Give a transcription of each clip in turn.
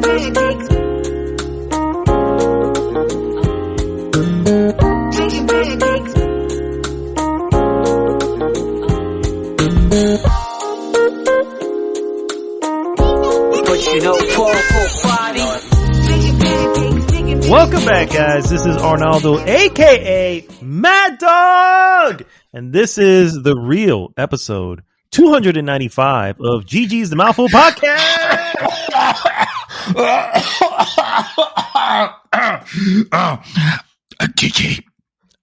pancakes. Making pancakes. But you know, welcome back, guys. This is Arnaldo, aka Mad Dog, and this is the real episode 295 of GG's The Mouthful Podcast. GG.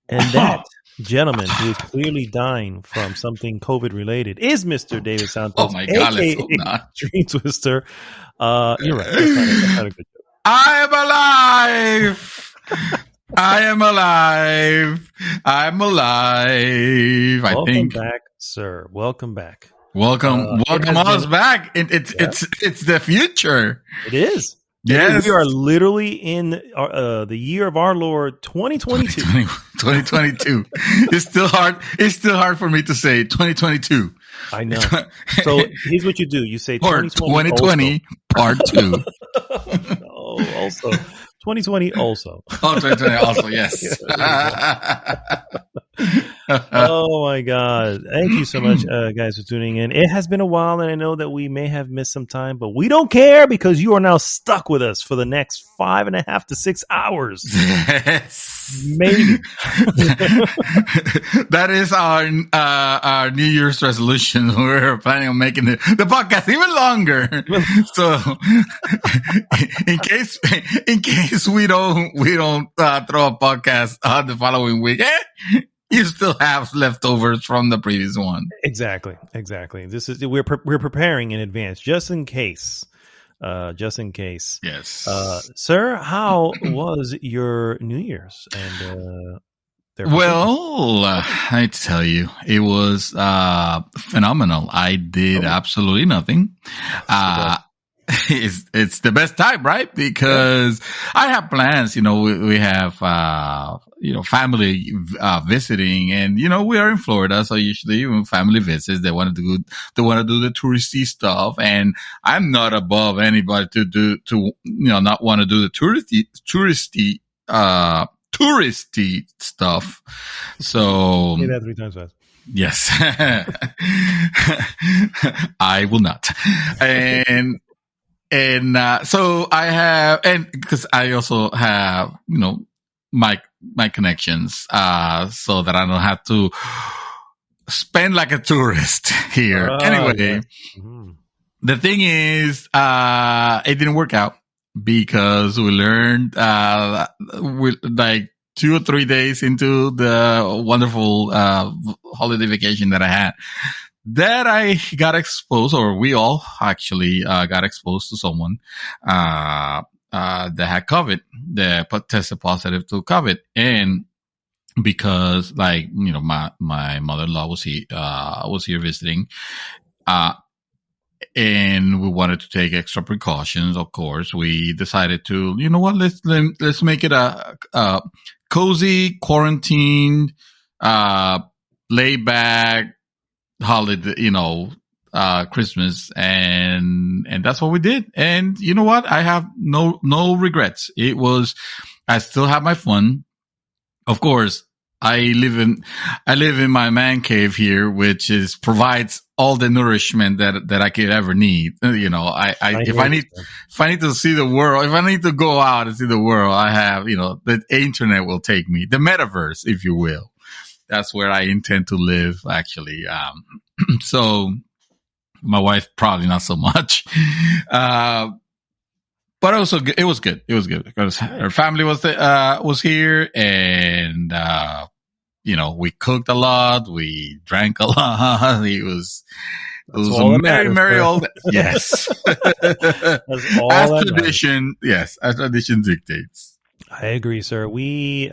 And that gentleman who is clearly dying from something COVID related is Mr. David Santos. Oh my God, let's aka hope not. Dream Twister. You're right. That's not a good joke. I am alive. I am alive. I'm alive. I Welcome think. back, sir. Welcome back. Welcome us back. It's the future. It is. Yes. We are literally in the year of our Lord 2022. 2022. It's still hard for me to say 2022. I know. So here's what you do. You say Or 2020 part 2. Oh, also 2020 also. Oh, 2020 also, yes. Oh my God. Thank you so much, guys, for tuning in. It has been a while, and I know that we may have missed some time, but we don't care because you are now stuck with us for the next 5.5 to 6 hours. Yes. Maybe. That is our New Year's resolution. We're planning on making the podcast even longer. So in case we don't throw a podcast on the following week, you still have leftovers from the previous one. Exactly. This is we're preparing in advance just in case. Yes. Sir, how was your New Year's? And well, I tell you, it was phenomenal. I did absolutely nothing. It's the best time, right? Because I have plans, we have, family, visiting, and, we are in Florida. So usually when family visits, they want to do the touristy stuff. And I'm not above anybody not want to do the touristy stuff. So. Say that 3 times fast. Yes. I will not. And so I have, and because I also have, my connections, so that I don't have to spend like a tourist here. Anyway, The thing is, it didn't work out because we learned, like 2 or 3 days into the wonderful, holiday vacation that I had, that I got exposed, or we all actually got exposed to someone that had COVID, that tested positive to COVID. And because, like, my mother-in-law was here visiting, and we wanted to take extra precautions. Of course, we decided to, let's make it a cozy, quarantined, laid back holiday, Christmas, and that's what we did. And you know what? I have no regrets. I still have my fun. Of course, I live in my man cave here, which provides all the nourishment that I could ever need. If I need to see the world, if I need to go out and see the world, I have, the internet will take me, the metaverse, if you will. That's where I intend to live, actually. So my wife probably not so much. But also it was good. It was good because her family was here, and we cooked a lot, we drank a lot. It was a merry old. Yes. As tradition dictates. I agree, sir. We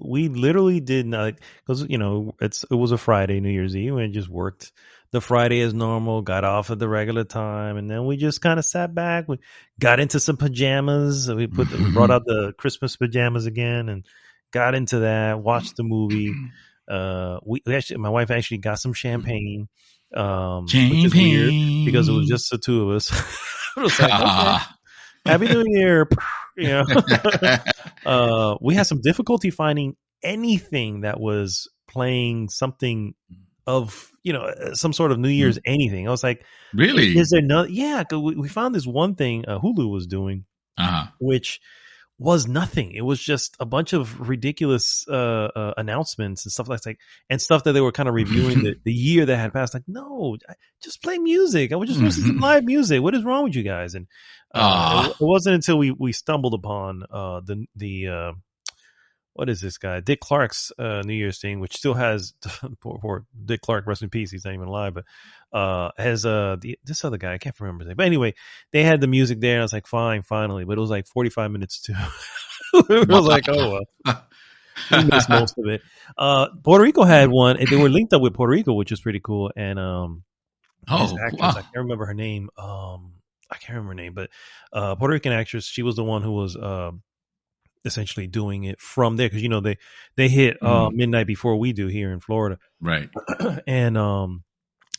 literally did not, because it was a Friday, New Year's Eve, and it just worked the Friday as normal, got off at the regular time, and then we just kind of sat back. We got into some pajamas. We brought out the Christmas pajamas again and got into that. Watched the movie. My wife actually got some champagne. Which is weird because it was just the two of us. It was like, okay. Happy New Year. You know, we had some difficulty finding anything that was playing something of, some sort of New Year's anything. I was like, Really? is there no? Yeah, 'cause we found this one thing Hulu was doing, which was nothing. It was just a bunch of ridiculous announcements and stuff and stuff that they were kind of reviewing the year that had passed. Like, no, just play music. I was just listening to some live music. What is wrong with you guys? And it wasn't until we stumbled upon the what is this guy? Dick Clark's New Year's thing, which still has poor Dick Clark, rest in peace. He's not even alive, but has this other guy, I can't remember his name. But anyway, they had the music there, and I was like, fine, finally. But it was like 45 minutes too. It was like, oh well. We missed most of it. Puerto Rico had one, and they were linked up with Puerto Rico, which was pretty cool. And this actress, I can't remember her name. But Puerto Rican actress, she was the one who was essentially doing it from there, because they hit midnight before we do here in Florida, right? And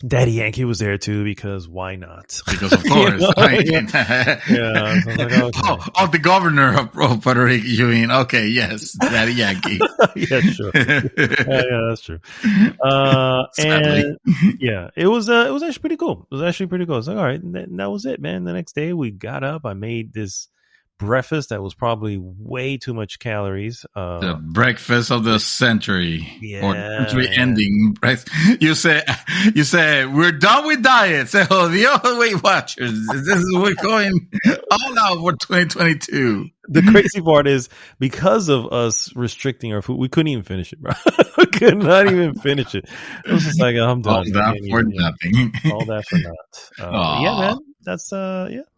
Daddy Yankee was there too, because why not? Because of course, right? Yeah. So like, okay. The governor of Puerto Rico. You mean? Okay, yes, Daddy Yankee. Yeah, sure. Yeah, that's true. And yeah, it was actually pretty cool. It was actually pretty cool. It's like, all right, that was it, man. The next day we got up. I made this breakfast that was probably way too much calories. The breakfast of the century, or century Yeah. ending. You say we're done with diets. So the Weight Watchers, we're going all out for 2022. The crazy part is, because of us restricting our food, we couldn't even finish it, bro. We could not even finish it. It was just like, I'm done. All that for nothing. All that for naught. Yeah, man. That's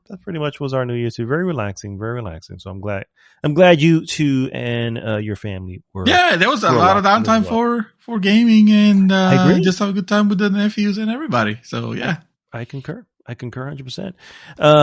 that pretty much was our New Year's Eve. Very relaxing, very relaxing. So I'm glad you two and your family were. Yeah, there was a lot of downtime for gaming, and I agree. just have a good time with the nephews and everybody. So yeah. I concur 100%.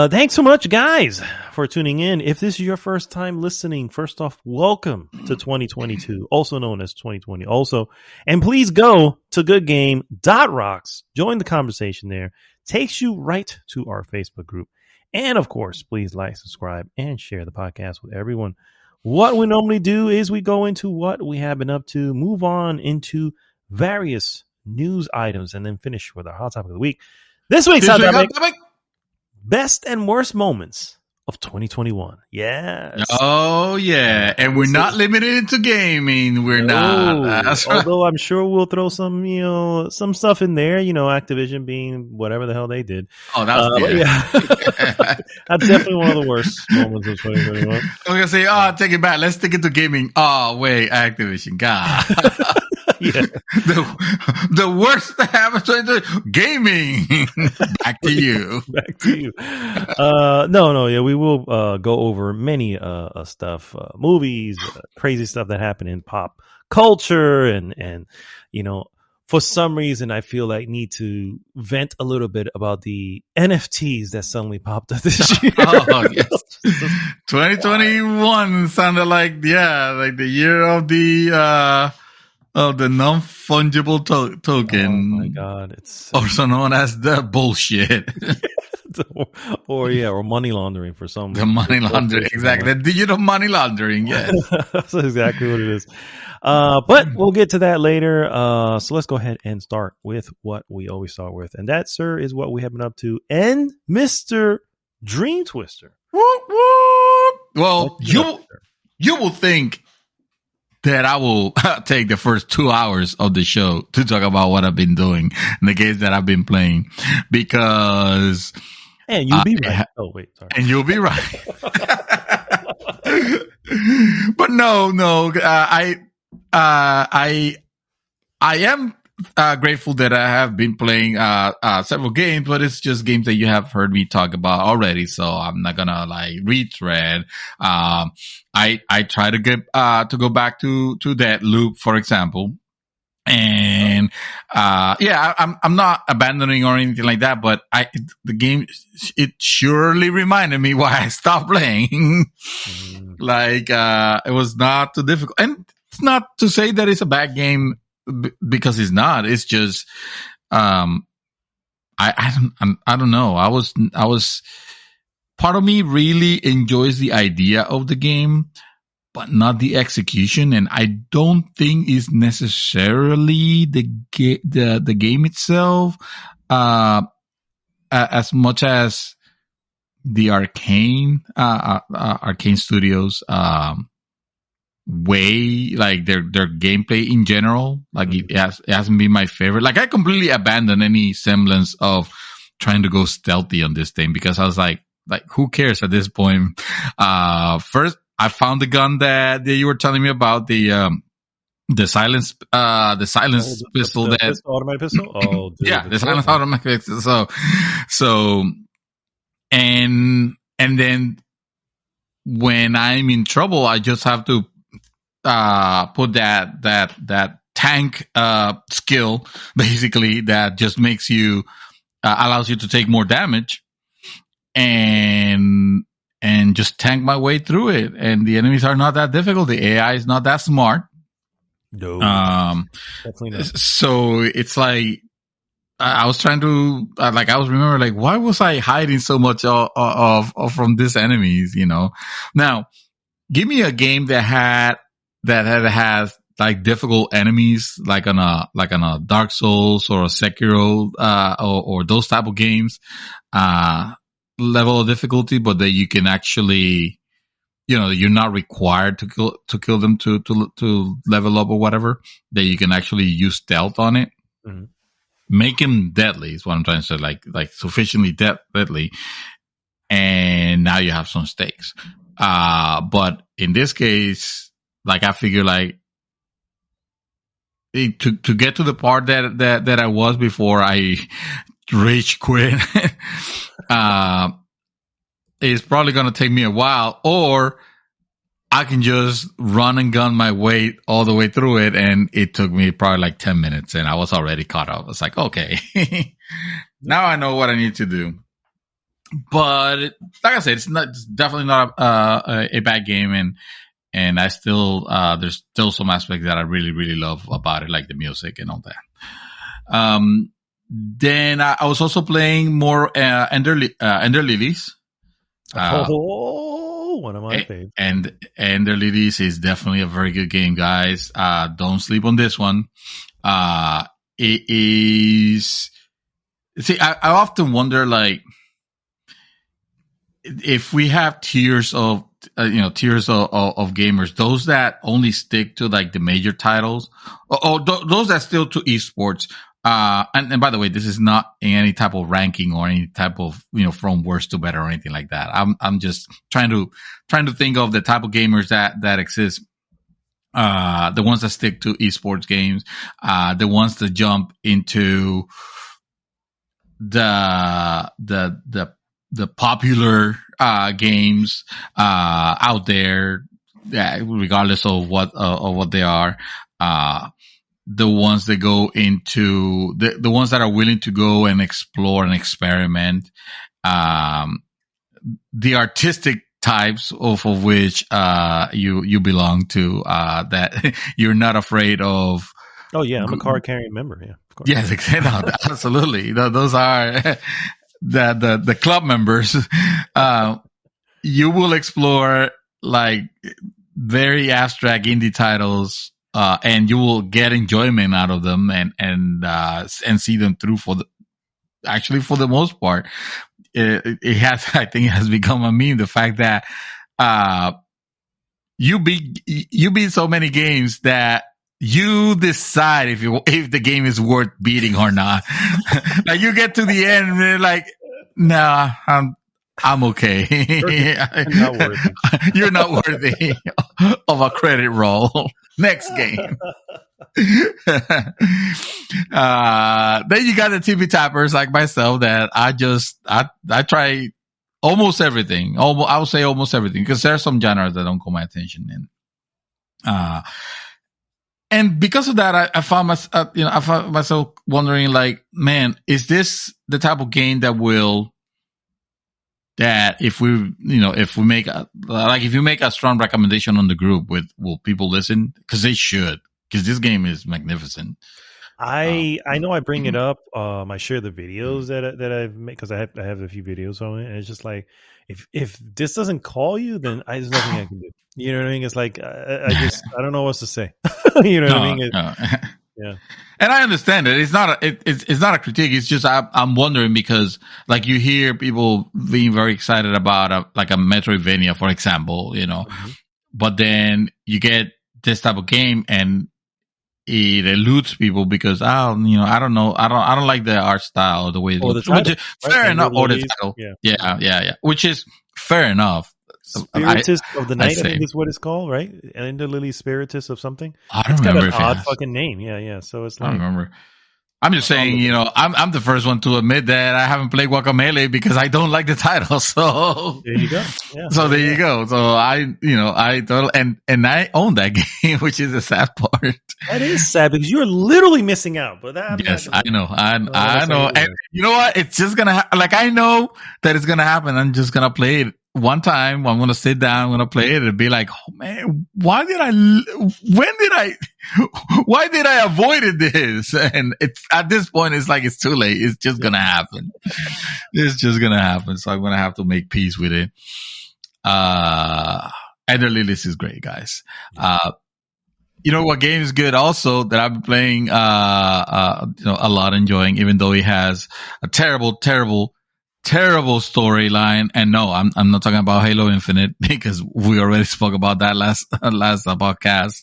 Thanks so much, guys, for tuning in. If this is your first time listening, first off, welcome to 2022, also known as 2020. Also, and please go to goodgame.rocks. Join the conversation there. Takes you right to our Facebook group. And of course, please like, subscribe, and share the podcast with everyone. What we normally do is we go into what we have been up to, move on into various news items, and then finish with our hot topic of the week. This week's hot topic: best and worst moments of 2021. Yes. Oh yeah, and we're not limited to gaming. We're not. That's right. Although I'm sure we'll throw some, some stuff in there. Activision being whatever the hell they did. Oh, yeah. That's definitely one of the worst moments of 2021. I'm gonna say, take it back. Let's take it to gaming. Oh wait, Activision. God. Yeah. The worst that happened to gaming. Back to you. Back to you. No. Yeah, we will go over many stuff, movies, crazy stuff that happened in pop culture, and for some reason I feel like need to vent a little bit about the NFTs that suddenly popped up this year. Oh yes. 2021 sounded like the year of the non-fungible token. Oh my god, it's also known as the bullshit. or money laundering for some. The money laundering, exactly. The digital money laundering, yes. That's exactly what it is. But we'll get to that later. So let's go ahead and start with what we always start with. And that, sir, is what we have been up to. And Mr. Dream Twister. Whoop, whoop. Well, you will think that I will take the first 2 hours of the show to talk about what I've been doing and the games that I've been playing, because and you'll be right. Oh wait, sorry. And you'll be right. But no. I am grateful that I have been playing several games, but it's just games that you have heard me talk about already, so I'm not gonna retread. I try to get to go back to that loop, for example. And I'm not abandoning or anything like that, but the game, it surely reminded me why I stopped playing. It was not too difficult, and it's not to say that it's a bad game, because it's not. It's just I don't know. I was part of me really enjoys the idea of the game, but not the execution. And I don't think it's necessarily the game itself, as much as the Arcane Studios, way, like their gameplay in general. Like it hasn't been my favorite. Like I completely abandoned any semblance of trying to go stealthy on this thing, because I was like who cares at this point? First I found the gun that you were telling me about, the silence pistol, that automatic pistol. Oh, dude, yeah, the silence automatic pistol. So and then when I'm in trouble, I just have to put that tank skill, basically, that just makes you allows you to take more damage, and just tank my way through it. And the enemies are not that difficult. The AI is not that smart. No, definitely not. So it's like I was trying to I was remembering, like, why was I hiding so much of from these enemies? Now give me a game that has like difficult enemies, like on a Dark Souls or a Sekiro, or those type of games, level of difficulty, but that you can actually, you're not required to kill them to level up or whatever, that you can actually use stealth on it. Mm-hmm. Make him deadly is what I'm trying to say, like sufficiently deadly, and now you have some stakes. But in this case, like, I figure, like, to get to the part that I was before I rage quit, it's probably going to take me a while, or I can just run and gun my way all the way through it. And it took me probably like 10 minutes and I was already caught up. It's like, okay, now I know what I need to do. But like I said, it's definitely not a bad game. And I still, there's still some aspects that I really, really love about it, like the music and all that. Then I was also playing more Ender Lilies. One of my favorites. And Ender Lilies is definitely a very good game, guys. Don't sleep on this one. It is. See, I often wonder, like, if we have tiers of gamers, those that only stick to like the major titles, or those that still to esports. And by the way, this is not in any type of ranking or any type of, from worst to better or anything like that. I'm just trying to think of the type of gamers that exist. The ones that stick to esports games, the ones that jump into the popular games out there, regardless of what they are. The ones that go into the ones that are willing to go and explore and experiment. The artistic types of which you belong to, that you're not afraid of. Oh yeah, I'm a card carrying member. Yeah, of course. Yes, exactly. No, absolutely. Those are the club members. You will explore like very abstract indie titles, and you will get enjoyment out of them, and see them through for the most part. It has become a meme, the fact that you beat so many games that you decide if the game is worth beating or not. Like, you get to the end and they're like, nah, I'm okay. Not worthy. You're not worthy of a credit roll. Next game. Then you got the TV tappers like myself that I try almost everything. I would say almost everything, because there are some genres that don't call my attention. And because of that, I found myself wondering, like, man, is this the type of game that if we make if you make a strong recommendation on the group, will people listen? Because they should, because this game is magnificent. I know I bring it up. I share the videos that I've made, because I have a few videos on it, and it's just like, if this doesn't call you, then there's nothing I can do. You know what I mean? It's like I don't know what to say. You know what I mean? No. Yeah. And I understand it. It's not it's not a critique. It's just I'm wondering because like you hear people being very excited about like a Metroidvania, for example, Mhm. but then you get this type of game and it eludes people because I don't know, I don't like the art style, the way it Or the looks, which title, is right? fair The enough, or the release. title, Yeah. yeah, which is fair enough. Spiritist of the I Night, I say think is what it's called, right? Ender Lily Spiritist of something. I don't It's got remember an if it odd has. fucking name. Yeah. So it's I don't like remember. I'm just I'll saying, look it up. I'm the first one to admit that I haven't played Guacamelee because I don't like the title. So There you go. Yeah. so there you go. So I totally, and I own that game, which is the sad part. That is sad because you're literally missing out. But I'm not Yes, gonna. I know. I'm not gonna I say know. it And is. you know what? It's just gonna like I know that it's gonna happen. I'm just gonna play it one time. I'm gonna sit down. I'm gonna play it and be like, oh man, why did I avoided this? And it's at this point, it's like it's too late. It's just gonna happen. It's just gonna happen. So I'm gonna have to make peace with it. Ender Lilies is great, guys. You know what game is good also that I've been playing, a lot, enjoying, even though it has a terrible storyline. And no, I'm not talking about Halo Infinite because we already spoke about that last podcast.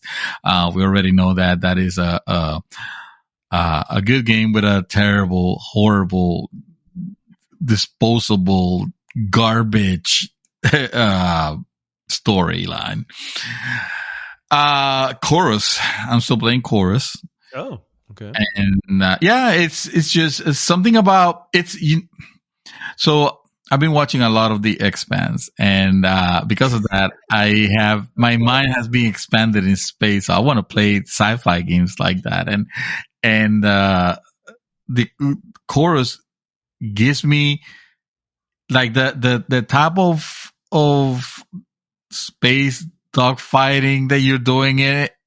We already know that is a good game with a terrible, horrible, disposable garbage, storyline. Chorus. I'm still playing Chorus. Oh, okay. And it's just something about so I've been watching a lot of the Expanse, and because of that, my mind has been expanded in space. So I want to play sci-fi games like that, and the Chorus gives me like the type of space dogfighting that you're doing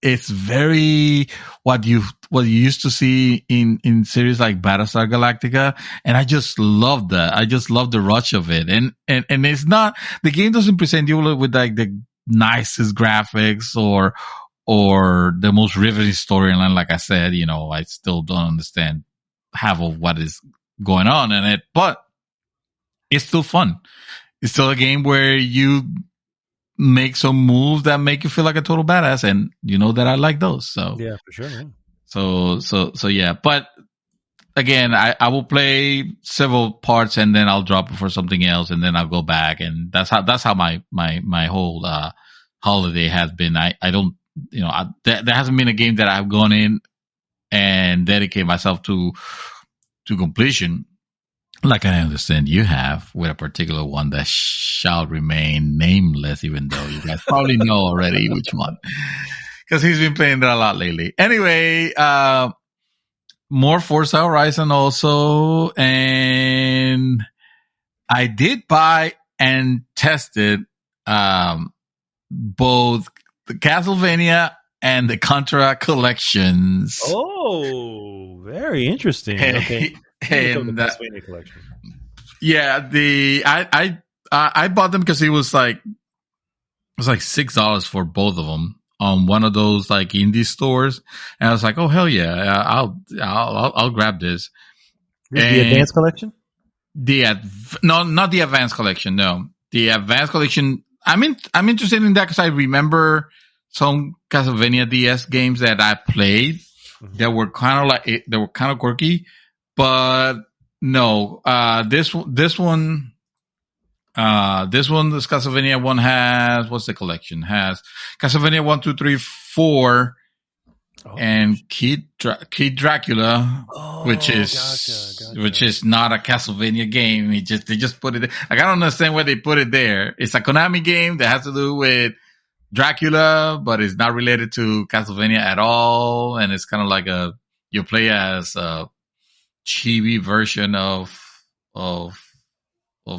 it's very what you used to see in series like Battlestar Galactica, and I just love that. I just love the rush of it, and it's not, the game doesn't present you with like the nicest graphics or the most riveting storyline. Like I said, I still don't understand half of what is going on in it, but it's still fun. It's still a game where you make some moves that make you feel like a total badass, and you know that I like those. So Yeah, for sure, man. so yeah. But again, I will play several parts and then I'll drop it for something else, and then I'll go back, and that's how my whole holiday has been. I don't, there hasn't been a game that I've gone in and dedicate myself to completion, like I understand you have, with a particular one that shall remain nameless, even though you guys probably know already which one, because he's been playing that a lot lately. Anyway, more Forza Horizon also, and I did buy and tested both the Castlevania and the Contra collections. Oh, very interesting. Okay. And the Castlevania collection. yeah, I bought them because it was like $6 for both of them on one of those like indie stores, and I was like, oh hell yeah, I'll grab this. The Advanced collection? No, not the Advanced collection. No, the Advanced collection. I'm interested in that because I remember some Castlevania DS games that I played that were kind of quirky, but no, this one, this Castlevania one has, what's the collection? Has Castlevania 1, 2, 3, 4, and Kid Dracula, which is not a Castlevania game. They just put it there. Like, I don't understand why they put it there. It's a Konami game that has to do with Dracula, but it's not related to Castlevania at all. And it's kind of like you play as a chibi version of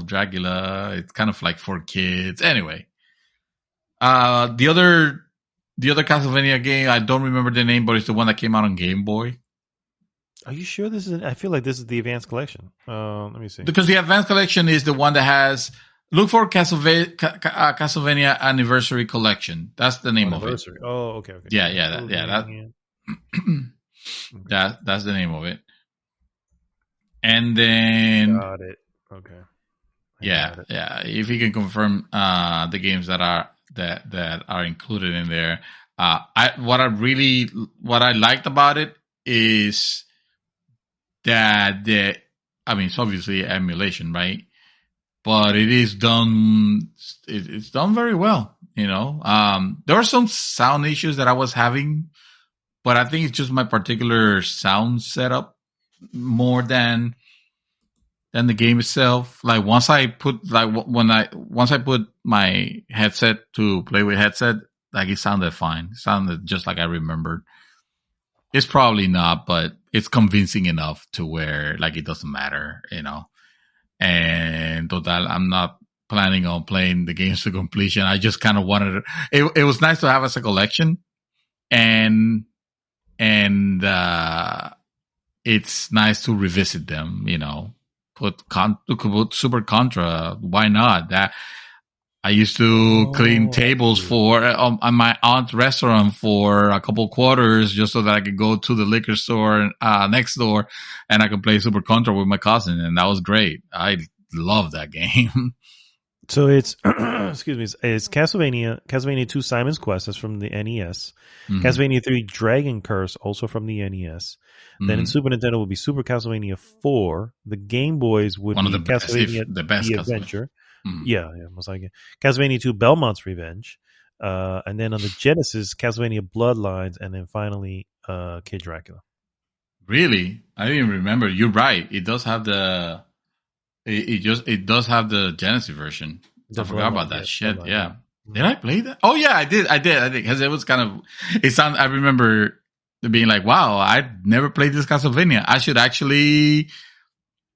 Dracula. It's kind of like for kids. Anyway, the other Castlevania game, I don't remember the name, but it's the one that came out on Game Boy. Are you sure this is? I feel like this is the Advanced collection. Let me see. Because the Advanced collection is the one that has Look for Castlevania Anniversary Collection. That's the name of it. Anniversary. Oh, okay. That's the name of it. And then Got it. Okay. Yeah. If you can confirm the games that are included in there, what I liked about it is that it's obviously emulation, right? But it is done. It's done very well. There are some sound issues that I was having, but I think it's just my particular sound setup more than the game itself. Like once I put my headset to play with headset, like it sounded fine. It sounded just like I remembered. It's probably not, but it's convincing enough to where like it doesn't matter, And total, I'm not planning on playing the games to completion. I just kind of wanted it was nice to have as a collection, and it's nice to revisit them, Put Super Contra. Why not? That I used to clean tables for on my aunt's restaurant for a couple quarters just so that I could go to the liquor store next door and I could play Super Contra with my cousin, and that was great. I love that game. So it's excuse me, it's Castlevania 2 Simon's Quest, that's from the NES. Mm-hmm. Castlevania 3 Dragon Curse, also from the NES. Mm-hmm. Then in Super Nintendo would be Super Castlevania 4. The Game Boys would be Castlevania the best The Adventure. Mm-hmm. Yeah, most likely. Castlevania 2 Belmont's Revenge. And then on the Genesis, Castlevania Bloodlines, and then finally Kid Dracula. Really? I didn't remember. You're right. It does have the It does have the Genesis version. I forgot about that shit. Yeah. Did I play that? Oh yeah, I did. Because it was kind of, I remember being like, wow, I never played this Castlevania. I should actually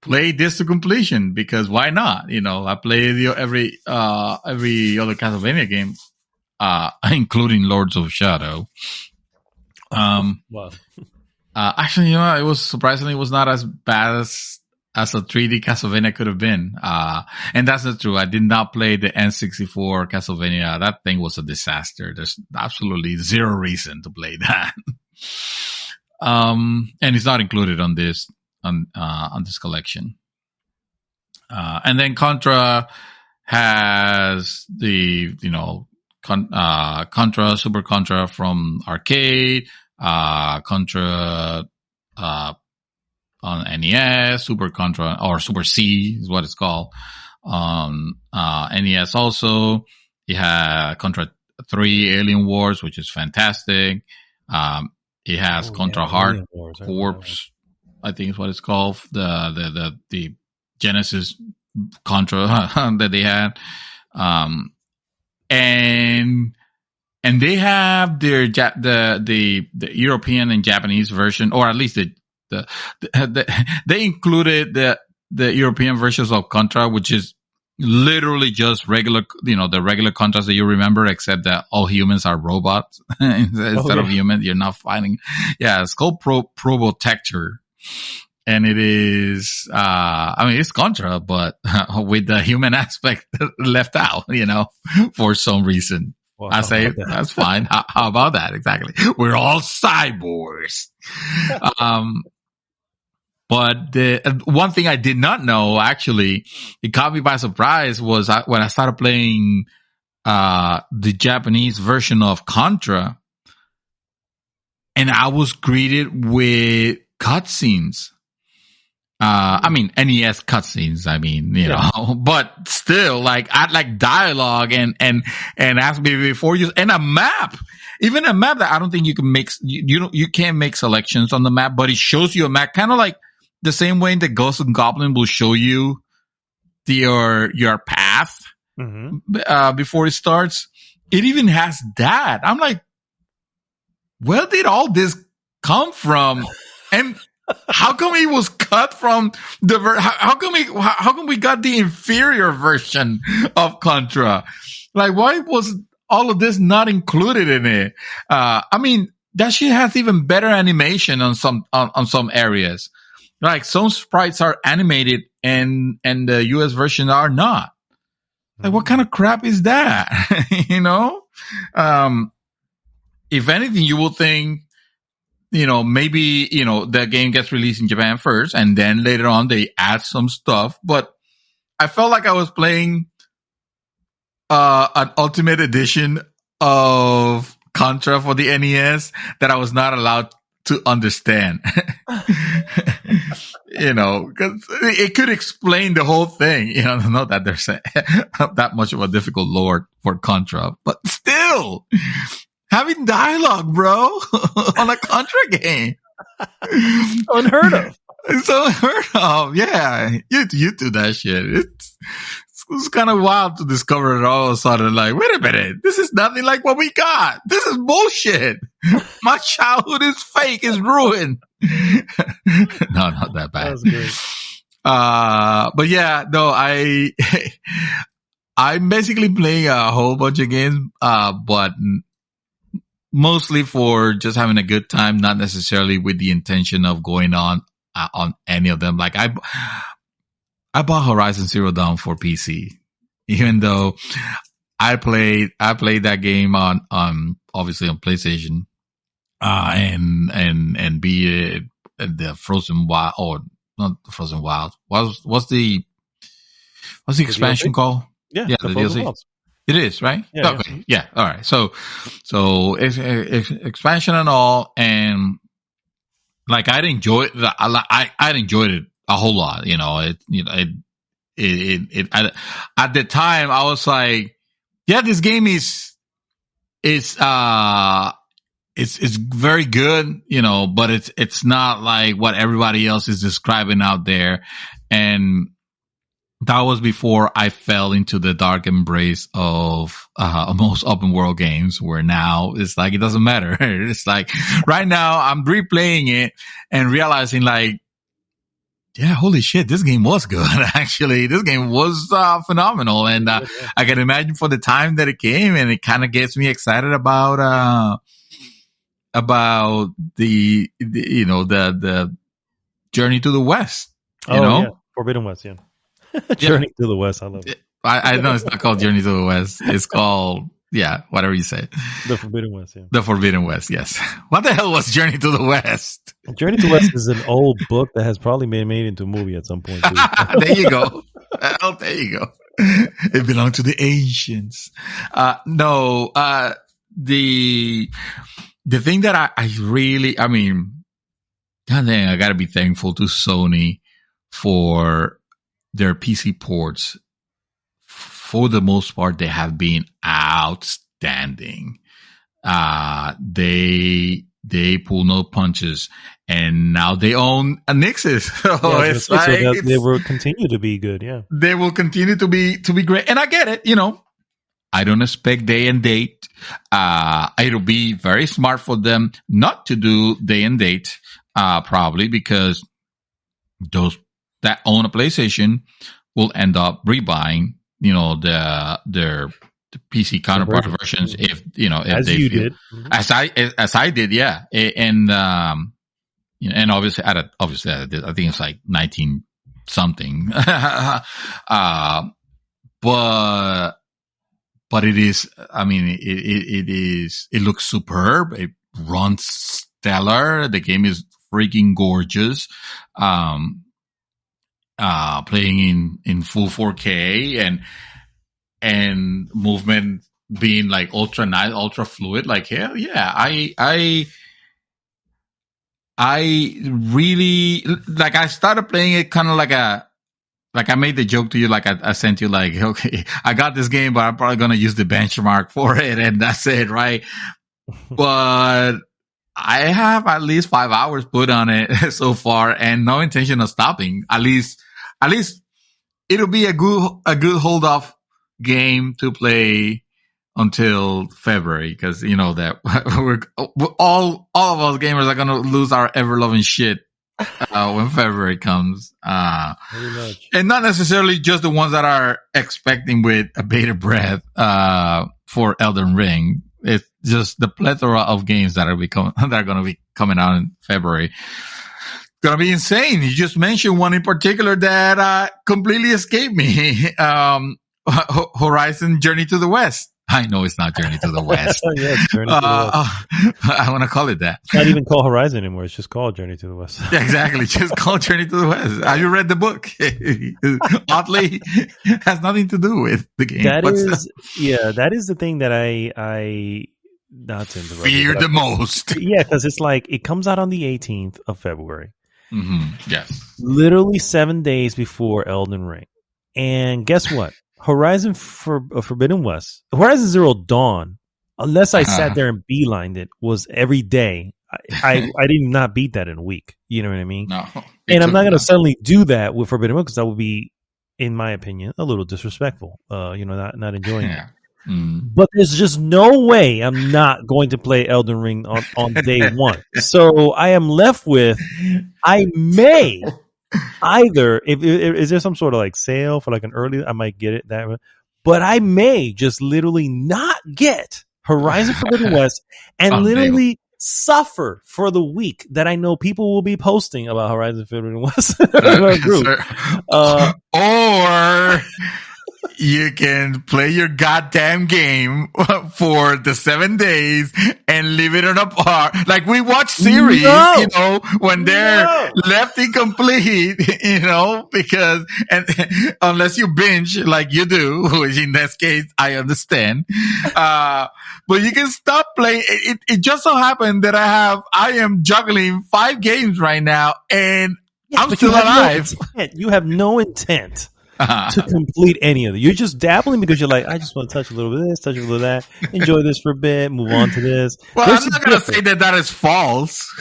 play this to completion because why not? I play every other Castlevania game, including Lords of Shadow. Wow. Actually, it was not as bad as a 3D Castlevania could have been. And that's not true. I did not play the N64 Castlevania. That thing was a disaster. There's absolutely zero reason to play that. And it's not included on this collection. And then Contra has the, Contra, Super Contra from arcade, Contra, on NES, Super Contra, or Super C is what it's called. NES also. You have Contra 3 Alien Wars, which is fantastic. It has Contra Hard Corps, I think is what it's called. The Genesis Contra that they had. And they have their the European and Japanese version, or at least they included the European versions of Contra, which is literally just regular, the regular Contras that you remember, except that all humans are robots instead of humans. You're not fighting. Yeah, it's called Probotector, and it is. It's Contra, but with the human aspect left out, for some reason. Well, I say that's fine. How about that? Exactly. We're all cyborgs. But the one thing I did not know, actually, it caught me by surprise, was when I started playing the Japanese version of Contra, and I was greeted with cutscenes. NES cutscenes, but still, I'd like dialogue and ask me before you, and a map. Even a map that I don't think you can make, you can't make selections on the map, but it shows you a map, kind of like the same way that Ghost and Goblin will show you your path before it starts. It even has that. I'm like, where did all this come from? And how come it was cut from how come we got the inferior version of Contra? Like, why was all of this not included in it? That shit has even better animation on some areas. Like, some sprites are animated and the US version are not. Like, what kind of crap is that? You know? If anything, you will think, maybe, the game gets released in Japan first and then later on they add some stuff. But I felt like I was playing an ultimate edition of Contra for the NES that I was not allowed to understand. Because it could explain the whole thing. Not that there's that much of a difficult lore for Contra, but still having dialogue, bro, on a Contra game. Unheard of. It's unheard of. Yeah, you do that shit. It's kind of wild to discover it all of a sudden. Like, wait a minute, this is nothing like what we got. This is bullshit. My childhood is fake. It's ruined. No, not that bad. That was good. But yeah, no, I'm basically playing a whole bunch of games, but mostly for just having a good time, not necessarily with the intention of going on any of them. Like I bought Horizon Zero Dawn for PC, even though I played that game on obviously on PlayStation, and be it the Frozen Wild, or not Frozen Wild. What's the expansion called? Yeah, the DLC. Wilds. It is, right? Yeah, okay. Yeah. All right. So it's expansion and all, and like I enjoyed it a whole lot. At the time I was like, yeah, this game is it's very good, but it's not like what everybody else is describing out there. And that was before I fell into the dark embrace of most open world games, where now it's like it doesn't matter. It's like right now I'm replaying it and realizing, like, yeah, holy shit, this game was good. Actually, this game was phenomenal, and I can imagine for the time that it came, and it kind of gets me excited about the Journey to the West. Yeah. Forbidden West, yeah. Journey to the West, I love it. I know it's not called Journey to the West. It's called, whatever you say. The Forbidden West, yeah. The Forbidden West, yes. What the hell was Journey to the West? Journey to the West is an old book that has probably been made into a movie at some point, too. There you go. Oh, there you go. It belonged to the ancients. No, the thing that I really, God dang, I gotta be thankful to Sony for their PC ports. For the most part, they have been outstanding. They pull no punches, and now they own a Nixes. So it's like they will continue to be good. Yeah, they will continue to be great, and I get it. I don't expect day and date. It'll be very smart for them not to do day and date, probably because those that own a PlayStation will end up rebuying, their PC counterpart versions if as they you feel, did, as I did, yeah, and obviously I think it's like 19 something, but it is. It looks superb. It runs stellar. The game is freaking gorgeous. Playing in full 4K and movement being like ultra nice, ultra fluid. Like, hell yeah. I really, like, I started playing it kind of like I made the joke to you, like I sent you, like, okay, I got this game, but I'm probably going to use the benchmark for it, and that's it, right? But I have at least 5 hours put on it so far, and no intention of stopping. At least it'll be a good hold off game to play until February, because that we're all of us gamers are gonna lose our ever loving shit when February comes. Very much. And not necessarily just the ones that are expecting with a bated breath for Elden Ring. It's just the plethora of games that are going to be coming out in February. Going to be insane. You just mentioned one in particular that completely escaped me. Horizon Journey to the West. I know it's not Journey to the West. Yes, Journey to the West. I want to call it that. It's not even called Horizon anymore. It's just called Journey to the West. Yeah, exactly. Just call Journey to the West. Have you read the book? Oddly, has nothing to do with the game. That is the thing that I not to interrupt you, fear the most. Yeah, because it's like it comes out on the 18th of February. Mm-hmm. Yes. Literally 7 days before Elden Ring. And guess what? Horizon Forbidden West, Horizon Zero Dawn, unless I sat there and beelined it, was every day. I did not beat that in a week. You know what I mean? No. And I'm not going to suddenly do that with Forbidden West because that would be, in my opinion, a little disrespectful. Not enjoying it. But there's just no way I'm not going to play Elden Ring on day one. So I am left with, I may either, if is there some sort of like sale for like an early, I might get it that way. But I may just literally not get Horizon Forbidden West and literally suffer for the week that I know people will be posting about Horizon Forbidden West in our group. Or you can play your goddamn game for the 7 days and leave it on a par. Like we watch series, when they're left incomplete, because, and unless you binge like you do, which in this case, I understand. But you can stop playing. It just so happened that I am juggling 5 games right now and I'm still alive. You have no intent to complete any of it. You're just dabbling because you're like, I just want to touch a little bit of this, touch a little bit of that, enjoy this for a bit, move on to this. Well, I'm not going to say that is false.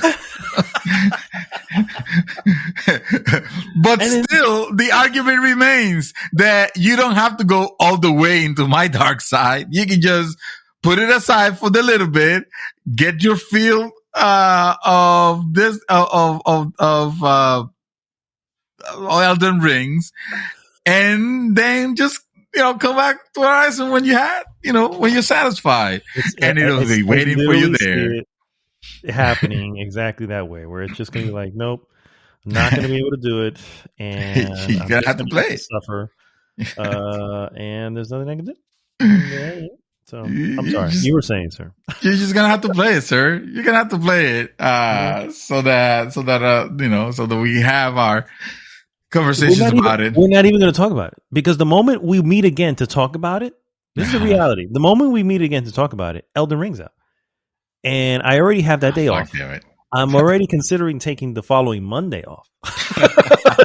But still, the argument remains that you don't have to go all the way into my dark side. You can just put it aside for the little bit, get your feel of this of Elden Rings, and then just come back to Horizon when you're satisfied, and it'll be waiting for you there. Happening exactly that way, where it's just gonna be like, nope, I'm not gonna be able to do it, and you're gonna have to play, suffer, and there's nothing I can do. Yeah. So I'm sorry, you were saying, sir. You're just gonna have to play it, sir. You're gonna have to play it, so that we have our conversations about it. We're not even going to talk about it because the moment we meet again to talk about it, this is the reality. The moment we meet again to talk about it, Elden Ring's out, and I already have that day off. Damn it. I'm already considering taking the following Monday off.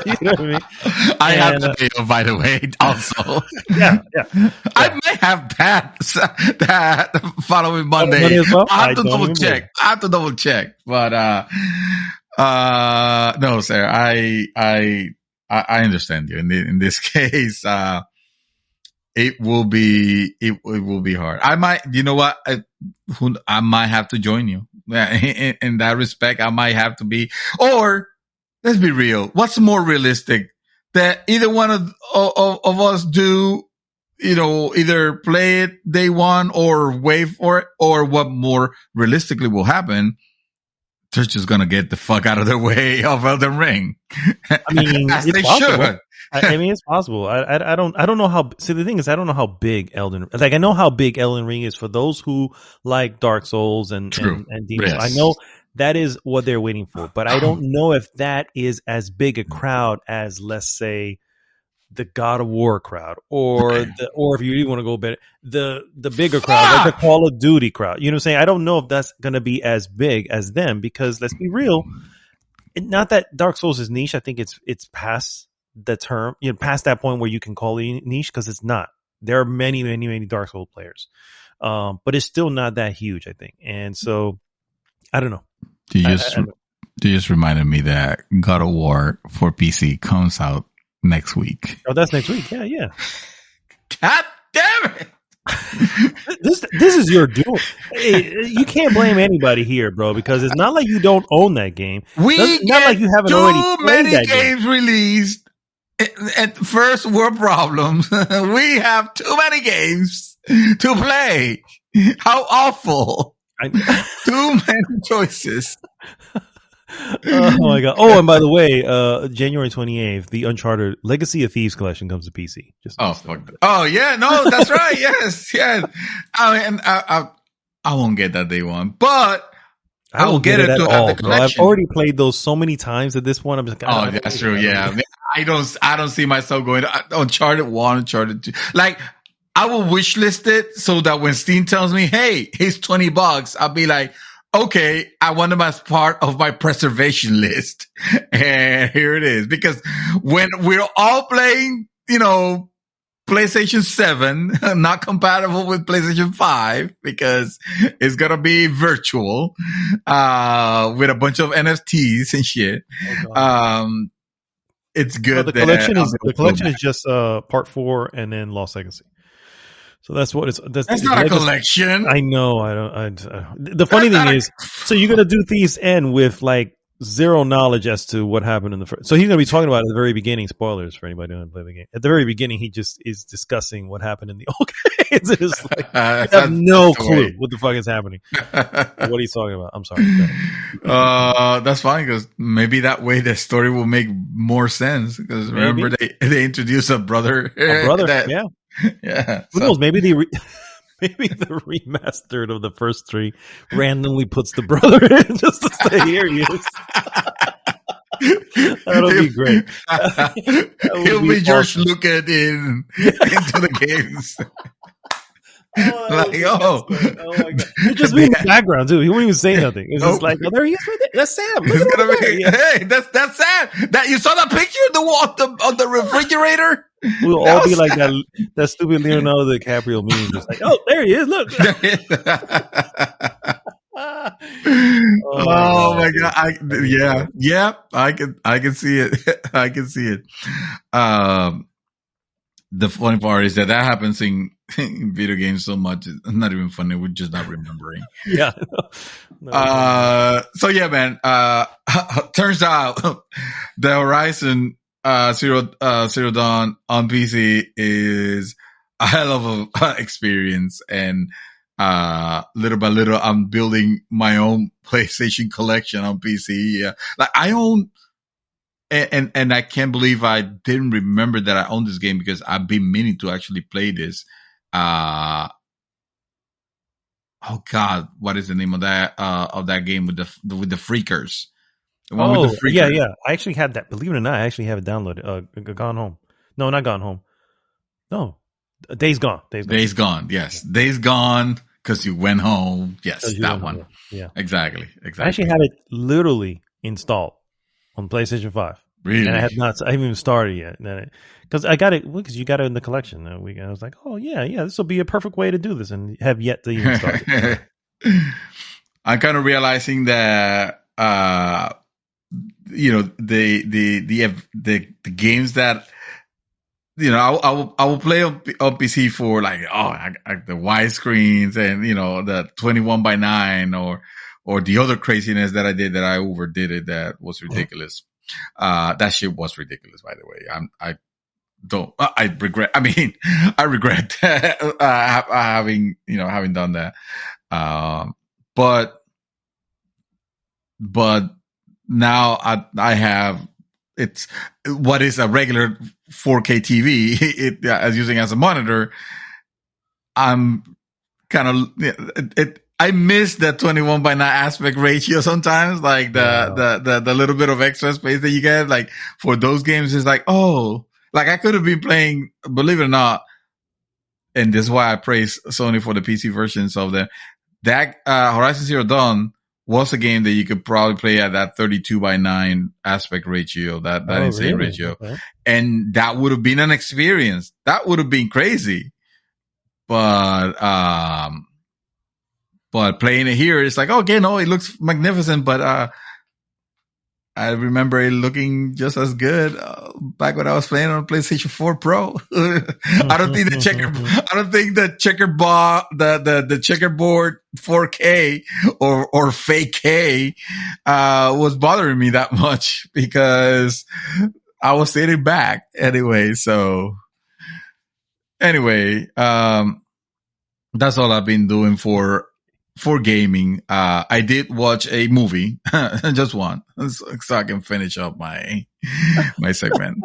You know what I mean? I have the day off, by the way, also. Yeah. I may have that following Monday. Well? I have to double check. But no, sir. I understand you. In this case, it will be hard. I might, I might have to join you. In that respect, I might have to be, or let's be real. What's more realistic, that either one of us do, either play it day one or wait for it, or what more realistically will happen, they're just going to get the fuck out of their way of Elden Ring. I mean, as they should. I mean, it's possible. I don't know how. See, the thing is, I don't know how big I know how big Elden Ring is for those who like Dark Souls and Demon. Yes. I know that is what they're waiting for, but I don't know if that is as big a crowd as, let's say, the God of War crowd, or if you even want to go better, the bigger crowd, like the Call of Duty crowd. You know what I'm saying? I don't know if that's going to be as big as them, because let's be real, not that Dark Souls is niche. I think it's past the term, past that point where you can call it niche, because it's not. There are many, many, many Dark Souls players, but it's still not that huge, I think. And so, I don't know. You just reminded me that God of War for PC comes out next week. Oh, that's next week. Yeah. God damn it! This is your duel. You can't blame anybody here, bro, because it's not like you don't own that game. Not like you haven't already played that game. Too many games released. At first world problems. We have too many games to play. How awful. Too many choices. Oh my god! Oh, and by the way, January 28th, the Uncharted Legacy of Thieves collection comes to PC. Oh fuck! Oh yeah, no, that's right. Yes, yes. I mean, I won't get that day one, but I will won't get it at to have the all, bro. I've collection. already played those so many times at this point. I'm just oh, that's true. Yeah, I don't see myself going to Uncharted 1, Uncharted 2. Like, I will wish list it so that when Steam tells me, "Hey, it's $20," I'll be like, "Okay, I want them as part of my preservation list," and here it is. Because when we're all playing, PlayStation 7, not compatible with PlayStation 5 because it's going to be virtual, with a bunch of NFTs and shit. It's good. The collection is just part 4 and then Lost Legacy. So that's what it's. That's not a collection. I know. The funny thing is, so you're gonna do Thieves End with like zero knowledge as to what happened in the first. So he's gonna be talking about at the very beginning. Spoilers for anybody who didn't play the game. At the very beginning, he just is discussing what happened in the old games. It's like I have no clue what the fuck is happening. What he's talking about. I'm sorry. That's fine because maybe that way the story will make more sense. Because remember they introduced a brother. Yeah. Yeah. Who knows? Maybe maybe the remastered of the first 3 randomly puts the brother in just to say, here he is. That'll be great. He'll be George Lucas into the games. My God. He'll just be in the background too. He won't even say nothing. It's just like, oh, there he is right there. That's Sam. Hey, that's Sam. That you saw that picture on the wall on the refrigerator? We'll all be like that stupid Leonardo DiCaprio meme, just like, oh, there he is. Look. Oh my God. I can see it. I can see it. The funny part is that happens in video games so much. It's not even funny. We're just not remembering. Yeah. So yeah, man, turns out the Horizon Zero Dawn on PC is a hell of a experience, and little by little I'm building my own PlayStation collection on PC. Yeah. Like I own, and I can't believe I didn't remember that I owned this game because I've been meaning to actually play this. Oh God, what is the name of that game with the freakers? The one with the freakers. Yeah. I actually had that. Believe it or not, I actually have it downloaded. Gone Home. No, not Gone Home. No, Days Gone. Days Gone. Yes, Days Gone. Because you went home. Yes, that one. Yeah, exactly. I actually had it literally installed on PlayStation 5. Really? And I haven't even started yet. Because I got it, because you got it in the collection. I was like, oh, yeah, this will be a perfect way to do this, and have yet to even start it. I'm kind of realizing that, the games that, I will play on PC for like, the widescreens and, the 21:9 or the other craziness that I did that I overdid it. That was ridiculous. That shit was ridiculous, by the way. I regret having done that. But now I have, it's what is a regular 4K TV, as using as a monitor. I'm kind of, I miss that 21:9 aspect ratio sometimes, like the little bit of extra space that you get. Like for those games, it's like, like I could have been playing, believe it or not, and this is why I praise Sony for the PC versions of that Horizon Zero Dawn was a game that you could probably play at that 32:9 aspect ratio, that insane ratio. Okay. And that would have been an experience. That would have been crazy. But playing it here, it's like, okay, no, it looks magnificent, but I remember it looking just as good back when I was playing on PlayStation 4 Pro. I don't think the checkerboard 4K or fake K was bothering me that much because I was sitting back anyway. So anyway, that's all I've been doing for for gaming, I did watch a movie, just one, so I can finish up my segment.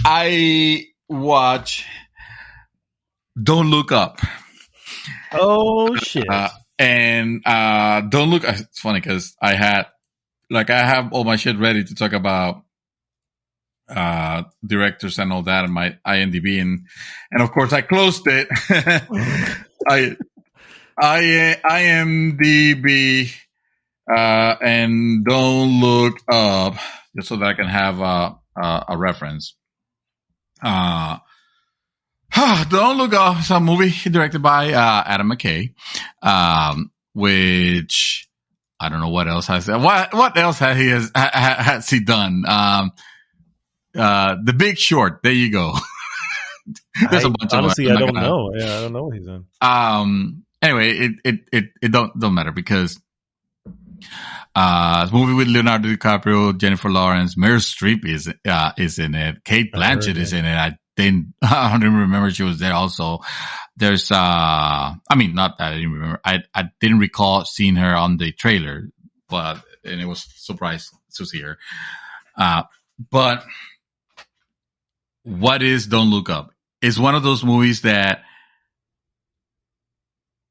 I watch Don't Look Up. Oh shit! And Don't Look. It's funny because I have all my shit ready to talk about directors and all that in my IMDb, and of course I closed it. IMDb and Don't Look Up, just so that I can have a reference. Don't Look Up is a movie directed by Adam McKay, which I don't know what else has what else has he done? The Big Short. There you go. There's a bunch honestly, of them. I don't know. Yeah, I don't know what he's in. Anyway, it don't matter because movie with Leonardo DiCaprio, Jennifer Lawrence, Meryl Streep is in it. Kate Blanchett is in it. I don't even remember she was there. Also, there's I mean, not that I didn't remember. I didn't recall seeing her on the trailer, and it was surprised to see her. But what is Don't Look Up? It's one of those movies that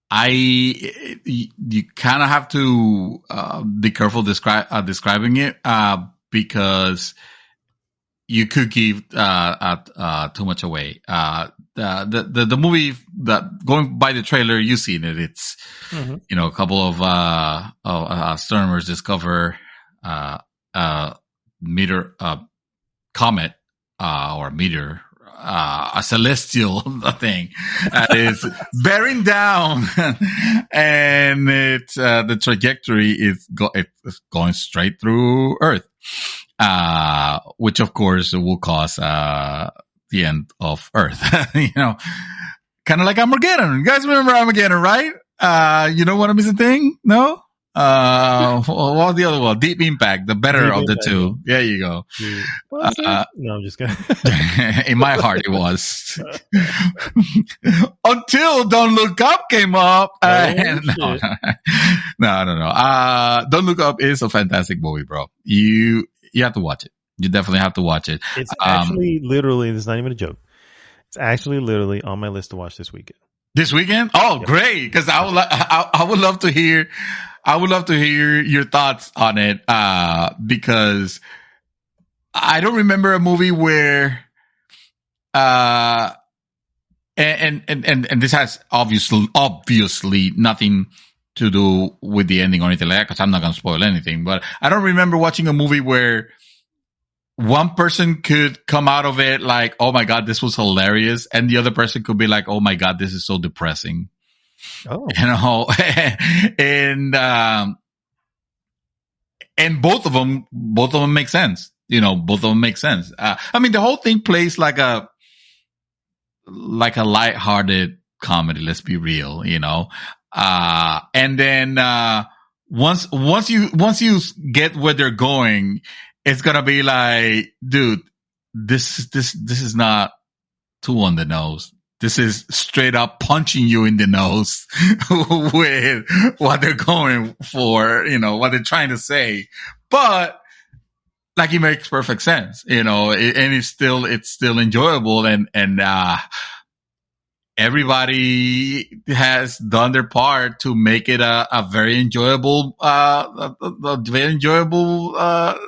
you kind of have to be careful describing it because you could give too much away. The movie, that going by the trailer, you've seen it. It's a couple of astronomers discover meteor comet or meteor. A celestial thing that is bearing down, and it's the trajectory is it's going straight through Earth, which of course will cause the end of Earth. Kind of like Armageddon. You guys remember Armageddon, right? You know what I'm missing thing? No. What was the other one? Deep Impact, the better of the two. There you go. No, I'm just kidding. In my heart, it was. Until Don't Look Up came up. No. Don't Look Up is a fantastic movie, bro. You have to watch it. You definitely have to watch it. It's actually literally, it's not even a joke. It's actually literally on my list to watch this weekend. This weekend? Oh, yep. Great! Because I would love to hear. I would love to hear your thoughts on it. Because I don't remember a movie where, and this has obviously nothing to do with the ending or anything like that, because I'm not going to spoil anything. But I don't remember watching a movie where one person could come out of it like, oh my God, this was hilarious. And the other person could be like, oh my God, this is so depressing. Oh, and both of them make sense. Both of them make sense. I mean, the whole thing plays like a lighthearted comedy. Let's be real, and then, once you get where they're going, it's going to be like, dude, this is not too on the nose. This is straight up punching you in the nose with what they're going for, what they're trying to say. But like, it makes perfect sense, and it's still enjoyable, and everybody has done their part to make it a very enjoyable,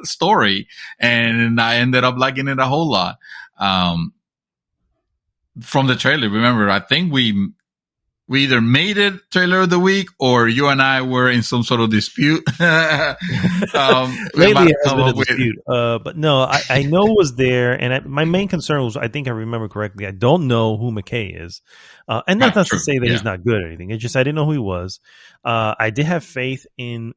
story. And I ended up liking it a whole lot. From the trailer, remember, I think we either made it trailer of the week or you and I were in some sort of dispute. Lately it has been a dispute. But no, I know it was there. And my main concern was, I think I remember correctly, I don't know who McKay is. And that's not to say that he's not good or anything. It's just, I didn't know who he was. I did have faith in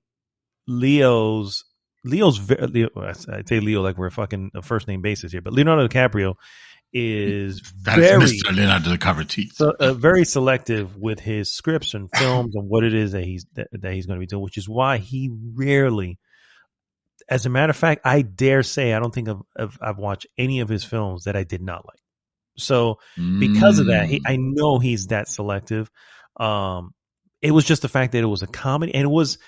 Leo's, I say Leo like we're fucking a first name basis here, but Leonardo DiCaprio is Mr. Leonardo DiCaprio. Very selective with his scripts and films and what it is that he's going to be doing, which is why he rarely, as a matter of fact, I dare say I don't think I've watched any of his films that I did not like. So because of that, I know he's that selective. it was just the fact that it was a comedy, and it was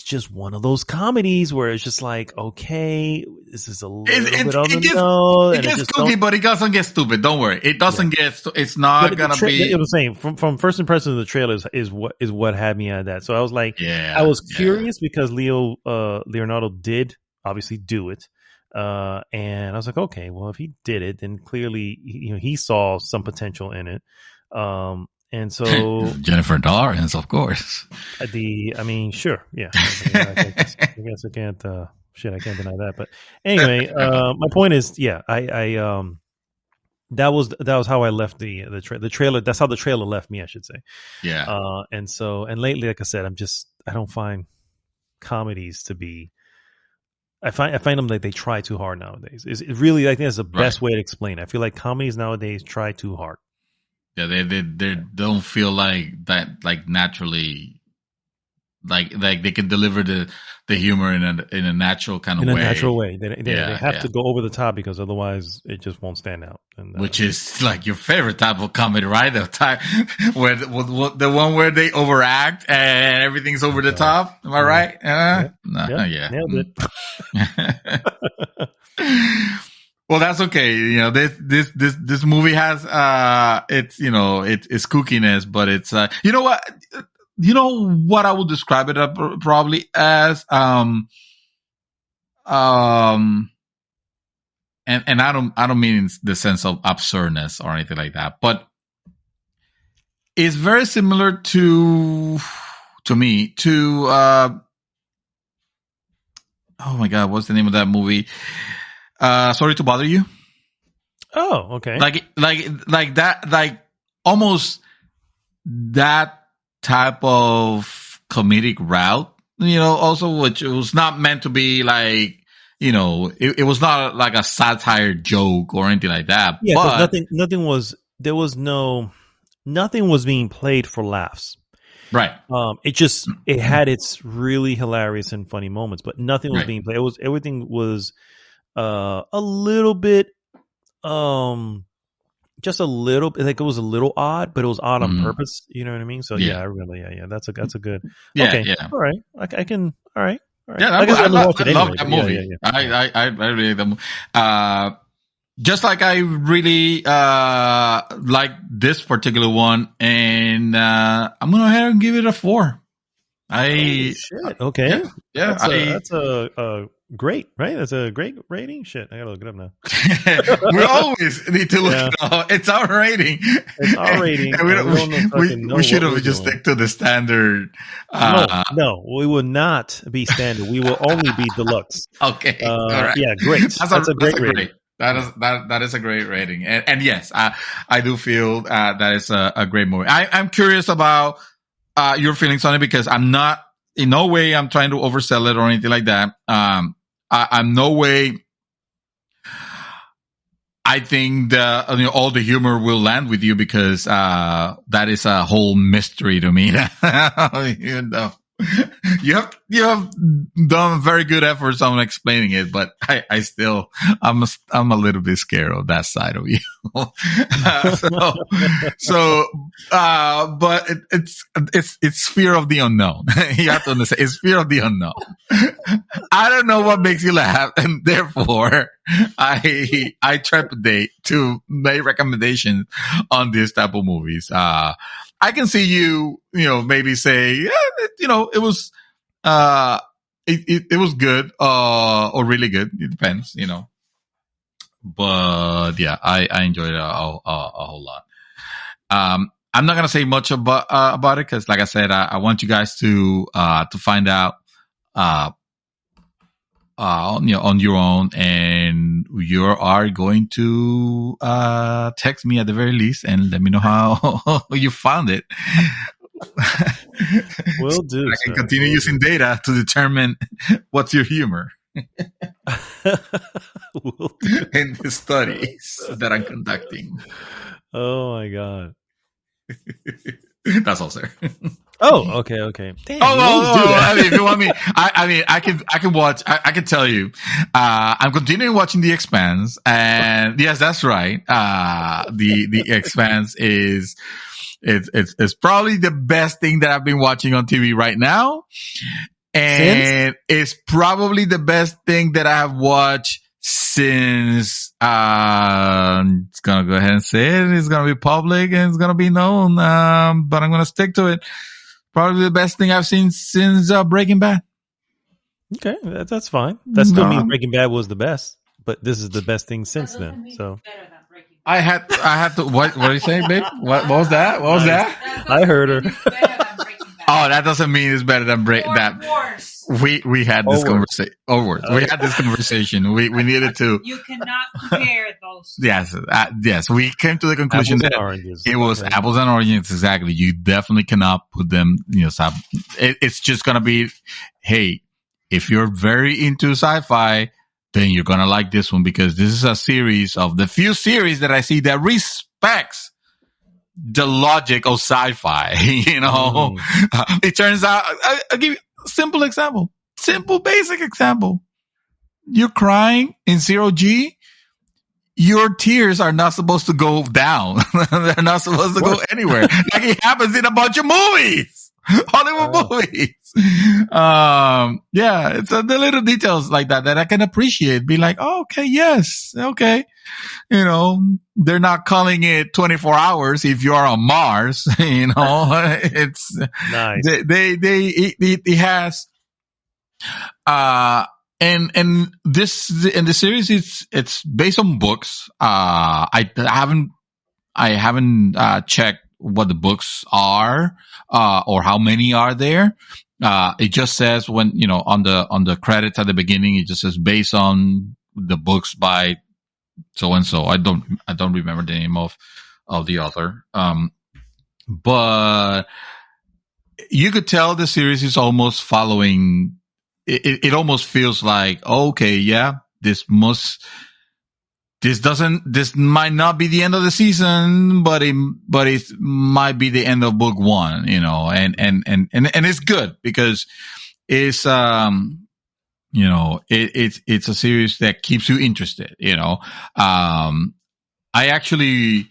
just one of those comedies where it's just like, okay, this is a little bit on the nose. It gets kooky, but it doesn't get stupid. Don't worry. It doesn't get, it's not going to be. It was saying from first impressions of the trailer is what had me at that. So I was like, I was curious because Leonardo did obviously do it. And I was like, okay, well, if he did it, then clearly, he saw some potential in it. And so Jennifer Lawrence, of course. Sure. Yeah. I guess I can't, I can't deny that. But anyway, my point is, that was how I left the trailer. That's how the trailer left me, I should say. Yeah. And lately, like I said, I don't find comedies to be, I find them like they try too hard nowadays. It really, I think that's the best way to explain it. I feel like comedies nowadays try too hard. Yeah, they don't feel like that, like naturally, like they can deliver the humor in a natural kind of way. In a natural way. They have to go over the top because otherwise it just won't stand out. And, which is like your favorite type of comedy, right? The type where the one where they overact and everything's over the top. Am I right? Yeah. Nailed it. Well, that's okay. This movie has it's it's kookiness, but it's you know what I would describe it probably as and I don't mean in the sense of absurdness or anything like that, but it's very similar to me oh my God, what's the name of that movie? Sorry to Bother You. Oh, okay. Like that, like almost that type of comedic route, also, which it was not meant to be like, it was not like a satire joke or anything like that. Yeah, but nothing was being played for laughs. Right. It had its really hilarious and funny moments, but nothing was being played. Everything was a little bit, just a little bit, like it was a little odd, but it was odd on purpose. You know what I mean? So I really, that's a good. Okay. Yeah. All right. I can. All right. Yeah. I love that movie. Yeah. I really like that movie. Just like I really like this particular one, and I'm gonna go ahead and give it a 4. Shit. Okay. Yeah. That's a great, right? That's a great rating. Shit, I gotta look it up now. We always need to look it up. It's our rating. It's our rating. We should have just stick to the standard. No, we will not be standard. We will only be deluxe. Okay. All right. Yeah, great. That's a great rating. That is a great rating. And yes, I do feel that is a great movie. I'm curious about your feelings on it because I'm not, in no way I'm trying to oversell it or anything like that. I'm no way. I think all the humor will land with you because that is a whole mystery to me. You have done very good efforts on explaining it, but I'm a little bit scared of that side of you. But it's fear of the unknown. You have to understand, it's fear of the unknown. I don't know what makes you laugh, and therefore I trepidate to make recommendations on this type of movies. I can see you maybe say, it was, it was good, or really good. It depends, but yeah, I enjoyed it a whole lot. I'm not going to say much about it. Cause like I said, I want you guys to find out, on your own, and you are going to text me at the very least and let me know how you found it. Will do. I can continue using data to determine what's your humor. Will do. In the studies that I'm conducting. Oh my God. That's all, sir. Oh, okay. Damn, I mean, if you want me, I can watch. I can tell you, I'm continuing watching The Expanse, and yes, that's right. The Expanse is It's probably the best thing that I've been watching on TV right now. And it's probably the best thing that I have watched since, it's gonna go ahead and say it. It's gonna be public and it's gonna be known. But I'm gonna stick to it. Probably the best thing I've seen since, Breaking Bad. Okay, that's fine. That still means Breaking Bad was the best, but this is the best thing since then. So I had to, what are you saying, babe? What was that? What was that? I heard her. Oh, that doesn't mean it's better than worse. We had this conversation. We had this conversation. We needed to. You cannot compare those. Yes. We came to the conclusion that it was apples and oranges. Exactly. You definitely cannot put them. It's just gonna be, hey, if you're very into sci-fi, then you're gonna like this one because this is a series of the few series that I see that respects the logic of sci-fi. It turns out, I'll give you a simple example. Simple, basic example. You're crying in 0G. Your tears are not supposed to go down. They're not supposed to go anywhere. Like it happens in a bunch of movies. Hollywood movies. It's the little details like that I can appreciate. Be like, oh, okay, yes, okay. They're not calling it 24 hours if you are on Mars. It's nice. It has, and the series it's based on books. I haven't checked what the books are, or how many are there. It just says on the credits at the beginning, it just says based on the books by so and so. I don't remember the name of the author. But you could tell the series is almost following. It almost feels like, okay, yeah, this might not be the end of the season, but it might be the end of book one, and it's good because it's, it's a series that keeps you interested, I actually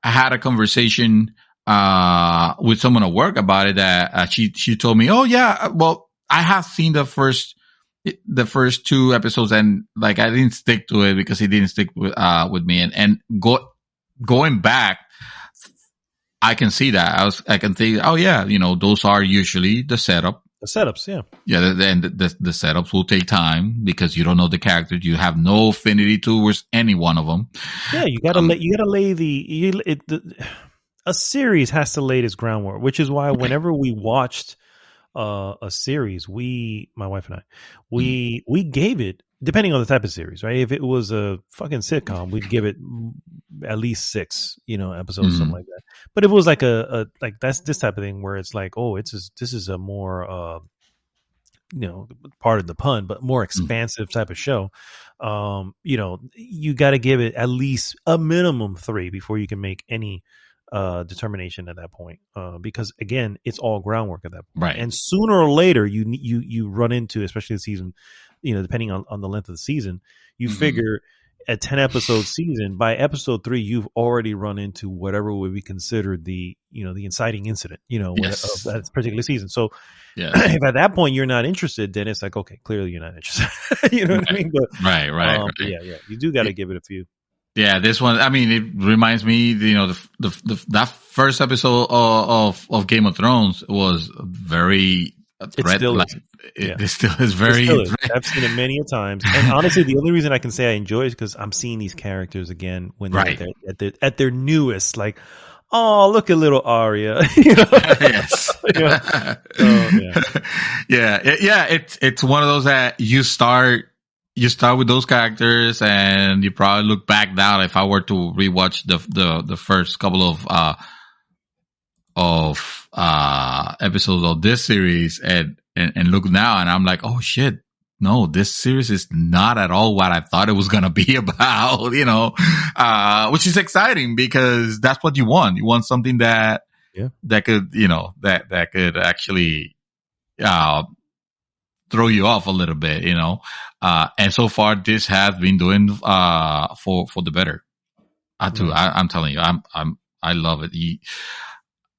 had a conversation, with someone at work about it that, she told me, oh yeah, well, I have seen the first two episodes and I didn't stick to it because it didn't stick with me. And going back, I can see that. I can think, oh yeah, those are usually the setup. The setups, yeah. Yeah, and the setups will take time because you don't know the characters. You have no affinity towards any one of them. Yeah, you gotta lay a series has to lay this groundwork, which is why whenever we watched a series, my wife and I, we gave it, depending on the type of series, right? If it was a fucking sitcom, we'd give it at least 6, episodes, something like that. But if it was like that's this type of thing where it's like, oh, this is a more, part of the pun, but more expansive type of show. You got to give it at least a minimum 3 before you can make any determination at that point, because again, it's all groundwork at that point. Right. And sooner or later, you run into, especially the season, depending on the length of the season, you figure a 10 episode season, by episode 3, you've already run into whatever would be considered the inciting incident, yes, of that particular season. So yeah. If at that point you're not interested, then it's like, okay, clearly you're not interested. You know what I mean? But right. Yeah. You do got to give it a few. Yeah, this one, I mean, it reminds me, that first episode of Game of Thrones was very threat. It still is very. I've seen it many a times, and honestly, the only reason I can say I enjoy it is because I'm seeing these characters again when they're at their newest. Like, oh, look at little Arya. Yes. Yeah. It's one of those that you start with those characters, and you probably look back now. If I were to rewatch the first couple of episodes of this series and look now, and I'm like, oh shit, no, this series is not at all what I thought it was gonna be about. Which is exciting because that's what you want. You want something that could that could actually throw you off a little bit, and so far this has been doing for the better. I'm telling you, I love it.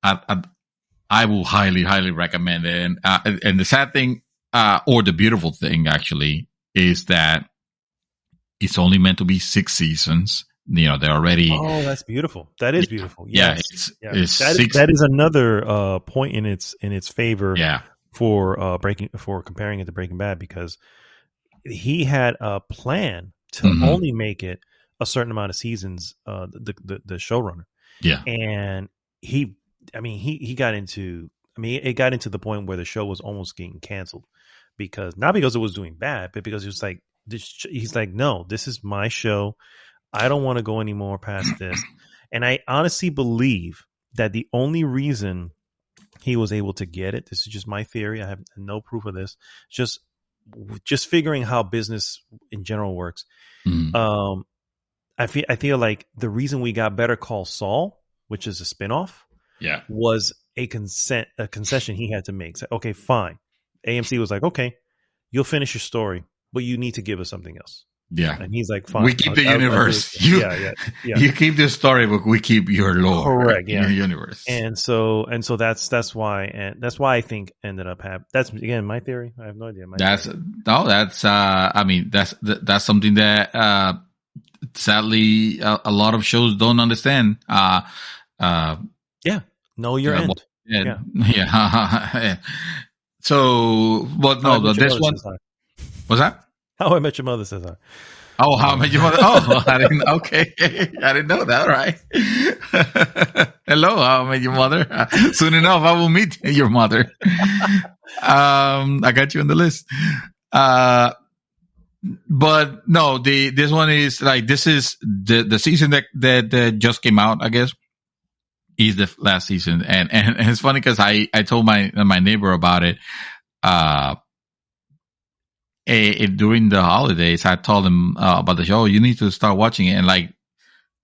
I will highly recommend it. And the sad thing, or the beautiful thing actually, is that it's only meant to be 6 seasons. They're already. Oh, that's beautiful. That is beautiful. Yeah, Yes. it's That is, 6. that is another point in its favor. Yeah. For comparing it to Breaking Bad, because he had a plan to only make it a certain amount of seasons. The showrunner. Yeah. And he got into. It got into the point where the show was almost getting canceled, not because it was doing bad, but because it was like he's like, no, this is my show. I don't want to go any more past this. And I honestly believe that the only reason he was able to get it, this is just my theory, I have no proof of this, just figuring how business in general works. I feel like the reason we got Better Call Saul, which is a spinoff, was a concession he had to make. So, okay, fine. AMC was like, okay, you'll finish your story, but you need to give us something else. Yeah. And he's like, fine. We keep the universe. You keep the story, but we keep your lore. Correct. Your universe. And so that's why, and that's why I think ended up happening. That's again my theory. I have no idea. That's something that sadly a lot of shows don't understand. Know your end. Yeah. So, but no, this one was that. How I Met Your Mother says that. Oh, How I Met Your Mother. Oh, I didn't. Okay, I didn't know that. Right. Hello, How I Met Your Mother. Soon enough, I will meet your mother. I got you on the list. But no, this one is like, this is the season that just came out, I guess, is the last season, and it's funny because I told my neighbor about it. During the holidays, I told him about the show. You need to start watching it. And like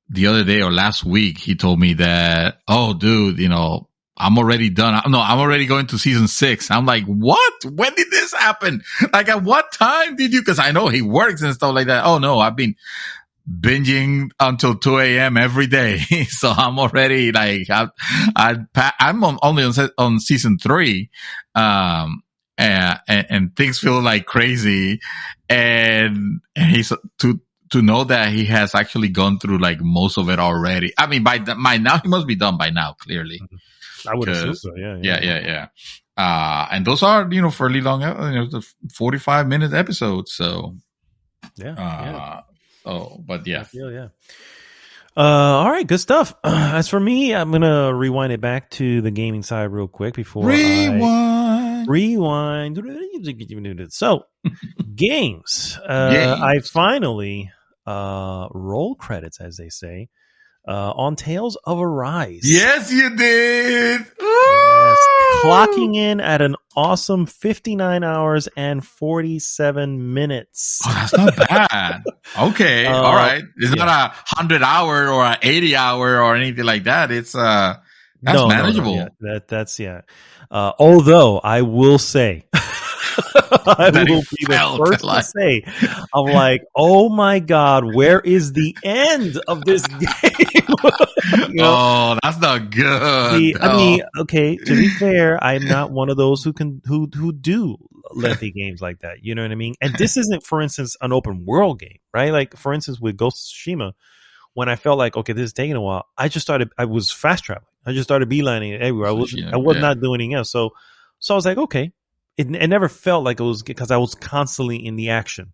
the other day or last week, he told me that, oh, dude, I'm already done. I'm already going to season 6. I'm like, what? When did this happen? Like, at what time did you? Because I know he works and stuff like that. Oh no, I've been binging until 2 a.m. every day. So I'm already like, I'm only on season 3. And things feel like crazy, and he's to know that he has actually gone through like most of it already. I mean, by now he must be done by now. Clearly, I would assume so. Yeah. And those are fairly long, 45-minute episodes. So Oh, but yeah. All right, good stuff. As for me, I'm gonna rewind it back to the gaming side real quick before rewind. So, games. I finally roll credits, as they say, on Tales of Arise. Yes, you did. Yes. Clocking in at an awesome 59 hours and 47 minutes. Oh, that's not bad. Okay, all right. It's not a 100-hour or an 80-hour or anything like that. It's that's manageable. No, that's although I will say, I will be the first to say, I'm like, oh my God, where is the end of this game? Oh, that's not good. I mean, okay, to be fair, I'm not one of those who do lengthy games like that. You know what I mean? And this isn't, for instance, an open world game, right? Like, for instance, with Ghost of Tsushima, when I felt like, okay, this is taking a while, I was fast traveling. I just started beelining it everywhere. I was not doing anything else. So I was like, okay. It never felt like it was, because I was constantly in the action,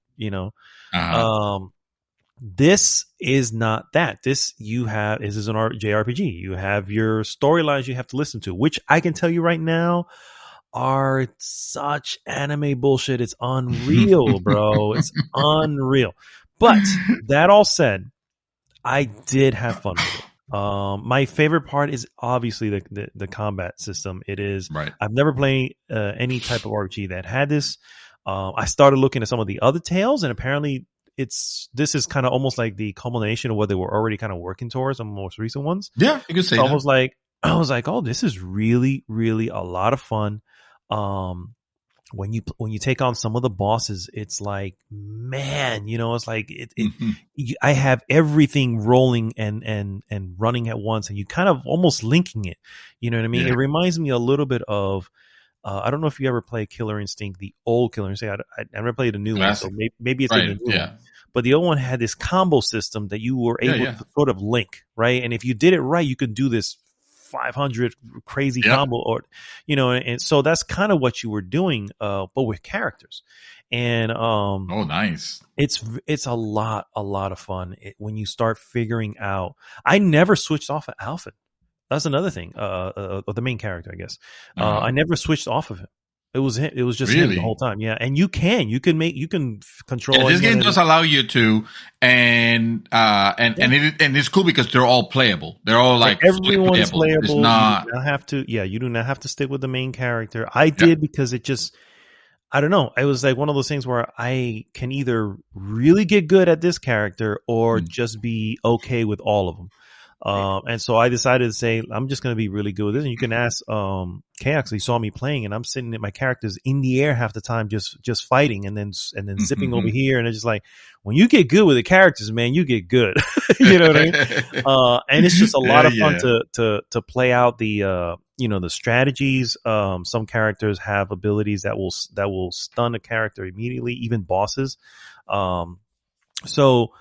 This is not that. This is an JRPG. You have your storylines you have to listen to, which I can tell you right now are such anime bullshit. It's unreal, bro. It's unreal. But that all said, I did have fun with it. My favorite part is obviously the combat system. It is, right. I've never played any type of RPG that had this. I started looking at some of the other tales, and apparently this is kind of almost like the culmination of what they were already kind of working towards on the most recent ones. Yeah, you could say so that. I was like, oh, this is really, really a lot of fun. when you take on some of the bosses, it's like, man, it's like I have everything rolling and running at once, and you kind of almost linking it. You know what I mean? Yeah. It reminds me a little bit of. I don't know if you ever play Killer Instinct, the old Killer Instinct. I never played the new one, so Classic. maybe it's in the Right. new Yeah. one. But the old one had this combo system that you were able Yeah. to sort of link, right? And if you did it right, you could do this 500 crazy Yep. combo, or and so that's kind of what you were doing, but with characters. And Oh, nice. it's a lot of fun when you start figuring out. I never switched off of Alpha. That's another thing. The main character, I guess. I never switched off of him. It was him. It was just him the Really? whole time. Yeah, and you can control. Yeah, this game anyone. does allow you to, and it's cool because they're all playable. They're all like fully Everyone's playable. It's not. You do not have to. Yeah, you do not have to stick with the main character. I did because it just. I don't know. It was like one of those things where I can either really get good at this character or just be okay with all of them. And so I decided to say, I'm just going to be really good with this. And you can ask, Chaos, he saw me playing, and I'm sitting at my characters in the air half the time, just fighting and then zipping over here. And it's just like, when you get good with the characters, man, you get good. You know what I mean? And it's just a lot of fun to play out the, the strategies. Some characters have abilities that will stun a character immediately, even bosses. So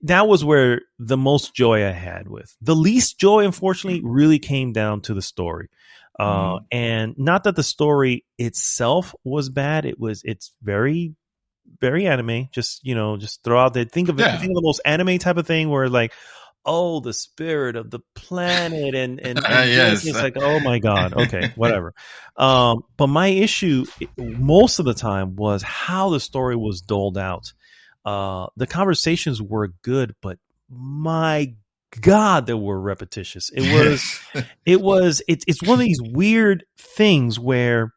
that was where the most joy I had with. The least joy, unfortunately, really came down to the story. And not that the story itself was bad. It's very, very anime. Just throw out there. Think of the most anime type of thing where like, oh, the spirit of the planet and yes. It's like, oh my God. Okay, whatever. But my issue most of the time was how the story was doled out. The conversations were good, but my God, they were repetitious. It's one of these weird things where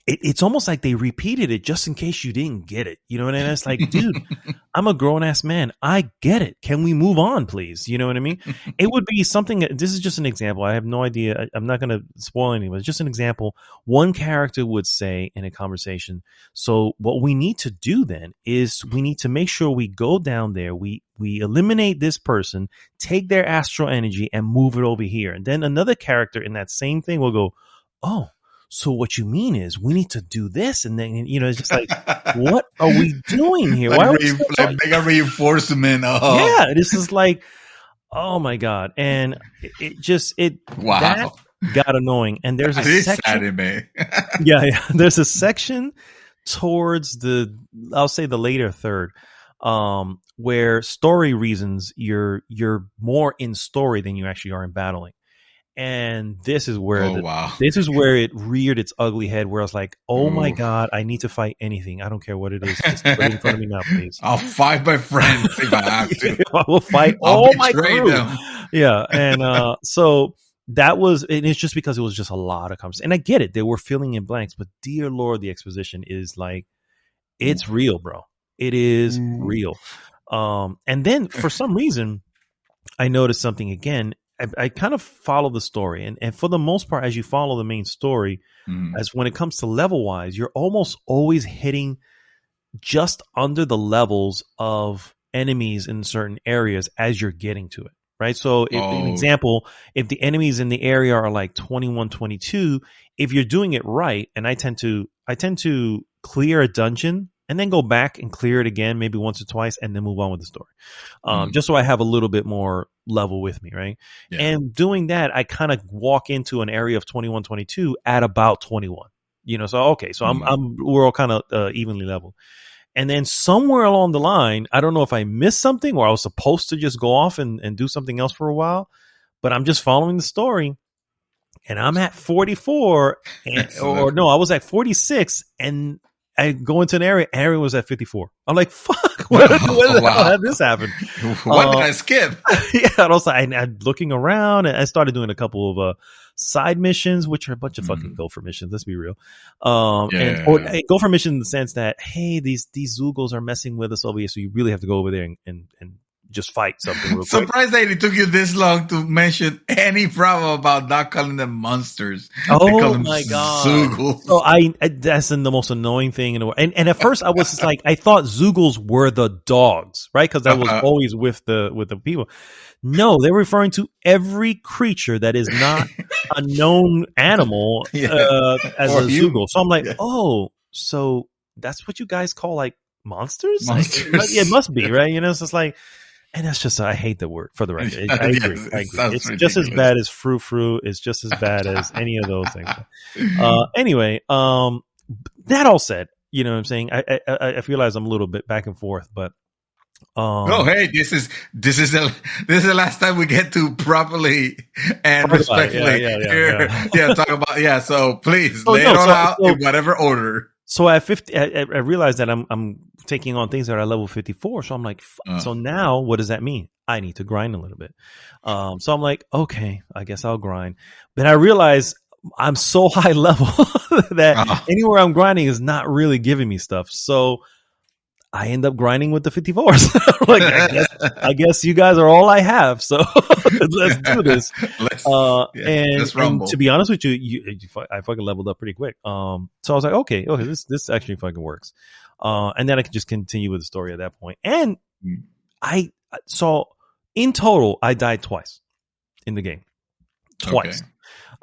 it's almost like they repeated it just in case you didn't get it. You know what I mean? It's like, dude, I'm a grown ass man. I get it. Can we move on, please? You know what I mean? It would be something. This is just an example. I have no idea. I'm not going to spoil anything, but it's just an example. One character would say in a conversation, so what we need to do then is we need to make sure we go down there. We eliminate this person, take their astral energy and move it over here. And then another character in that same thing will go, oh, so what you mean is we need to do this, and then it's just like, what are we doing here? Like why are we like make a reinforcement. Yeah, this is like, oh my God, and wow, that got annoying. And there's a section, anime. yeah, there's a section towards I'll say the later third, where story reasons you're more in story than you actually are in battling. And this is where this is where it reared its ugly head, where I was like, oh my God, I need to fight anything. I don't care what it is. Just put it in front of me now, please. I'll fight my friends if I have to. I will fight all my crew. Them. Yeah. And so that was, and it's just because it was just a lot of conversation. And I get it. They were filling in blanks, but dear Lord, the exposition is like, it's real, bro. It is real. And then for some reason, I noticed something again. I kind of follow the story, and for the most part, as you follow the main story, as when it comes to level wise, you're almost always hitting just under the levels of enemies in certain areas as you're getting to it. Right. So an example, if the enemies in the area are like 21, 22, if you're doing it right, and I tend to clear a dungeon and then go back and clear it again, maybe once or twice, and then move on with the story. Just so I have a little bit more level with me, right? Yeah. And doing that, I kind of walk into an area of 21, 22 at about 21. So okay, so we're all kind of evenly leveled. And then somewhere along the line, I don't know if I missed something or I was supposed to just go off and do something else for a while, but I'm just following the story. And I'm at 44, or no, I was at 46, and I go into an area. Area was at 54. I'm like, "Fuck! Where the hell had this happen? What did I skip?" Yeah, and also I'm looking around, and I started doing a couple of side missions, which are a bunch of fucking gopher missions. Let's be real. Or gopher mission in the sense that, hey, these Zoogles are messing with us over here, so you really have to go over there and just fight something real quick. Surprised that it took you this long to mention any problem about not calling them monsters. They call Oh them my god! Zoogles. So that's the most annoying thing in the world. And at first I was just like, I thought Zoogles were the dogs, right? Because that was always with the people. No, they're referring to every creature that is not a known animal as Or a human. Zoogle. So I'm like, Yeah. oh, so that's what you guys call like monsters? Monsters. It must be, right? You know, it's just like, and that's just, I hate the word, for the record. I Yes, agree. it sounds It's just as ridiculous. bad as frou-frou. It's just as bad as any of those things. Anyway, that all said, you know what I'm saying? I realize I'm a little bit back and forth, but Oh, hey, this is the last time we get to properly and respectfully talk about So please lay it all out in whatever order. So at 50, I realized that I'm taking on things that are level 54. So I'm like, so now what does that mean? I need to grind a little bit. So I'm like, okay, I guess I'll grind. But I realize I'm so high level that anywhere I'm grinding is not really giving me stuff. So I end up grinding with the 54s. Like, I guess you guys are all I have. So let's do this. Let's rumble. And to be honest with you, I fucking leveled up pretty quick. So I was like, okay, this actually fucking works. And then I could just continue with the story at that point. And I saw in total, I died twice in the game. Twice. Okay.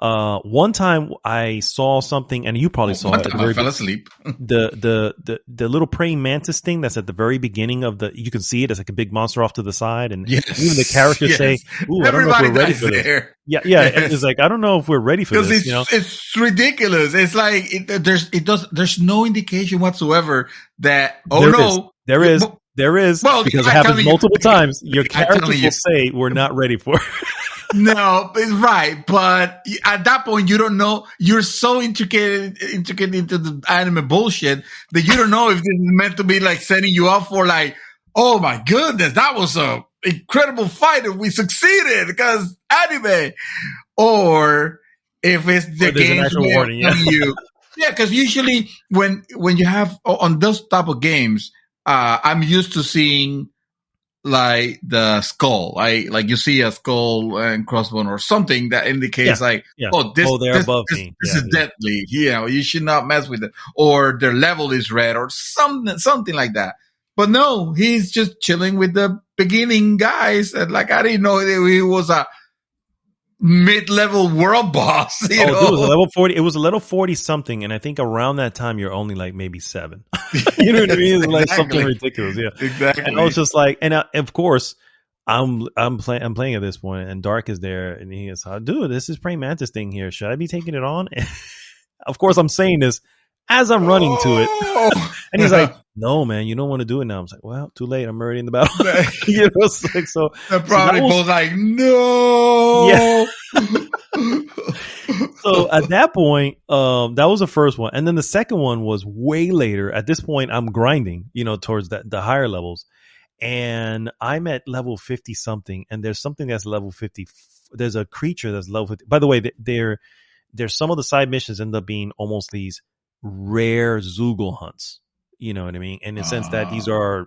One time I saw something, and you probably saw it. I fell asleep. The little praying mantis thing that's at the very beginning of you can see it as like a big monster off to the side, and even the characters say, "Ooh, I don't know if we're ready for this." Yeah. Yes. It's like, I don't know if we're ready for this. Because you know? It's ridiculous. It's like there's no indication whatsoever that there is well, because it happens multiple times. Your characters will say, "We're not ready for it." No, it's right. But at that point, you don't know. You're so intricate into the anime bullshit that you don't know if this is meant to be like setting you up for like, oh my goodness, that was a incredible fight and we succeeded because anime, or if it's the game telling you. Yeah, because usually when you have on those type of games, I'm used to seeing like the skull, like you see a skull and crossbone or something that indicates they're above me. This is deadly. You know, you should not mess with it, or their level is red, or something like that. But no, he's just chilling with the beginning guys, and like I didn't know he was a mid-level world boss. You know? It was a level 40. It was a level 40 something, and I think around that time you're only like maybe 7. You know what I mean? It's like something ridiculous. Yeah, exactly. And I was just like, and of course, I'm playing at this point, and Dark is there, and he goes, "Dude, this is praying mantis thing here. Should I be taking it on?" And of course, I'm saying this as I'm running to it, and he's like, "No, man, you don't want to do it now." I'm like, "Well, too late. I'm already in the battle." You know, it's like, so they're probably both like, "No." Yeah. So at that point, that was the first one, and then the second one was way later. At this point, I'm grinding, you know, towards the higher levels, and I'm at level 50 something, and there's something that's level 50. There's a creature that's level 50. By the way, there's some of the side missions end up being almost these rare Zoogle hunts. You know what I mean? In the sense that these are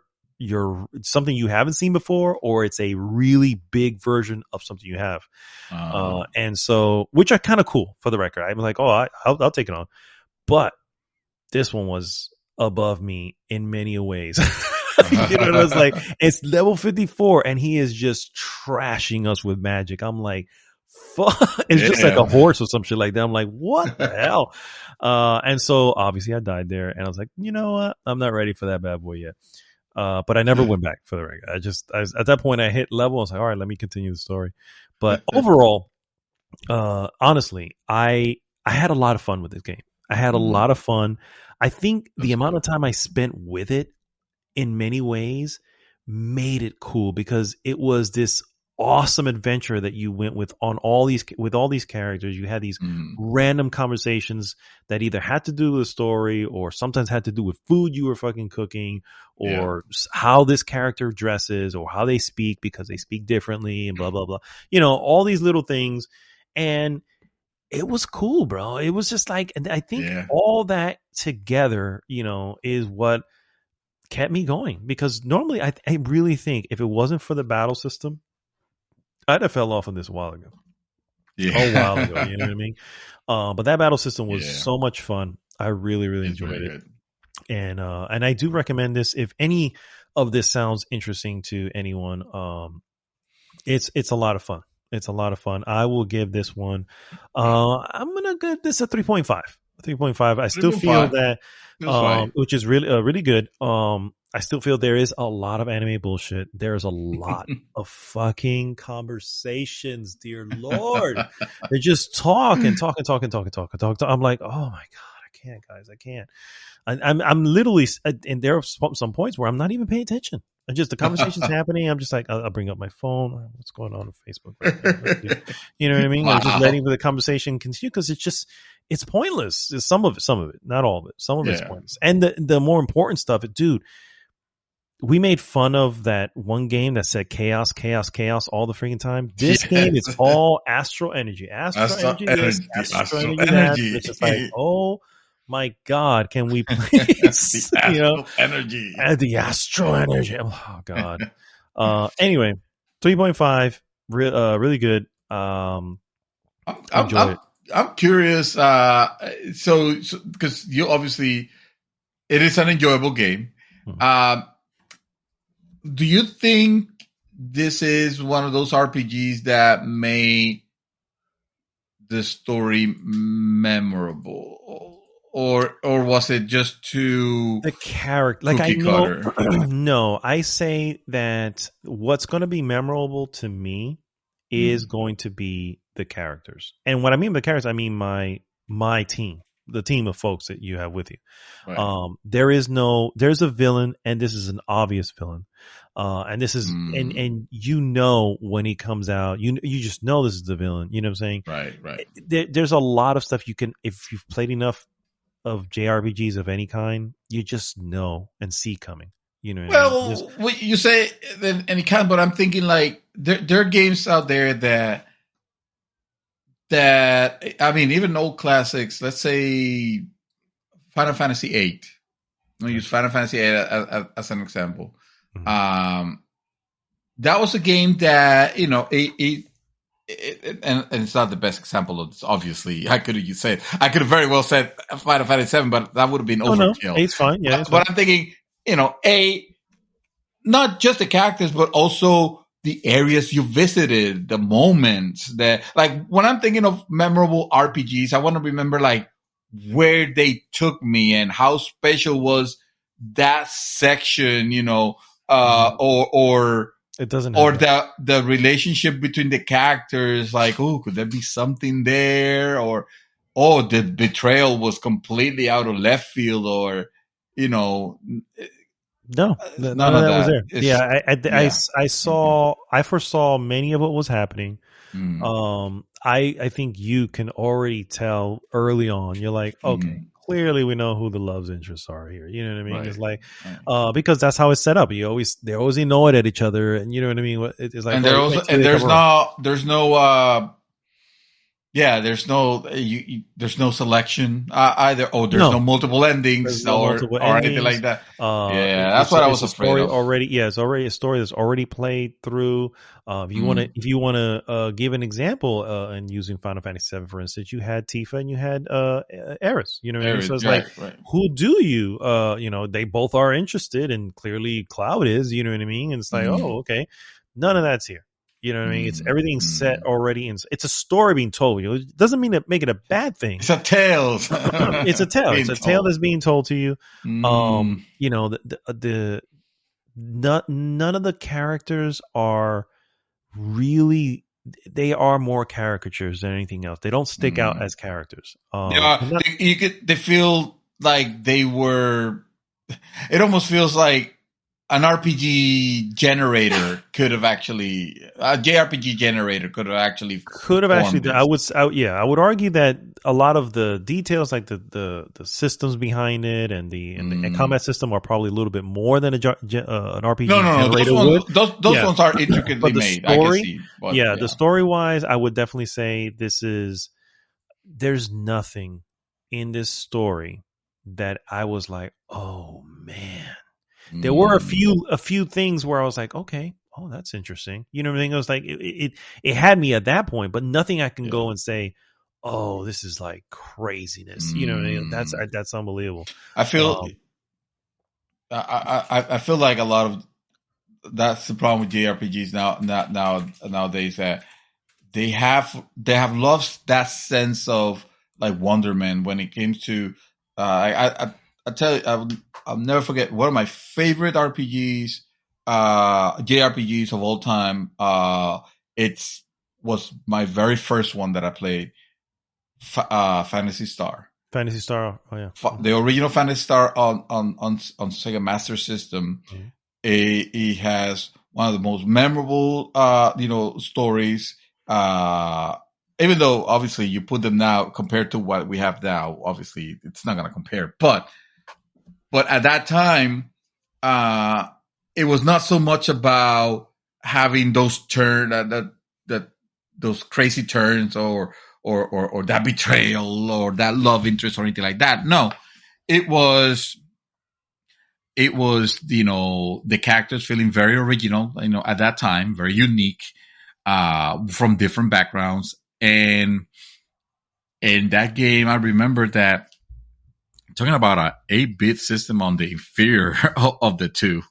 something you haven't seen before, or it's a really big version of something you have. And so, which are kind of cool for the record. I'm like, I'll take it on. But this one was above me in many ways. You know, it's like, it's level 54 and he is just trashing us with magic. I'm like, fuck. It's just like a horse or some shit like that. I'm like, what the hell? And so obviously I died there, and I was like, you know what? I'm not ready for that bad boy yet. But I never went back for the record. I was, at that point I hit level. I was like, all right, let me continue the story. But overall, honestly, I had a lot of fun with this game. I had a lot of fun. I think the amount of time I spent with it in many ways made it cool, because it was this awesome adventure that you went with all these characters. You had these random conversations that either had to do with the story, or sometimes had to do with food you were fucking cooking, or how this character dresses, or how they speak because they speak differently, and blah blah blah. You know, all these little things, and it was cool, bro. It was just like, and I think all that together, you know, is what kept me going, because normally I really think if it wasn't for the battle system, I'd have fell off on this a while ago. Yeah. A while ago, you know what I mean? But that battle system was Yeah. so much fun. I really, really It's enjoyed really it. good. And I do recommend this if any of this sounds interesting to anyone. It's a lot of fun. It's a lot of fun. I will give this one. I'm gonna give this a 3.5. 3.5. I still feel 3.5. that, That's fine. which is really really good. I still feel there is a lot of anime bullshit. There's a lot of fucking conversations. Dear Lord, they just talk and talk and talk and talk and talk and talk. I'm like, oh my god, I can't, guys, I can't. I'm literally, and there are some points where I'm not even paying attention. And just the conversation's happening. I'm just like, I'll bring up my phone. What's going on Facebook right now? You know what I mean? Like, just Wow. letting the conversation continue, because it's pointless. It's some of it, not all of it. Some of it's Yeah. pointless. And the more important stuff, dude, we made fun of that one game that said chaos, chaos, chaos all the freaking time. This game is Yes. all astral energy. Astral energy this, astral energy that. It's just like, oh my God, can we please, The astral energy. the astral energy. Oh God. Anyway, 3.5, really good. Enjoy it. I'm curious. So because you obviously, it is an enjoyable game. Mhm. Do you think this is one of those RPGs that made the story memorable, or was it just too The character, like, I cookie know, cutter? no, I say that what's going to be memorable to me is going to be the characters. And what I mean by characters, I mean my team, the team of folks that you have with you. Right. There's a villain, and this is an obvious villain. And this is, and you know, when he comes out, you just know this is the villain. You know what I'm saying? Right. There's a lot of stuff you can, if you've played enough of JRPGs of any kind, you just know and see coming. You know what I mean? Just, Well, you say any kind, but I'm thinking like there are games out there that I mean, even old classics. Let's say Final Fantasy VIII. I'm gonna use Final Fantasy VIII as an example. mhm. That was a game that, you know, and it's not the best example of this. Obviously, I could have very well said Final Fantasy VII, but that would have been Oh no, overkill. it's fine. Yeah, it's fine. But I'm thinking, you know, not just the characters, but also the areas you visited, the moments that, like, when I'm thinking of memorable RPGs, I want to remember like where they took me and how special was that section, you know, or It doesn't have that. the relationship between the characters, like, oh, could there be something there? Or, oh, the betrayal was completely out of left field, or, you know, No, none none of of that was that. there. Yeah, I saw, I foresaw many of what was happening. I think you can already tell early on. You're like, okay, clearly we know who the love interests are here. You know what I mean? Right. It's like, because that's how it's set up. They always annoyed at each other, and you know what I mean. It's like, And oh, wait till they there's come around. there's no selection either. Oh, there's no No, multiple there's endings no multiple or anything endings. like that. Yeah, that's what I was It's a afraid story of. already. Yeah, it's already a story that's already played through. If you want to give an example, and using Final Fantasy VII, for instance, you had Tifa and you had Eris. You know what I mean? So it's like, Right. who do you? You know, they both are interested, and clearly Cloud is. You know what I mean? And it's like, oh, okay, none of that's here. You know what I mean? It's everything set already, and it's a story being told. You know, it doesn't mean to make it a bad thing. It's a tale. It's a tale. It's a tale that's being told to you. You know, none of the characters are really. They are more caricatures than anything else. They don't stick out as characters. They feel like they were. It almost feels like an RPG generator could have actually, a JRPG generator could have actually I would argue that a lot of the details, like the systems behind it and the combat system, are probably a little bit more than an RPG generator would. Those ones are intricately But the made. story, I can see. But, the story wise, I would definitely say there's nothing in this story that I was like, oh man. There were a few things where I was like, okay, oh, that's interesting. You know what I mean? It was like it had me at that point, but nothing I can go and say, oh, this is like craziness. You know what I mean? That's unbelievable. I feel I feel like a lot of that's the problem with JRPGs nowadays, that they have lost that sense of like wonderment when it came to I tell you, I'll never forget one of my favorite RPGs, JRPGs of all time. It's was my very first one that I played, Phantasy Star. Fantasy Star. Oh yeah, The original Phantasy Star on Sega Master System. Mhm. It has one of the most memorable, stories. Even though obviously you put them now compared to what we have now, obviously it's not going to compare. But at that time, it was not so much about having those those crazy turns or that betrayal or that love interest or anything like that. No, it was the characters feeling very original, at that time, very unique, from different backgrounds. And in that game, I remember that, talking about an 8-bit system on the inferior of the two,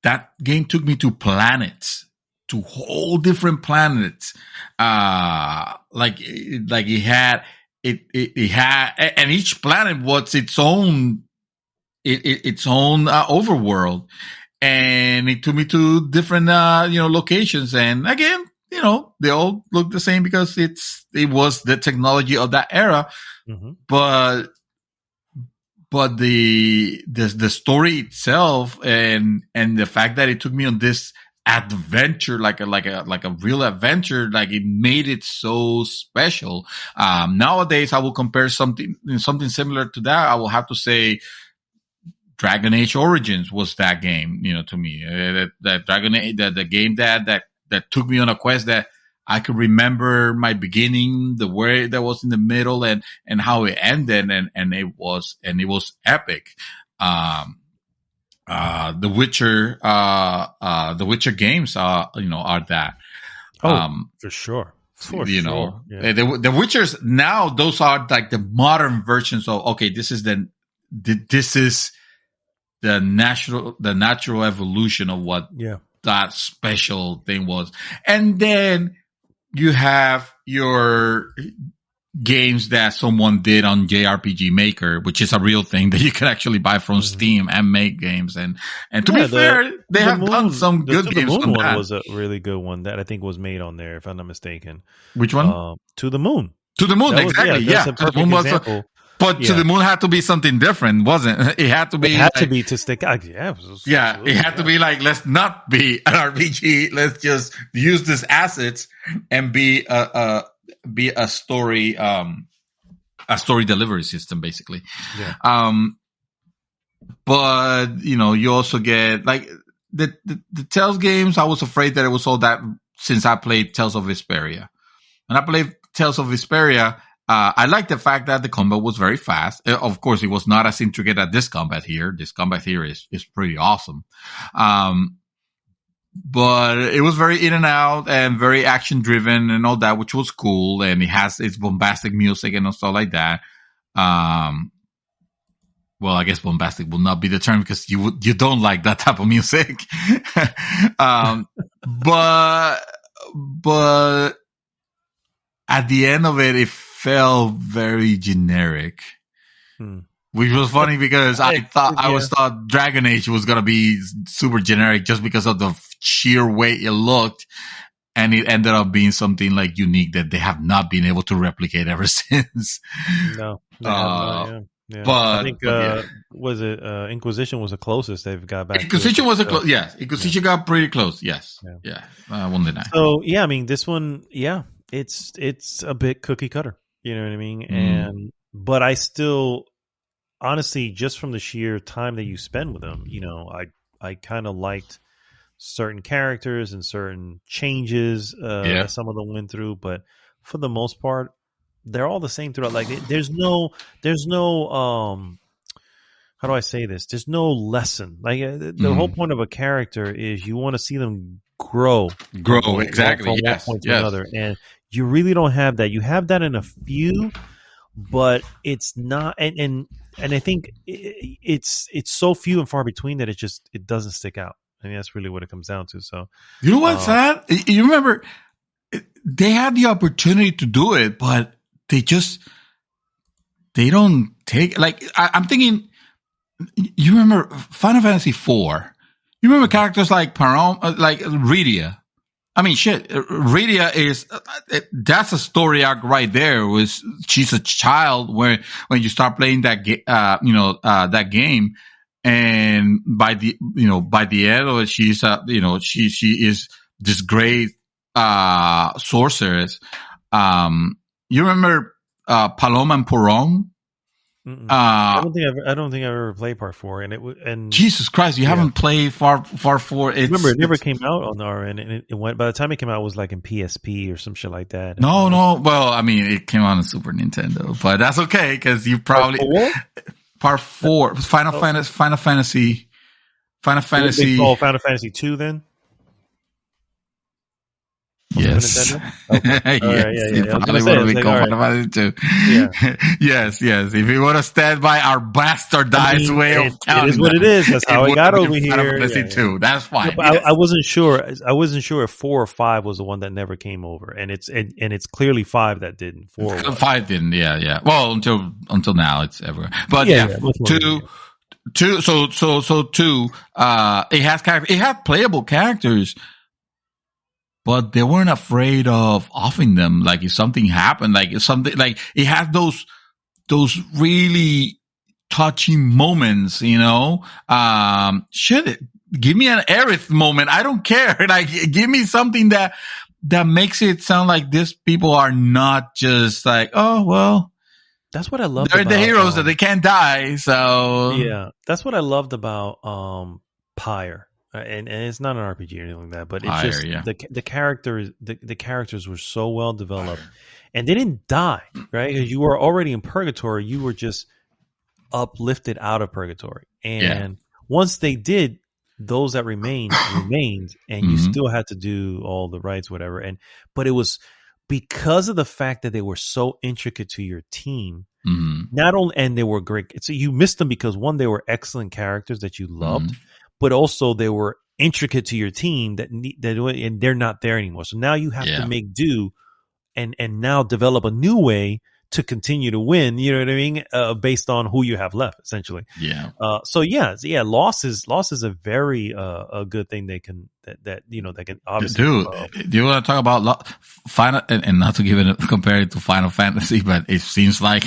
that game took me to planets, to whole different planets. Like it had, and each planet was its own overworld, and it took me to different locations, and again, they all look the same because it was the technology of that era. Mm-hmm. But the story itself, and the fact that it took me on this adventure, like a real adventure, like it made it so special. Nowadays, I will compare something similar to that. I will have to say Dragon Age Origins was that game, to me. That Dragon Age, the game that took me on a quest that I could remember my beginning, the way that was in the middle, and how it ended, and it was epic. The Witcher games are that. For sure. Yeah. The Witchers now, those are like the modern versions of, okay, this is the natural evolution of what that special thing was. And then you have your games that someone did on JRPG Maker, which is a real thing that you can actually buy from Steam and make games. And to be fair, they have done some good games on that. One was a really good one that I think was made on there, if I'm not mistaken. Which one? To the Moon. To the Moon, exactly. That's a perfect example. But To the Moon had to be something different, wasn't it? It had to be. It had to be to stick out. Yeah, it had to be like, let's not be an RPG. Let's just use these assets and be a story delivery system, basically. Yeah. But you also get like the Tales games. I was afraid that it was all that, since I played Tales of Vesperia. When I played Tales of Vesperia, I like the fact that the combat was very fast. Of course, it was not as intricate as this combat here. This combat here is pretty awesome. But it was very in and out and very action driven and all that, which was cool. And it has its bombastic music and stuff like that. Well, I guess bombastic will not be the term because you don't like that type of music. But at the end of it felt very generic. Which was funny because I thought Dragon Age was gonna be super generic just because of the sheer way it looked, and it ended up being something like unique that they have not been able to replicate ever since. No, yeah. But I think was it Inquisition was the closest they've got back. Inquisition was yes. Inquisition got pretty close. Yes, yeah. I won't deny. So yeah, I mean this one, it's a bit cookie cutter. You know what I mean? But I still, honestly, just from the sheer time that you spend with them, I kind of liked certain characters and certain changes that some of them went through, but for the most part, they're all the same throughout. Like there's no how do I say this? There's no lesson. Like the whole point of a character is you want to see them grow Exactly. from one point to another, and you really don't have that. You have that in a few, but it's not. And I think it's so few and far between that it doesn't stick out. I mean, that's really what it comes down to. So you know what's sad? You remember they had the opportunity to do it, but they don't take. Like I'm thinking. You remember Final Fantasy IV? You remember characters like like Rydia? I mean, shit. Rydia that's a story arc right there. She's a child when you start playing that that game, and by the end of it, she's she is this great sorceress. You remember Paloma and Puron? I don't think I've ever played Part 4, and Jesus Christ, you haven't played Far 4. Remember, it never came out on our end, and it went. By the time it came out, it was like in PSP or some shit like that. No. Well, I mean, it came out on Super Nintendo, but that's okay because you probably Part 4, Final Fantasy. Final Fantasy 2 then. Yes. Okay. Yes. Probably would be called Final Fantasy 2. Yeah. Yes. If you want to stand by our bastardized way of counting, it is what it is. That's how it got over here. Final Fantasy 2. That's fine. No, I wasn't sure. I wasn't sure if 4 or 5 was the one that never came over, and it's clearly 5 that didn't. 4 was. 5 didn't. Yeah. Well, until now, it's everywhere. But 2. So 2. It had playable characters. But they weren't afraid of offing them. Like if something happened, like if something, like it had those really touching moments, give me an Aerith moment. I don't care. Like give me something that makes it sound like these people are not just like, oh, well. That's what I love. They're the heroes that they can't die. So yeah, that's what I loved about, Pyre. And it's not an RPG or anything like that, but it's just the characters were so well developed, and they didn't die, right? Because you were already in purgatory, you were just uplifted out of purgatory, and once they did, those that remained, and you still had to do all the rites, whatever. But it was because of the fact that they were so intricate to your team. Not only, and they were great. So you missed them because one, they were excellent characters that you loved. But also they were intricate to your team and they're not there anymore. So now you have to make do and now develop a new way to continue to win. You know what I mean? Based on who you have left, essentially. Yeah. Loss is a very a good thing they can that can obviously. Dude, do you want to talk about Final and not to compare it to Final Fantasy, but it seems like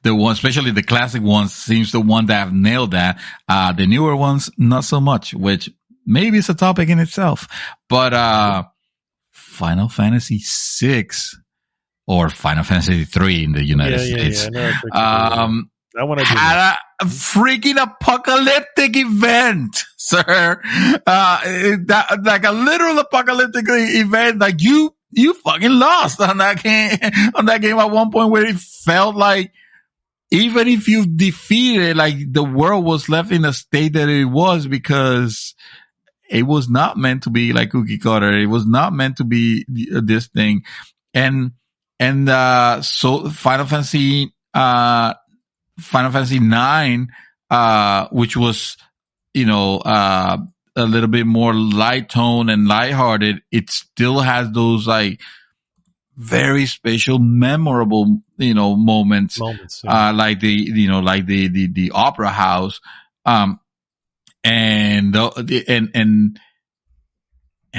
the one, especially the classic ones, seems the one that have nailed that. The newer ones, not so much, which maybe it's a topic in itself. But Final Fantasy 6 or Final Fantasy 3 in the United States. Had a freaking apocalyptic event, sir. Like a literal apocalyptic event. Like you fucking lost on that game. On that game at one point where it felt like even if you defeated, like the world was left in the state that it was because it was not meant to be like cookie cutter. It was not meant to be this thing. And so Final Fantasy 9, which was, a little bit more light tone and lighthearted, it still has those like very special, memorable, moments, like the opera house, and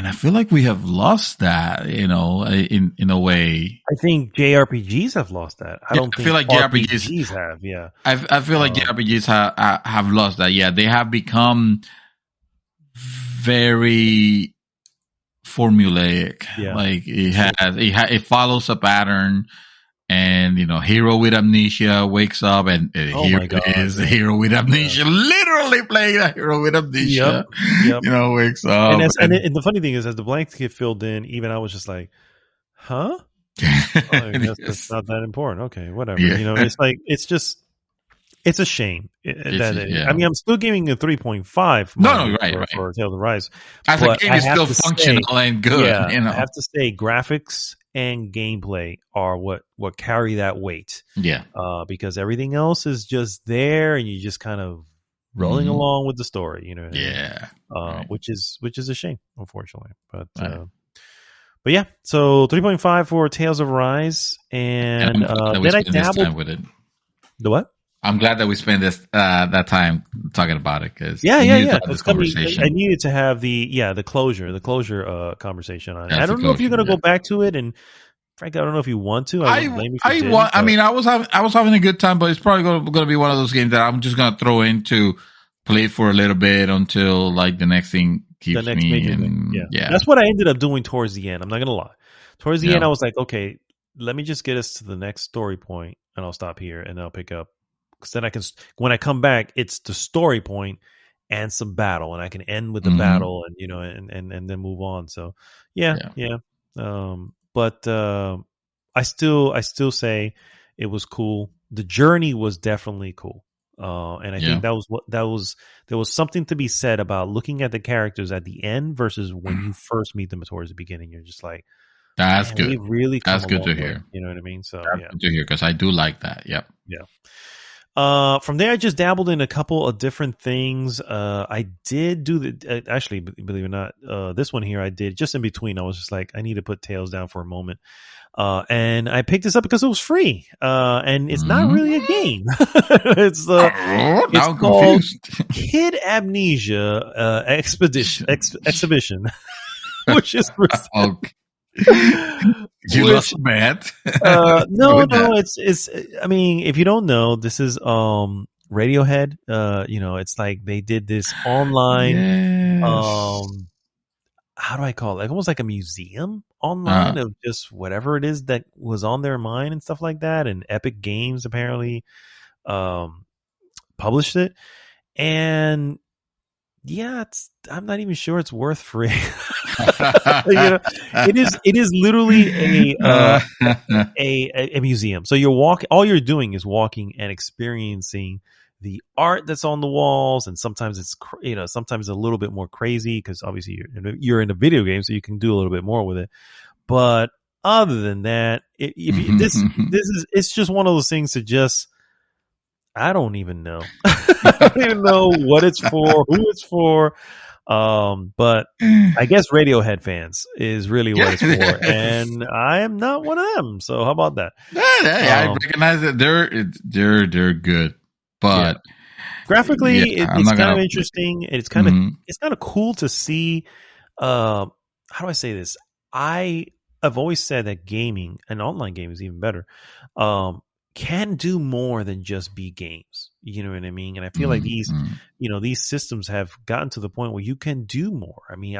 I feel like we have lost that, in a way. I think JRPGs have lost that. I feel like JRPGs have. Yeah, I feel like JRPGs have lost that. Yeah, they have become very formulaic. Yeah, like it follows a pattern. And, hero with amnesia wakes up and here it is, the hero with amnesia, literally playing a hero with amnesia, wakes up. And the funny thing is, as the blanks get filled in, even I was just like, huh? That's not that important. Okay, whatever. It's like, it's just, It's a shame. Yeah. I mean, I'm still giving a 3.5. No, right. For Tales of Rise. As a But game, I it's have still to functional say, and good. yeah, You know. I have to say, graphics and gameplay are what carry that weight. Yeah. Because everything else is just there, and you just kind of rolling Mhm. along with the story. You know what I mean? Yeah. Right. Which is a shame, unfortunately. But Right. but yeah, so 3.5 for Tales of Rise, and I'm glad that we then I spent this dabbled. time with it. The what? I'm glad that we spent this that time talking about it because Yeah. to have this It's conversation. I needed to have the closure conversation on it. That's I the don't know if you're closure, gonna go back to it, and frankly, I don't know if you want to. I wouldn't blame you if you didn't, want. I but- mean, I was having a good time, but it's probably going to be one of those games that I'm just going to throw in to play for a little bit until like the next thing keeps the next me. major And thing. yeah, That's what I ended up doing towards the end. I'm not gonna lie. Towards the Yeah. end, I was like, okay, let me just get us to the next story point, and I'll stop here, and I'll pick up. Because then I can, when I come back, it's the story point and some battle, and I can end with the Mhm. battle, and and then move on. So yeah. But I still say it was cool. The journey was definitely cool. And I Yeah. think there was something to be said about looking at the characters at the end versus when you first meet them towards the beginning. You're just like, That's man, good. they've really come That's a good long to way. hear. You know what I mean? So That's good to hear because I do like that. Yep. from there, I just dabbled in a couple of different things. I did do actually, believe it or not, this one here I did just in between. I was just like, I need to put Tails down for a moment. And I picked this up because it was free. And it's not really a game. it's now it's I'm called confused. Kid Amnesia Exhibition, which is Okay. You which lost a bet. no, With that. it's. I mean, if you don't know, this is Radiohead. It's like they did this online. Yes. How do I call it? Like almost like a museum online Uh, of just whatever it is that was on their mind and stuff like that. And Epic Games apparently published it, and yeah, I'm not even sure it's worth free. It is literally a museum. So all you're doing is walking and experiencing the art that's on the walls, and sometimes it's sometimes a little bit more crazy because obviously you're in a video game, so you can do a little bit more with it. But other than that, it's just one of those things to just. I don't even know. I don't even know what it's for, who it's for. But I guess Radiohead fans is really what it's for, and I am not one of them. So how about that? I recognize that they're good, but graphically, it's kind of interesting. It's kind of it's kind of cool to see. How do I say this? I've always said that gaming and online gaming is even better. Can do more than just be games. You know what I mean? And I feel like these systems have gotten to the point where you can do more. I mean,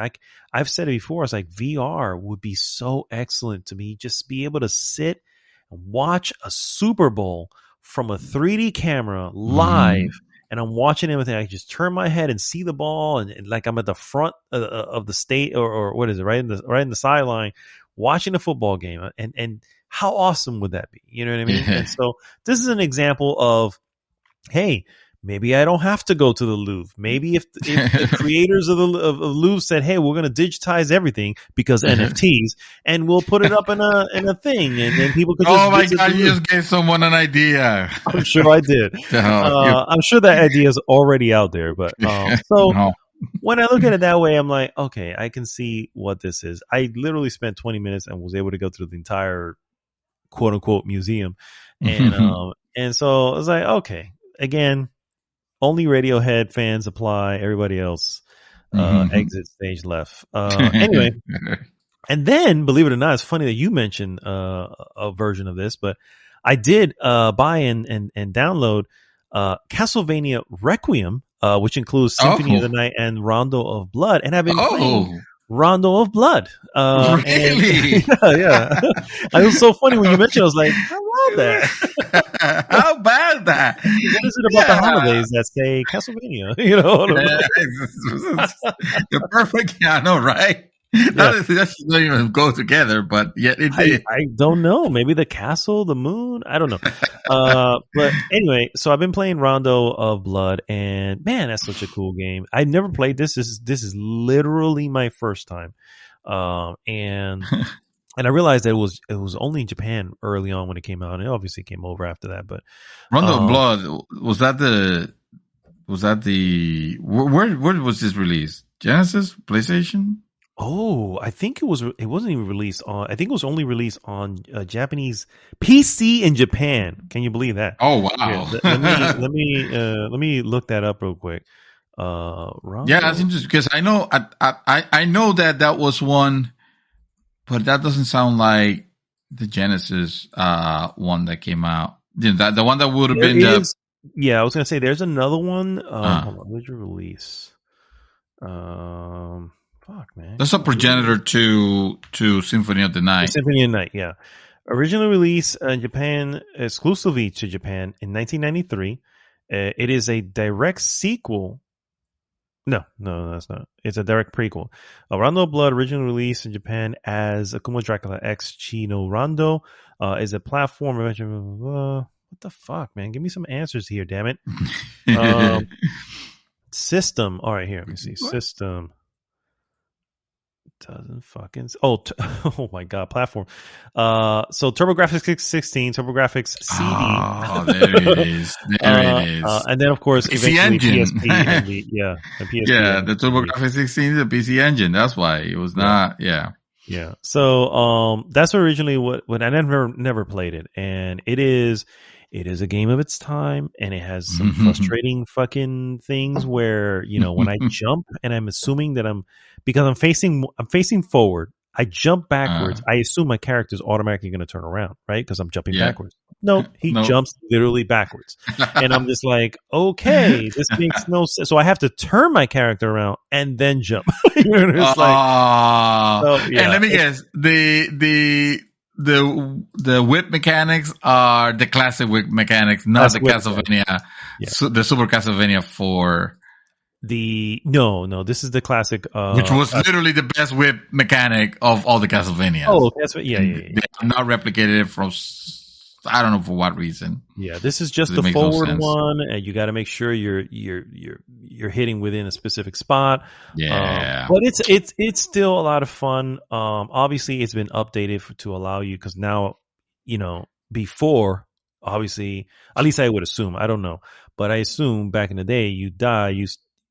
I've said it before. It's like VR would be so excellent to me. Just be able to sit and watch a Super Bowl from a 3D camera live. And I'm watching everything. I just turn my head and see the ball, and like I'm at the front of the state, or what is it, right in the sideline, watching a football game. And how awesome would that be? You know what I mean? And so this is an example of, hey, maybe I don't have to go to the Louvre. Maybe if the creators of the Louvre said, hey, we're going to digitize everything because NFTs, and we'll put it up in a thing, and then people could just. Oh my God! You just gave someone an idea. I'm sure I did. I'm sure that idea is already out there, but so. When I look at it that way, I'm like, okay, I can see what this is. I literally spent 20 minutes and was able to go through the entire quote unquote museum. And so I was like, okay, again, only Radiohead fans apply. Everybody else, exit stage left. Anyway. And then, believe it or not, it's funny that you mentioned a version of this, but I did buy and download Castlevania Requiem, which includes Symphony of the Night and Rondo of Blood, and I've been playing Rondo of Blood. Really? Yeah. It was so funny when you mentioned it. I was like, how about that? How about that? What is it about the holidays that say Castlevania? You know what I mean? The perfect piano, right? That should not even go together, but yet it did. I don't know. Maybe the castle, the moon. I don't know. But anyway, so I've been playing Rondo of Blood, and man, that's such a cool game. I never played this. This is literally my first time. And I realized that it was only in Japan early on when it came out, and it obviously came over after that. But Rondo of Blood, was that the where was this released? Genesis, PlayStation? oh, I think it wasn't even released on. I think it was only released on Japanese PC in Japan. Can you believe that? Oh wow! Here, let me look that up real quick. Rondo? Yeah, that's interesting because I know that was one, but that doesn't sound like the Genesis one that came out. The one that would have been the. Yeah, I was gonna say there's another one. Hold on, where'd you release? Fuck, man. That's a progenitor to Symphony of the Night. Symphony of the Night, yeah. Originally released in Japan, exclusively to Japan in 1993. It is a direct sequel. No, that's not. It's a direct prequel. Rondo of Blood, originally released in Japan as Akuma Dracula X Chino Rondo, is a platform. What the fuck, man? Give me some answers here, damn it. System. All right, here. Let me see. What? System. Doesn't fucking. Oh my god, platform. So TurboGrafx 16, TurboGrafx CD. Oh, there it is. There it is. And then of course, PC eventually Engine. PSP and the PSP. Yeah, the TurboGrafx 16 is a PC Engine. That's why it was not. Yeah. Yeah. So that's originally what I never played it, and it is a game of its time, and it has some frustrating fucking things where, when I jump and I'm assuming that because I'm facing forward, I jump backwards. I assume my character is automatically going to turn around, right? Because I'm jumping backwards. No, he jumps literally backwards. And I'm just like, okay, this makes no sense. So I have to turn my character around and then jump. It's and let me guess, the whip mechanics are the classic whip mechanics, not the Castlevania, the Super Castlevania 4. No, this is the classic, which was literally the best whip mechanic of all the Castlevanias. Oh, that's what, yeah. They have not replicated it from, I don't know for what reason. Yeah, this is just the forward one, and you got to make sure you're hitting within a specific spot. Yeah, but it's still a lot of fun. Obviously, it's been updated to allow you, because now, before, obviously, at least I would assume, I don't know, but I assume back in the day, you die, you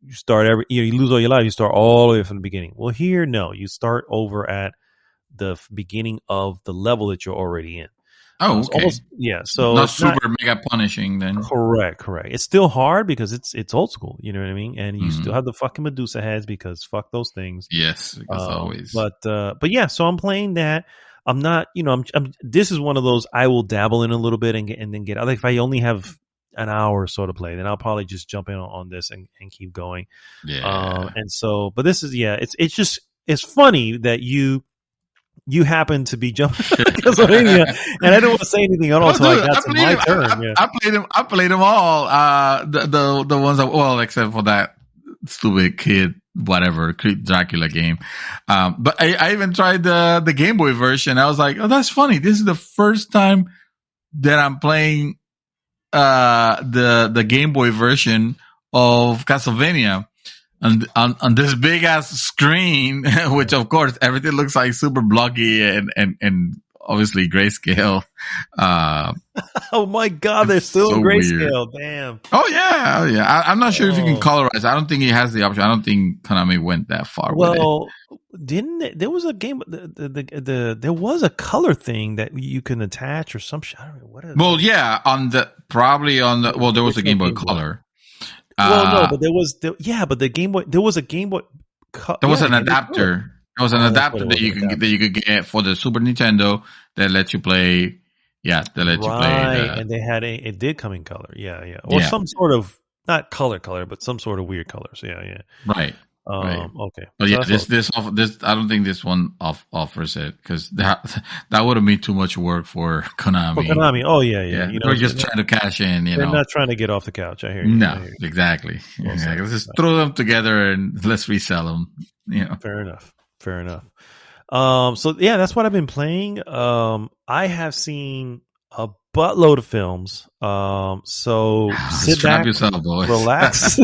start you lose all your life, you start all the way from the beginning. Well, here, no, you start over at the beginning of the level that you're already in. Oh, okay. So not super mega punishing then. Correct. It's still hard because it's old school, you know what I mean? And you still have the fucking Medusa heads, because fuck those things. Yes, because always. But yeah, so I'm playing that. I'm not, this is one of those I will dabble in a little bit and then get. Like if I only have an hour or so to play, then I'll probably just jump in on this and keep going. Yeah. And so, but this is it's funny that you happen to be jumping Castlevania, and I didn't want to say anything at all, so I got to my turn. Yeah. I played them all. The ones that, except for that stupid kid, whatever, Crypt Dracula game. But I even tried the Game Boy version. I was like, oh, that's funny. This is the first time that I'm playing the Game Boy version of Castlevania. And on this big ass screen, which of course everything looks like super blocky and obviously grayscale. Oh my god, they're still so grayscale. Weird. Damn. Oh yeah. I'm not sure if you can colorize. I don't think it has the option. I don't think Konami went that far. Well, didn't it? There was a game. There was a color thing that you can attach or some shit. I don't know what. Well, yeah, there was a Game Boy Color. Well, no, but but the Game Boy, there was a Game Boy. There was an adapter. There was an adapter that you could get for the Super Nintendo that lets you play. Yeah, that lets you play. And they had it did come in color. Yeah. Or some sort of, not color, but some sort of weird colors. Yeah. Right. Right. Okay. But so this I don't think this one offers it, because that would have made too much work for Konami. For Konami, oh yeah. They're just trying to cash in. They're not trying to get off the couch. I hear you. No, exactly. Let's just throw them together and let's resell them. Fair enough. Fair enough. So yeah, that's what I've been playing. I have seen a buttload of films. So sit Strap back, yourself, boys. relax,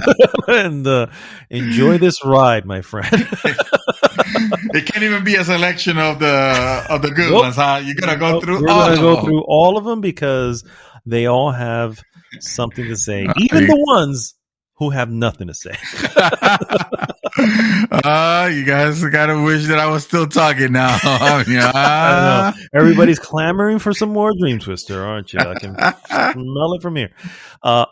and enjoy this ride, my friend. It can't even be a selection of the good Nope. ones, huh? You gotta go Nope. through We're all gonna of go them. through all of them because they all have something to say, All even right. the ones who have nothing to say. You guys gotta wish that I was still talking now. I know everybody's clamoring for some more Dream Twister, aren't you? I can smell it from here.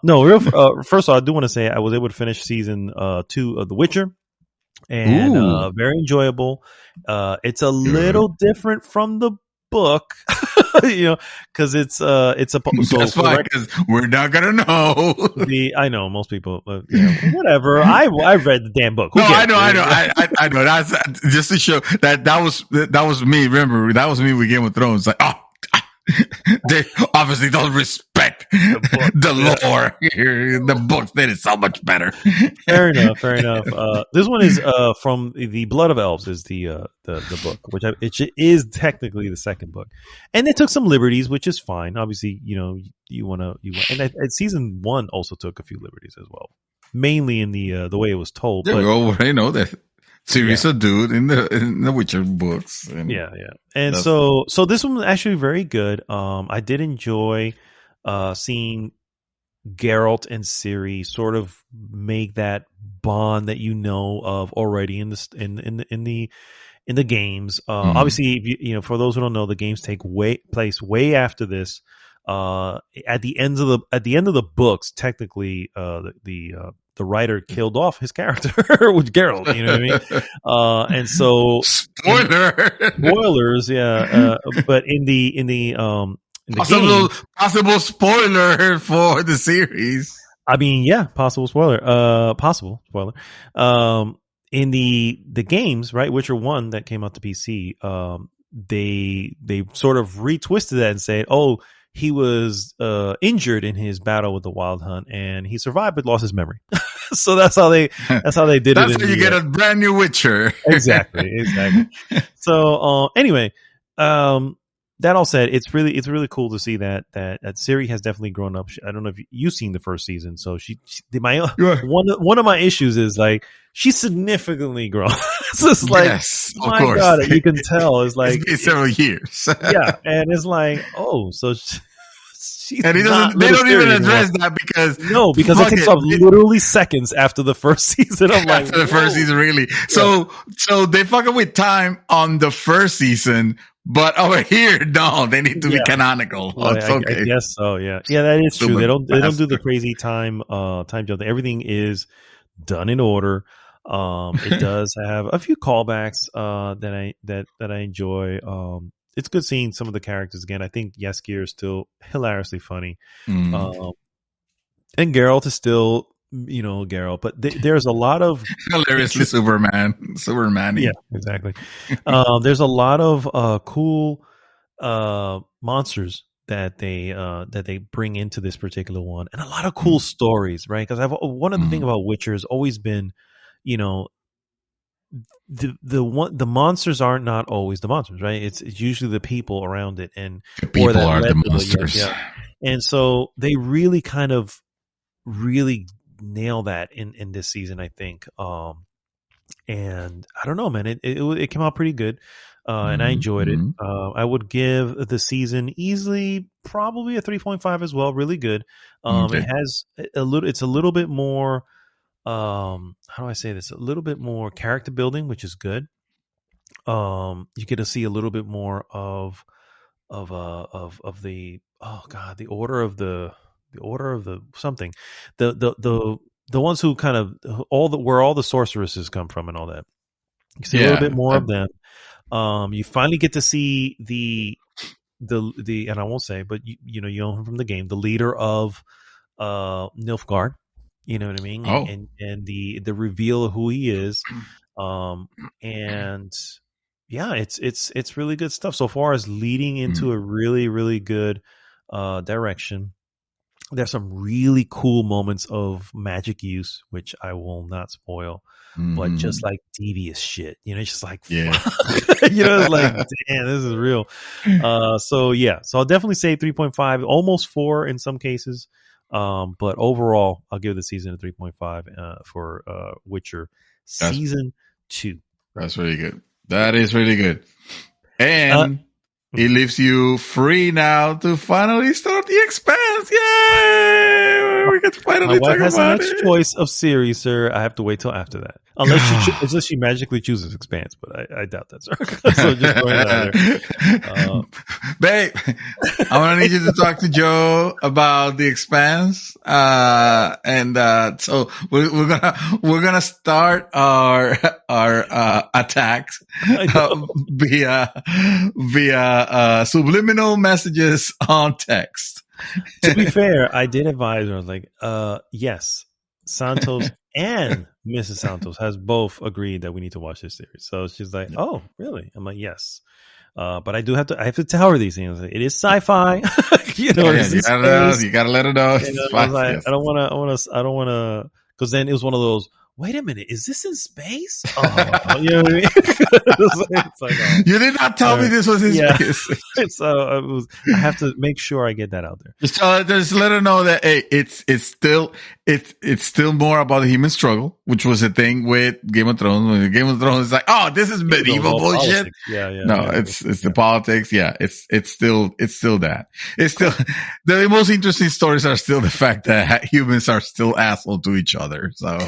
No, first of all, I do want to say I was able to finish season 2 of The Witcher, and Ooh. very enjoyable. It's a Good. little different from the book, because it's so That's for the fine, record, because we're not gonna know. I know most people, whatever. I read the damn book. Who No, cares? I know. I know. That's just to show that was me. Remember, that was me with Game of Thrones. Like, they obviously don't respect the lore. The books did it so much better. Fair enough. This one is from the Blood of Elves is the book, it is technically the second book, and they took some liberties, which is fine. Obviously, and season 1 also took a few liberties as well, mainly in the way it was told. Yeah, but we already know that series of dude in the Witcher books. And and so this one was actually very good. I did enjoy seeing Geralt and Ciri sort of make that bond that of already in the games. Obviously, if for those who don't know, the games take place way after this. At the end of the books, technically, the writer killed off his character with Geralt. You know what I mean? And so spoilers, yeah. But in the possible spoiler for the series. I mean, yeah, possible spoiler. In the games, right, Witcher 1 that came out to PC, they sort of retwisted that and said, "Oh, he was injured in his battle with the Wild Hunt, and he survived but lost his memory." So that's how they did it. That's how you get a brand new Witcher. Exactly. So anyway, that all said, it's really cool to see that Ciri has definitely grown up. I don't know if you've seen the first season, so one of my issues is like she's significantally grown. So it's like, yes, of my course. God, you can tell it's like it's been several years. Yeah, and it's like, oh, so she's and they don't even address that because it takes off literally seconds after the first season. I'm like, after the first season, really. So they fucking with time on the first season. But over here, no, they need to be canonical. Well, I guess so. Yeah, that is true. They don't do the crazy time jump. Everything is done in order. It does have a few callbacks that I enjoy. It's good seeing some of the characters again. I think Jaskier is still hilariously funny, and Geralt is still Geralt, but there's a lot of hilariously Superman. Yeah, exactly. There's a lot of cool monsters that they bring into this particular one, and a lot of cool stories, right? Because one of the things about Witcher has always been, the monsters are not always the monsters, right? It's usually the people around it, and the people are the monsters. And so they really kind of nail that in this season, I think. And I don't know, man, it came out pretty good, and I enjoyed it. I would give the season easily probably a 3.5 as well. Really good. It has it's a little bit more, how do I say this? A little bit more character building, which is good. You get to see a little bit more of the, oh God, the order of the something, the ones who kind of where all the sorceresses come from and all that. You see a little bit more of them. You finally get to see the and I won't say, but you know him from the game, the leader of Nilfgaard. You know what I mean? Oh. And the reveal of who he is. And yeah, it's really good stuff so far as leading into a really, really good direction. There's some really cool moments of magic use, which I will not spoil, but just like devious shit, it's just like, Yeah. it's like, damn, this is real. So I'll definitely say 3.5, almost 4 in some cases. But overall, I'll give the season a 3.5 for Witcher season 2. That's really good. That is really good. And it leaves you free now to finally start The Expanse. Yay! We get to finally My wife talk has the about next it. choice of series, sir. I have to wait till after that, unless she magically chooses Expanse, but I doubt that, sir. So just throwing that out there. Babe, I'm gonna need you to talk to Joe about The Expanse. So we're gonna start our attacks via subliminal messages on text. To be fair, I did advise her. I was like, yes, Santos and Mrs. Santos has both agreed that we need to watch this series. So she's like, oh, really? I'm like, yes. But I have to tell her these things. It is sci-fi. You gotta let her know. I was like, I don't want to, because then it was one of those, wait a minute, is this in space? Oh, you know what I mean? It's like, oh. You did not tell me this was in space. So I have to make sure I get that out there. Just let her know that, hey, it's still more about the human struggle, which was a thing with Game of Thrones. When Game of Thrones is like, oh, this is medieval bullshit. It's the politics. Yeah, it's still that. It's still the most interesting stories are still the fact that humans are still asshole to each other. So.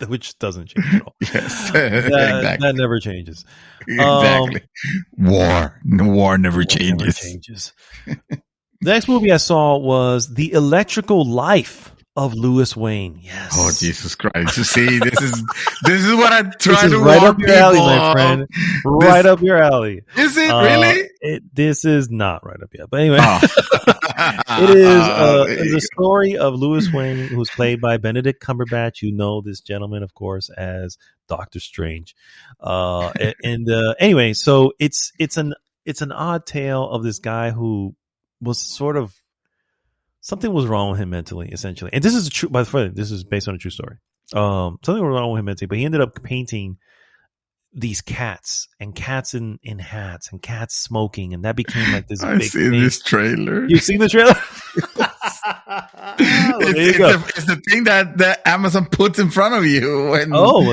Which doesn't change at all. Yes, exactly. That never changes. Exactly. War never changes. The next movie I saw was The Electrical Life of Lewis Wayne. Yes. Oh, Jesus Christ. You see, this is what I try to right up your alley, my friend. Right up your alley. Is it really? This is not right up yet. But anyway, it is the story of Lewis Wayne, who's played by Benedict Cumberbatch. You know this gentleman, of course, as Doctor Strange. Anyway, so it's an odd tale of this guy who was sort of, something was wrong with him mentally, essentially. And this is true, by the way, this is based on a true story. Something was wrong with him mentally, but he ended up painting these cats in hats and cats smoking, and that became like this big thing. This trailer. You've seen the trailer? It's the thing that Amazon puts in front of you.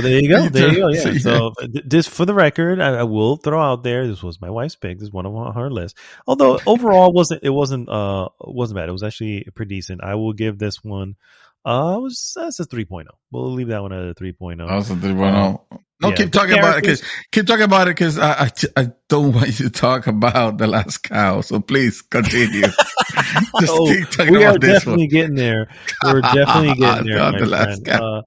There you go. Yeah. So this, for the record, I will throw out there, this was my wife's pick. This is one of her lists. Although overall it wasn't bad. It was actually pretty decent. I will give this one. That's a 3.0. We'll leave that one at a 3.0. That's a 3.0. No, keep talking about it because I don't want you to talk about The Last Cow. So please continue. We are definitely getting there. We're definitely getting there, my friend.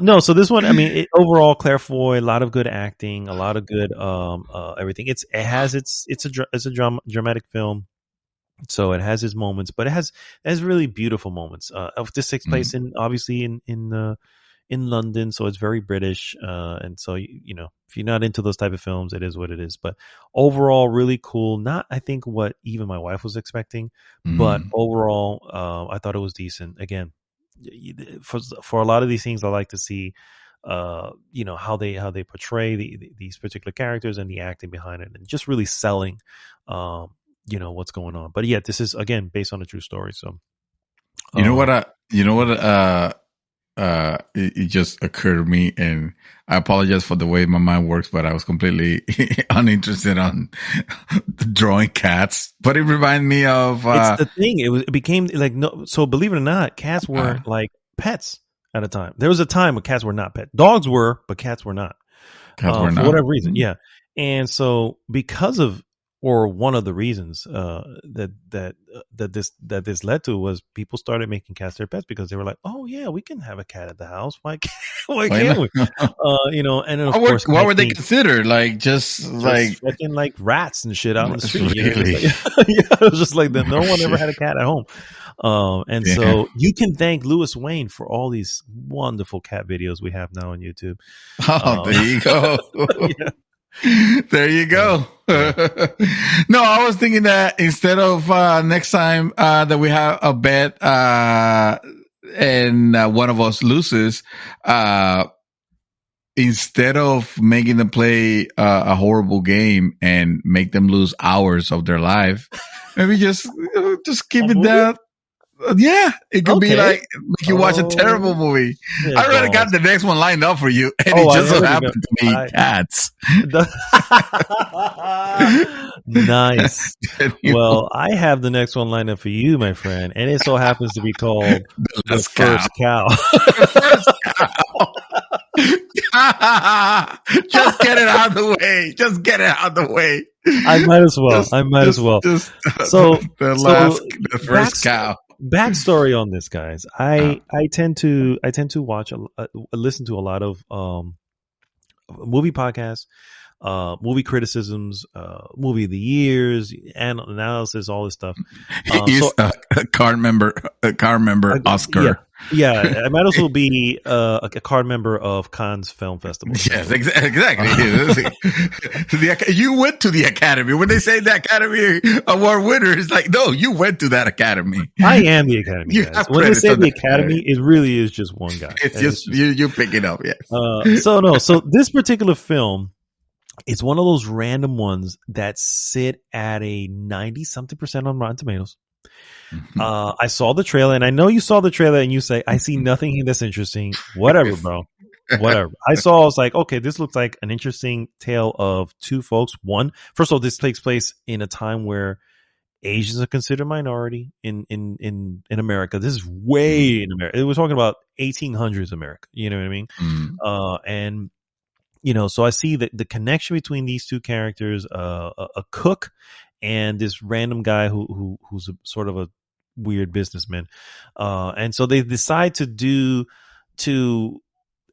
No, so this one, I mean, overall, Claire Foy, a lot of good acting, a lot of good everything. It's a dramatic film. So it has its moments, but it has really beautiful moments. This takes place obviously in London, so it's very British. And so if you're not into those type of films, it is what it is. But overall, really cool. Not, I think, what even my wife was expecting, but overall, I thought it was decent. Again, for a lot of these things, I like to see, how they portray these particular characters and the acting behind it, and just really selling. What's going on. But yeah, this is, again, based on a true story. So it just occurred to me, and I apologize for the way my mind works, but I was completely uninterested on drawing cats. But it reminded me of it's the thing. It became like, no, so believe it or not, cats weren't like pets at a time. There was a time when cats were not pets. Dogs were, but cats were not. For whatever reason. Yeah. And so because of, or one of the reasons that this led to, was people started making cats their pets because they were like, oh yeah, we can have a cat at the house. Why can't we? And then of course, what were they considered? Like just like fucking like rats and shit out in the street. Really? It was just like that. No one ever had a cat at home. So you can thank Lewis Wayne for all these wonderful cat videos we have now on YouTube. There you go. Yeah. There you go. No, I was thinking that instead of next time that we have a bet and one of us loses, instead of making them play a horrible game and make them lose hours of their life, maybe just keep it down. Yeah, it could be like make you watch a terrible movie. Yeah, I already got the next one lined up for you, and Oh, it I just so already happened to be cats. Nice. Well, I have the next one lined up for you, my friend, and it so happens to be called The First Cow. Just get it out of the way. Just get it out of the way. I might as well. So the first cow. Backstory on this, guys. I tend to watch listen to a lot of movie podcasts, movie criticisms, movie of the years, and analysis, all this stuff. He's a card member, Oscar. Yeah, I might as well be a card member of Cannes Film Festival. Yes, exactly. You went to the Academy. When they say the Academy Award winner, it's like, no, you went to that Academy. I am the Academy. When they say the Academy, it really is just one guy. It's just you pick it up. Yes. So this particular film, it's one of those random ones that sit at a 90-something% on Rotten Tomatoes. I saw the trailer, and I know you saw the trailer, and you say, I see nothing here that's interesting. Whatever, bro. Whatever. I was like, okay, this looks like an interesting tale of two folks. One, first of all, this takes place in a time where Asians are considered minority in America. This is way in America. We're talking about 1800s America. You know what I mean? And so I see the connection between these two characters, a cook and this random guy who's a sort of a weird businessman. And so they decide to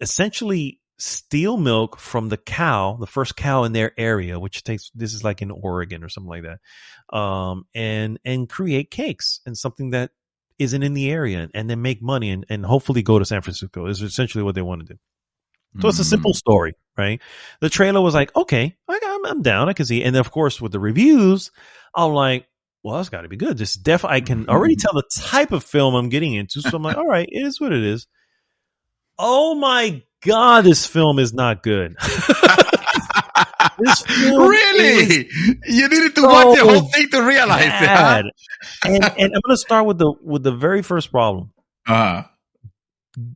essentially steal milk from the first cow in their area, this is like in Oregon or something like that. And create cakes and something that isn't in the area, and then make money and hopefully go to San Francisco is essentially what they want to do. So it's a simple story, right? The trailer was like, okay, I'm down. I can see. And of course, with the reviews, I'm like, well, that's got to be good. This definitely, I can already tell the type of film I'm getting into. So I'm like, all right, it is what it is. Oh my God, this film is not good. This film really? You needed to watch the whole thing to realize bad. It. Huh? And I'm going to start with the very first problem.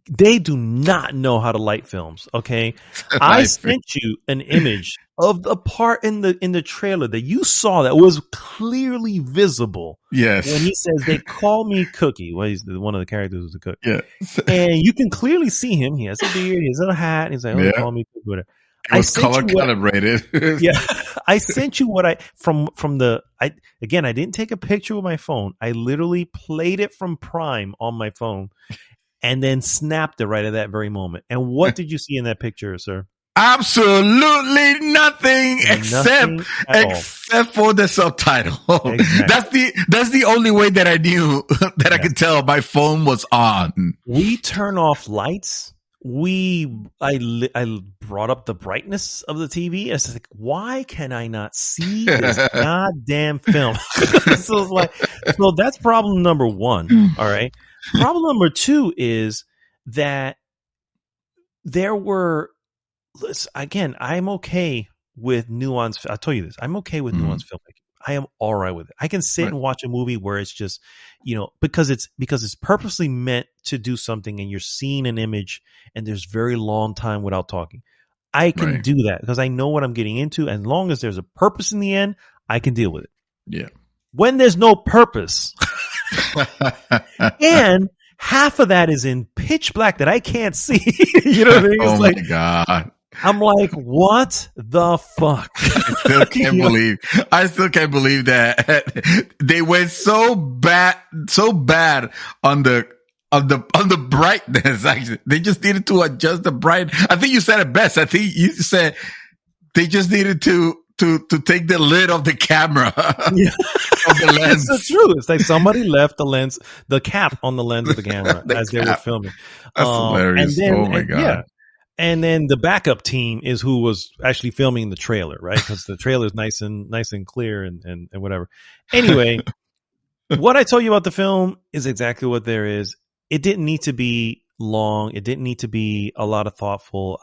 They do not know how to light films. Okay, I sent you an image of the part in the trailer that you saw that was clearly visible. Yes, when he says they call me Cookie. Well, he's one of the characters is a cook. Yeah, and you can clearly see him. He has a beard. He has a hat. And he's like, "Oh, call me Cookie." Whatever. It was color calibrated. Yeah, I sent you what I didn't take a picture with my phone. I literally played it from Prime on my phone. And then snapped it right at that very moment. And what did you see in that picture, sir? Absolutely nothing except for the subtitle. Exactly. That's the only way that I knew that I could tell my phone was on. We turn off lights. I brought up the brightness of the TV. I was like, why can I not see this goddamn film? So that's problem number one. All right. Problem number two is that there were, again, I'm okay with nuance. I'll tell you this. I'm okay with nuance filmmaking. I am all right with it. I can sit and watch a movie where it's just, because it's purposely meant to do something and you're seeing an image and there's very long time without talking. I can do that because I know what I'm getting into. As long as there's a purpose in the end, I can deal with it. Yeah. When there's no purpose and half of that is in pitch black that I can't see. You know what I mean? It's my God. I'm like, what the fuck? I still can't believe that they went so bad on the brightness. Actually, they just needed to adjust the bright. I think you said it best. I think you said they just needed to take the lid off the camera. Yeah. Of the lens. It's true. It's like somebody left the cap on the lens of the camera as they were filming. That's hilarious. Oh my God. Yeah. And then the backup team is who was actually filming the trailer, right? Because the trailer is nice and clear and whatever. Anyway, what I told you about the film is exactly what there is. It didn't need to be long. It didn't need to be a lot of thoughtful.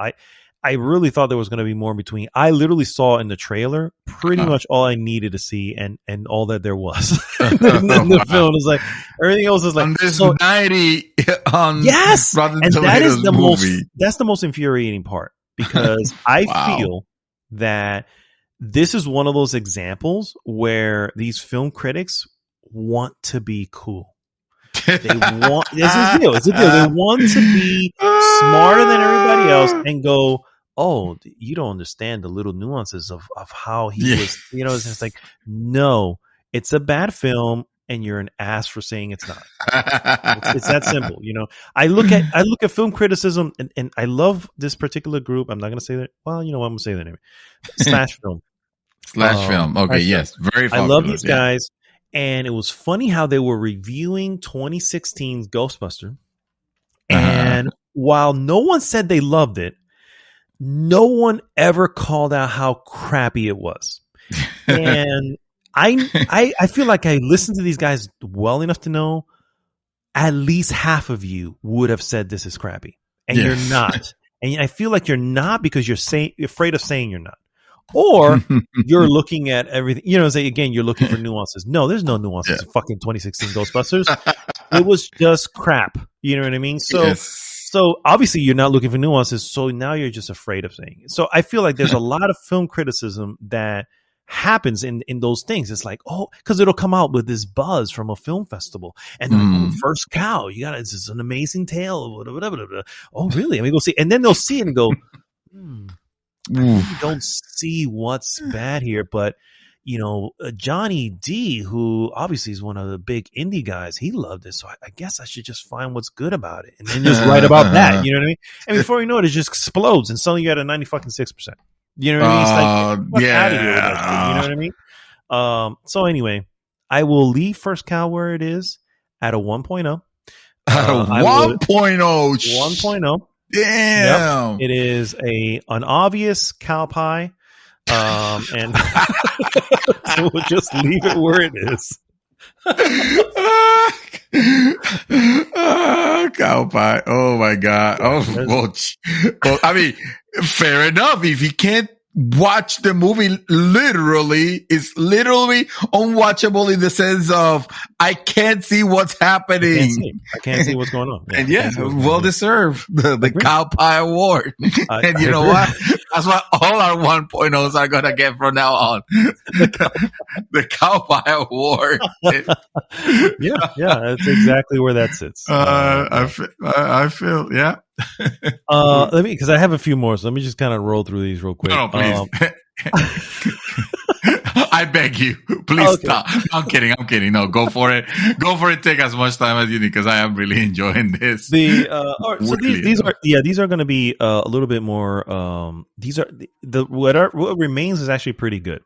I really thought there was going to be more in between. I literally saw in the trailer pretty much all I needed to see and all that there was. And then the film is like, everything else is like, on this 90 on yes, Rotten and that is Tomatoes the movie. that's the most infuriating part, because I Wow. feel that this is one of those examples where these film critics want to be cool. They want, this is deal. It's a deal. They want to be smarter than everybody else and go, oh, you don't understand the little nuances of how he was, it's just like, no, it's a bad film and you're an ass for saying it's not. It's that simple. I look at film criticism and I love this particular group. I'm not going to say that. Well, you know what? I'm going to say that anyway. Slash film. Slash film. Okay. Slash Yes. film. Very I popular. love these guys. And it was funny how they were reviewing 2016's Ghostbuster. And while no one said they loved it, no one ever called out how crappy it was. And I feel like I listened to these guys well enough to know at least half of you would have said this is crappy. And you're not. And I feel like you're not because you're afraid of saying you're not. Or you're looking at everything, again, you're looking for nuances. No, there's no nuances in fucking 2016 Ghostbusters. It was just crap. You know what I mean? So obviously you're not looking for nuances. So now you're just afraid of saying it. So I feel like there's a lot of film criticism that happens in those things. It's like, oh, because it'll come out with this buzz from a film festival. And they're like, oh, First Cow, this is an amazing tale. Blah, blah, blah, blah. Oh, really? I mean, go see. And then they'll see it and go, I really don't see what's bad here, but Johnny D, who obviously is one of the big indie guys, he loved it, so I guess I should just find what's good about it and then just write about that. You know what I mean? And before you know it, it just explodes and suddenly you got a 90%. You know what I mean? It's like, out of here with that shit, you know what I mean? So anyway, I will leave First Cow where it is at a 1.0. At a 1.0. 1.0. Damn. Yep. It is an obvious cow pie. And so we'll just leave it where it is. Cow pie. Oh my God. Oh, well, I mean, fair enough. If you can't watch the movie it's literally unwatchable in the sense of I can't see what's happening. I can't see what's going on. Yeah, and well deserved the Cow Pie Award. And you know what? That's what all our 1.0s are gonna get from now on. The Cow Pie Award. Yeah, that's exactly where that sits. I feel, yeah. Because I have a few more, so let me just kind of roll through these real quick. No, please. I beg you, please stop. I'm kidding. No, go for it. Take as much time as you need because I am really enjoying this. So these are going to be a little bit more. These are what remains is actually pretty good.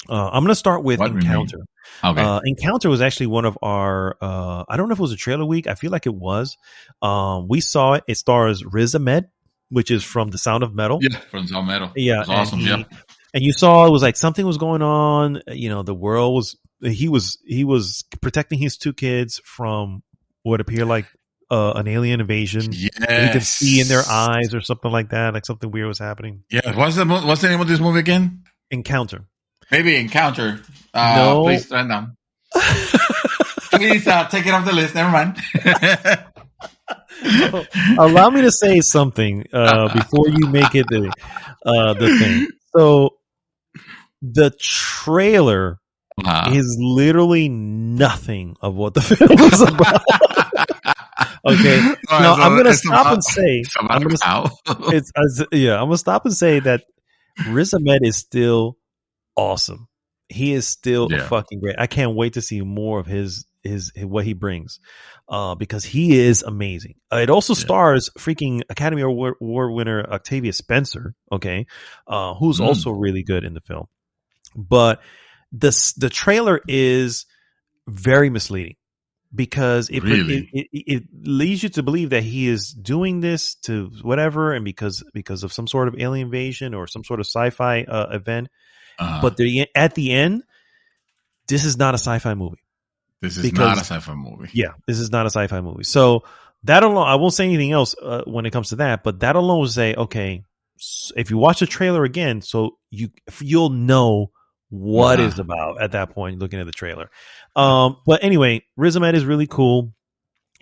I'm going to start with Encounter. Okay. Encounter was actually one of our, I don't know if it was a trailer week. I feel like it was. We saw it. It stars Riz Ahmed, which is from The Sound of Metal. Yeah, from Sound of Metal. Yeah. It was awesome. And you saw it was like something was going on. The world was, he was protecting his two kids from what appeared like an alien invasion. Yes. You could see in their eyes or something like that. Like something weird was happening. Yeah. What's the name of this movie again? Encounter. Maybe Encounter. No. Please turn down. Please take it off the list. Never mind. Allow me to say something before you make it the thing. So the trailer is literally nothing of what the film is about. Okay. Now I'm going to stop and say, I'm going to stop and say that Riz Ahmed is still awesome. He is still fucking great. I can't wait to see more of his what he brings, because he is amazing. It also stars freaking Academy Award winner Octavia Spencer, okay, who's also really good in the film. But the trailer is very misleading. because Really? it leads you to believe that he is doing this to whatever, and because of some sort of alien invasion or some sort of sci-fi event. Uh, But at the end, this is not a sci-fi movie this is not a because sci-fi movie. yeah, this is not a sci-fi movie. So that alone, I won't say anything else when it comes to that. But that alone will say, okay, if you watch the trailer again, so you'll know what Uh-huh. it's about at that point, looking at the trailer. But anyway, Riz Ahmed is really cool.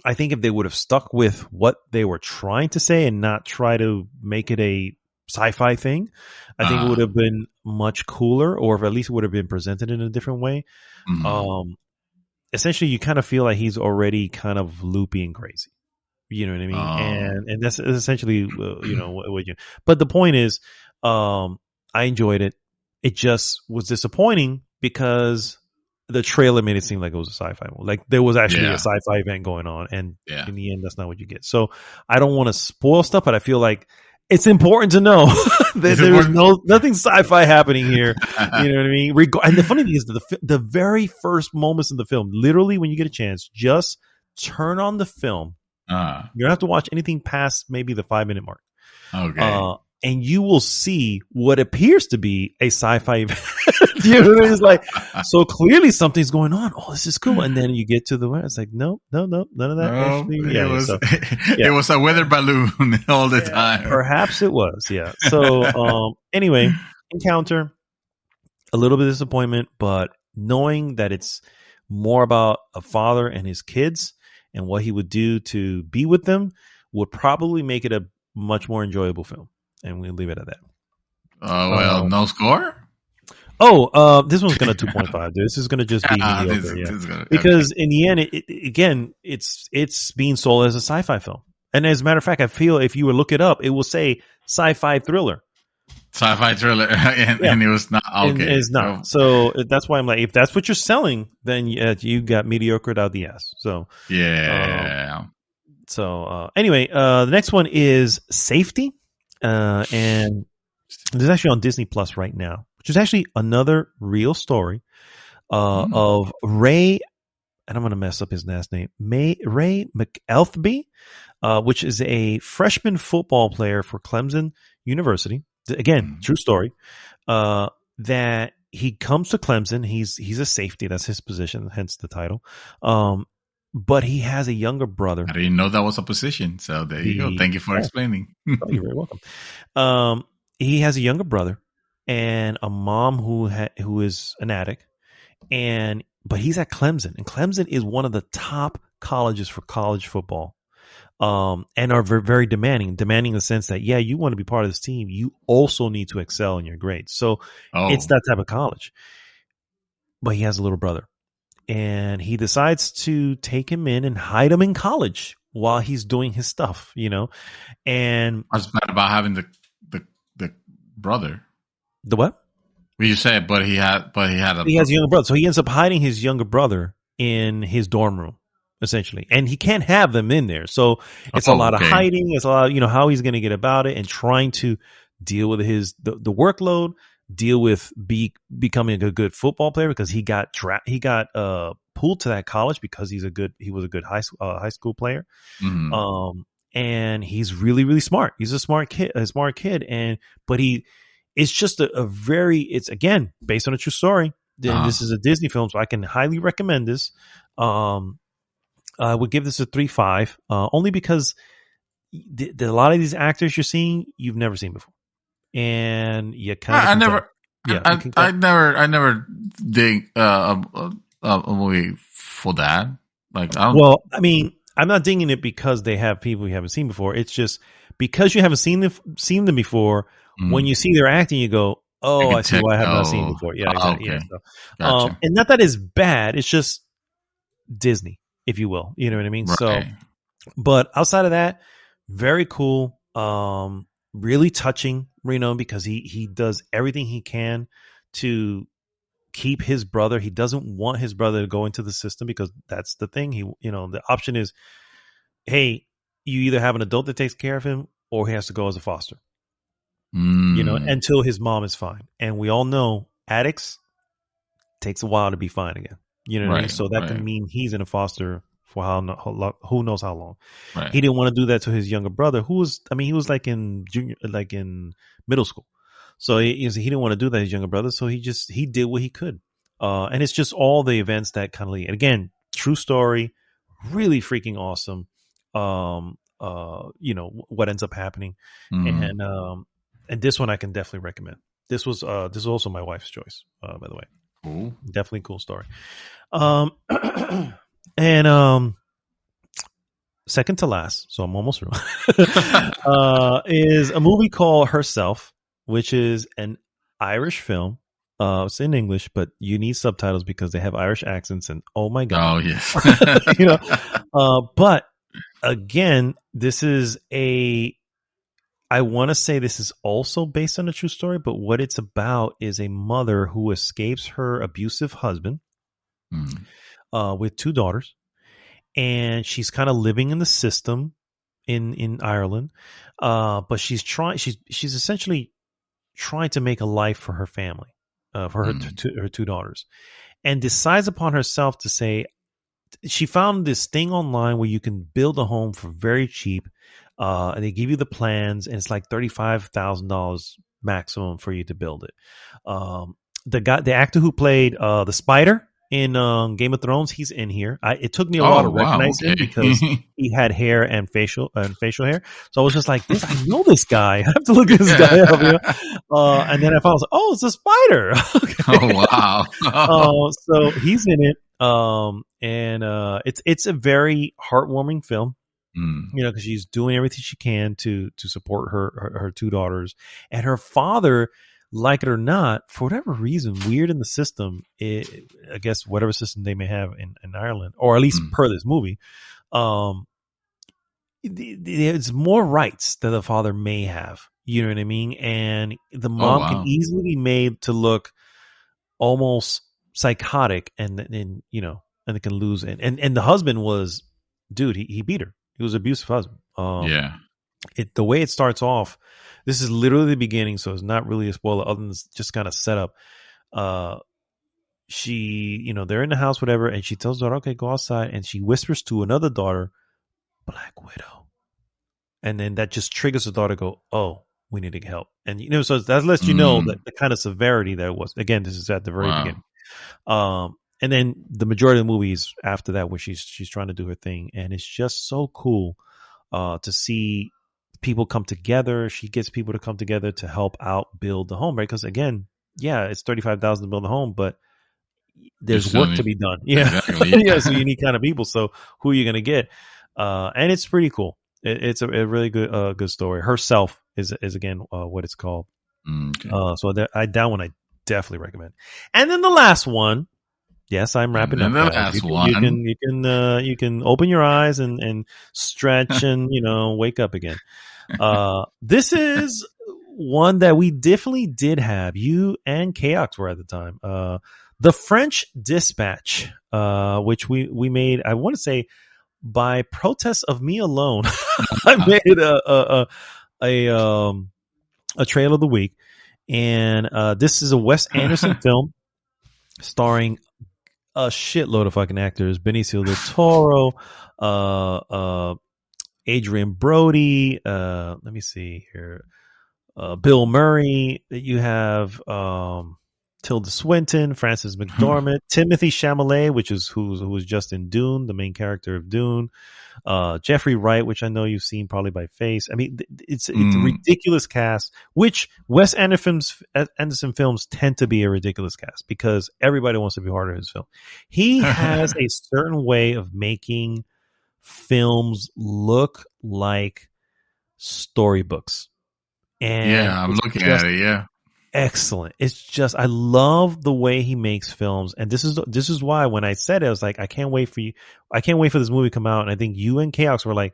I think if they would have stuck with what they were trying to say and not try to make it a sci-fi thing, I think it would have been much cooler, or if at least it would have been presented in a different way. Mhm. Essentially, you kind of feel like he's already kind of loopy and crazy. You know what I mean? Oh. And that's essentially, what you. But the point is, I enjoyed it. It just was disappointing because the trailer made it seem like it was a sci-fi movie. Like there was actually a Yeah. sci-fi event going on, and Yeah. in the end, that's not what you get. So I don't want to spoil stuff, but I feel like it's important to know that It's there is important. nothing sci-fi happening here. You know what I mean? And the funny thing is that the very first moments in the film, literally when you get a chance, just turn on the film. You don't have to watch anything past maybe the 5-minute mark. Okay. And you will see what appears to be a sci-fi event. You know what I mean? It's like, so clearly something's going on. Oh, this is cool. And then you get to the where it's like, no, none of that. No, Actually, it was so, it was a weather balloon all the time. perhaps it was. Yeah. So, anyway, Encounter, a little bit of disappointment, but knowing that it's more about a father and his kids and what he would do to be with them would probably make it a much more enjoyable film. And we'll leave it at that. Well, no score. This one's going to 2.5. This is going to just be mediocre. This is gonna, Because in the end, again, it's being sold as a sci-fi film. And as a matter of fact, I feel if you were to look it up, it will say sci-fi thriller. Sci-fi thriller, and it was not okay. And it's not. So that's why I'm like, if that's what you're selling, then you got mediocre out the ass. So yeah. Anyway, the next one is Safety, and this is actually on Disney Plus right now, which is actually another real story of Ray, and I'm going to mess up his last name, Ray McElthby, which is a freshman football player for Clemson University. Again, true story. That he comes to Clemson. He's a safety. That's his position, hence the title. But he has a younger brother. I didn't know that was a position. So there you go. Thank you for explaining. Oh, you're very welcome. He has a younger brother and a mom who is an addict, but he's at Clemson, and Clemson is one of the top colleges for college football. And are very, very demanding in the sense that, yeah, you want to be part of this team. You also need to excel in your grades. So it's that type of college. But he has a little brother, and he decides to take him in and hide him in college while he's doing his stuff, and what's bad about having the brother? The what? Well, you said, he has a younger brother. So he ends up hiding his younger brother in his dorm room, essentially. And he can't have them in there. So it's a lot of hiding. It's a lot of, how he's going to get about it and trying to deal with the workload, deal with becoming a good football player because he got pulled to that college because he was a good high school player. Mm-hmm. And he's really, really smart. He's a smart kid, but it's just it's again, based on a true story. This is a Disney film, so I can highly recommend this. I would give this a 3.5, only because a lot of these actors you're seeing, you've never seen before. And you kind of, I never did a movie for that. I mean, I'm not dinging it because they have people you haven't seen before. It's just because you haven't seen them before. When you see their acting, you go, "Oh, I see why I have not seen before." Yeah, exactly. Okay. Yeah, so, Gotcha. and not that it's bad. It's just Disney, if you will. You know what I mean? Right. So, but outside of that, very cool. Really touching, because he does everything he can to keep his brother. He doesn't want his brother to go into the system because that's the thing. The option is, hey, you either have an adult that takes care of him or he has to go as a foster. Until his mom is fine. And we all know addicts takes a while to be fine again. You know what I mean? So that can mean he's in a foster for who knows how long. Right. He didn't want to do that to his younger brother, who was, I mean, he was like in middle school. So he didn't want to do that to his younger brother. So he did what he could. And it's just all the events that kind of lead. And again, true story, really freaking awesome. What ends up happening. And this one I can definitely recommend. This was also my wife's choice, by the way. Cool. Definitely cool story. And second to last, so I'm almost through, is a movie called Herself, which is an Irish film. It's in English, but you need subtitles because they have Irish accents, and oh my god, oh yes, but again, this is I want to say this is also based on a true story, but what it's about is a mother who escapes her abusive husband with 2 daughters, and she's kind of living in the system in Ireland, but she's essentially trying to make a life for her family, for her her 2 daughters, and decides upon herself to say, she found this thing online where you can build a home for very cheap, and they give you the plans, and it's like $35,000 maximum for you to build it. The actor who played the spider in Game of Thrones, he's in here. It took me a while to recognize him because he had hair and facial hair. So I was just like, I know this guy. I have to look this guy up. You know? And then I found, it's a spider. Okay. Oh wow! So he's in it. And it's a very heartwarming film. Because she's doing everything she can to support her 2 daughters, and her father, like it or not, for whatever reason, weird in the system, I guess whatever system they may have in Ireland, or at least per this movie, there's more rights that the father may have. You know what I mean? And the mom can easily be made to look almost psychotic, and it can lose. And the husband was, dude, he beat her. He was an abusive husband. The way it starts off, this is literally the beginning, so it's not really a spoiler other than just kind of set up. She, they're in the house, whatever, and she tells her daughter, okay, go outside, and she whispers to another daughter, Black Widow. And then that just triggers the daughter to go, oh, we need to get help. And, so that lets you know that the kind of severity that it was. Again, this is at the very beginning. And then the majority of the movie is after that, where she's trying to do her thing. And it's just so cool to see people come together. She gets people to come together to help out build the home, right? Because again, it's $35,000 to build a home, but there's work to be done. Yeah. Exactly. So you need kind of people. So who are you going to get? And it's pretty cool. It's a really good story. Herself is again what it's called. Okay. So that one I definitely recommend. And then the last one. Yes, I'm wrapping up. The last one. You can open your eyes and stretch and wake up again. This is one that we definitely did have. You and Chaos were at the time. The French Dispatch, which we made. I want to say by protest of me alone, I made a trail of the week, and this is a Wes Anderson film starring a shitload of fucking actors: Benicio del Toro, Adrian Brody. Let me see here. Bill Murray. You have Tilda Swinton, Frances McDormand, Timothy Chalamet, who was just in Dune, the main character of Dune. Jeffrey Wright, which I know you've seen probably by face. I mean, it's a ridiculous cast, which Wes Anderson films tend to be a ridiculous cast because everybody wants to be part of his film. He has a certain way of making films look like storybooks. And I'm looking at it. Yeah. Excellent. It's just, I love the way he makes films. And this is why when I said it, I was like, I can't wait for this movie to come out. And I think you and Chaos were like,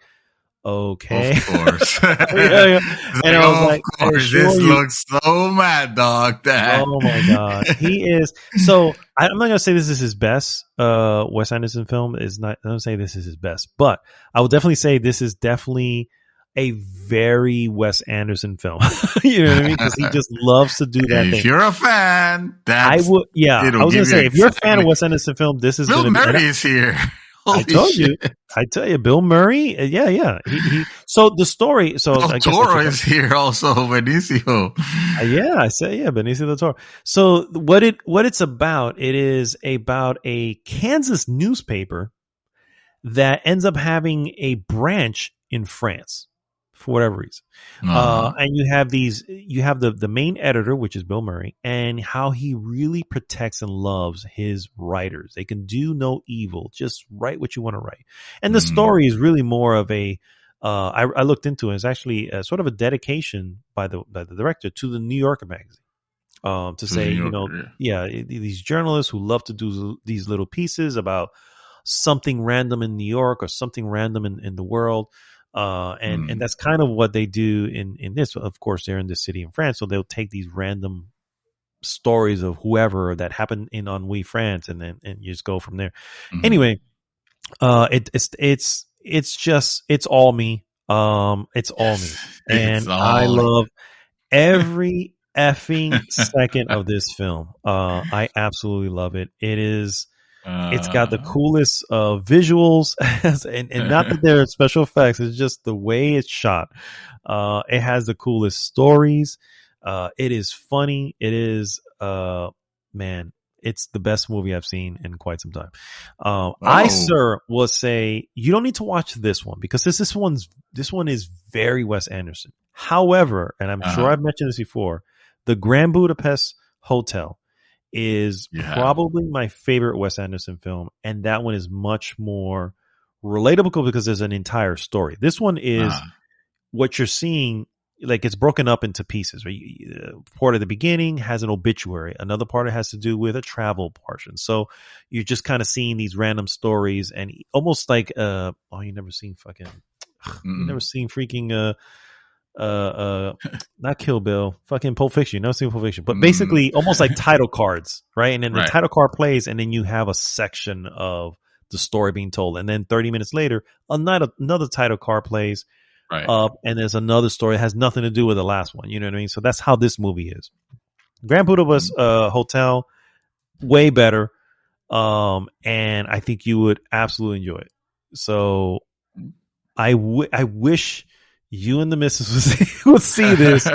okay. Of course. Yeah. And I was like, of course, this looks so mad dog. That. Oh my God. He is. So I'm not going to say this is his best, Wes Anderson film. I'm not going to say this is his best, but I will definitely say this is definitely a very Wes Anderson film. You know what I mean? Because he just loves to do that thing. If you're a fan, I was going to say, if you're a fan of Wes Anderson film, this is Bill Murray is here. Holy I told shit. you. I tell you, Bill Murray. Yeah. He. So the story. So Del I guess Toro is here also, Benicio. yeah, I say yeah, Benicio del Toro. So what it's about? It is about a Kansas newspaper that ends up having a branch in France for whatever reason. Uh-huh. And you have the main editor, which is Bill Murray, and how he really protects and loves his writers. They can do no evil, just write what you want to write. And the Mm. story is really more of a, I looked into it. It's actually sort of a dedication by the director to the New Yorker magazine. To To the say, New Yorker, these journalists who love to do these little pieces about something random in New York or something random in the world. And that's kind of what they do in this. Of course, they're in the city in France, so they'll take these random stories of whoever that happened in Ennui, France, and you just go from there. Anyway, it's all me. It's all me, It's and I all. love every effing second of this film. I absolutely love it. It's got the coolest visuals, and not that they're special effects. It's just the way it's shot. It has the coolest stories. It is funny. It is, man, it's the best movie I've seen in quite some time. I, Oh, sir, will say you don't need to watch this one because this one is very Wes Anderson. However, and I'm sure I've mentioned this before, the Grand Budapest Hotel is yeah. probably my favorite Wes Anderson film, and that one is much more relatable because there's an entire story. This one is what you're seeing, like it's broken up into pieces. Right? Part of the beginning has an obituary, another part has to do with a travel portion. So you're just kind of seeing these random stories, and almost like you never seen freaking not Kill Bill, fucking Pulp Fiction. No, seen Pulp Fiction, but basically almost like title cards, right? And then the title card plays, and then you have a section of the story being told, and then 30 minutes later, another title card plays, and there's another story that has nothing to do with the last one. You know what I mean? So that's how this movie is. Grand Budapest Hotel, way better, and I think you would absolutely enjoy it. So I wish you and the missus would see this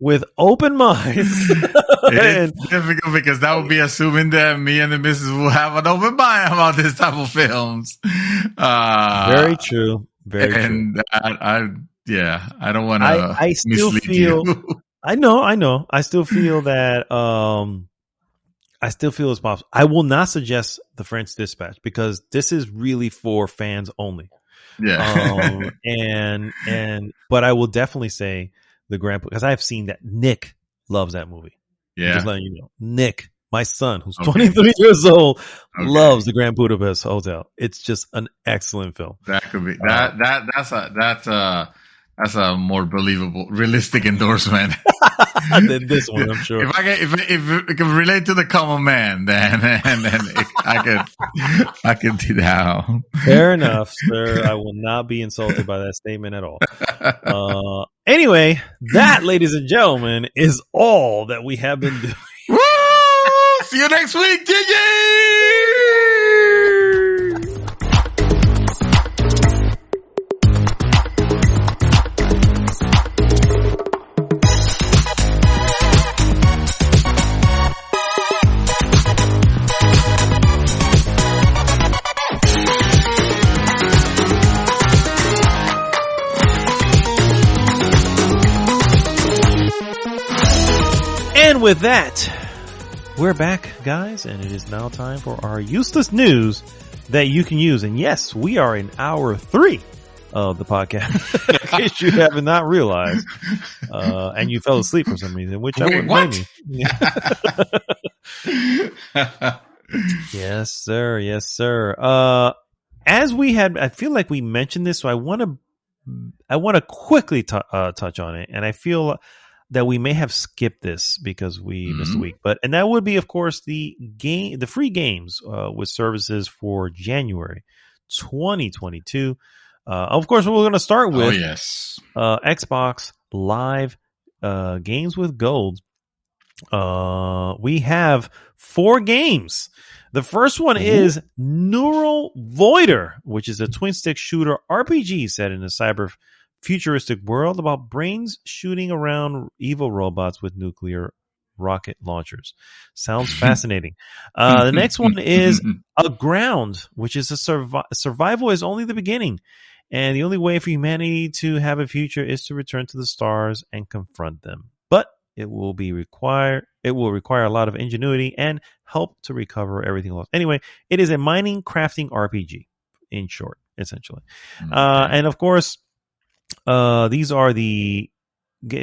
with open minds. It's difficult because that would be assuming that me and the missus will have an open mind about this type of films. Very true. Very true. And I don't want to I still mislead feel. you. I know. I still feel that. I still feel it's possible. I will not suggest the French Dispatch because this is really for fans only. Yeah. But I will definitely say the Grand, because I've seen that Nick loves that movie. Yeah. Just letting you know. Nick, my son, who's 23 years old, loves the Grand Budapest Hotel. It's just an excellent film. That could be that's a more believable, realistic endorsement than this one, I'm sure. If it can relate to the common man, then I could do that. Fair enough, sir. I will not be insulted by that statement at all. Anyway, that, ladies and gentlemen, is all that we have been doing. Woo! See you next week, JJ! And with that, we're back, guys, and it is now time for our useless news that you can use. And yes, we are in hour 3 of the podcast, in case you have not realized, and you fell asleep for some reason, which I wouldn't blame you. Yes, sir. Yes, sir. As we had, I feel like we mentioned this, so I want to quickly touch on it, and I feel that we may have skipped this because we missed a week, and that would be, of course, the free games with services for January 2022. Of course, we're going to start with Xbox Live Games with Gold. We have 4 games. The first one is Neural Voider, which is a twin-stick shooter RPG set in a cyber futuristic world about brains shooting around evil robots with nuclear rocket launchers. Sounds fascinating. The next one is Aground, which is survival is only the beginning, and the only way for humanity to have a future is to return to the stars and confront them. But it will require a lot of ingenuity and help to recover everything lost. Anyway, it is a mining crafting RPG, in short, essentially. And of course, these are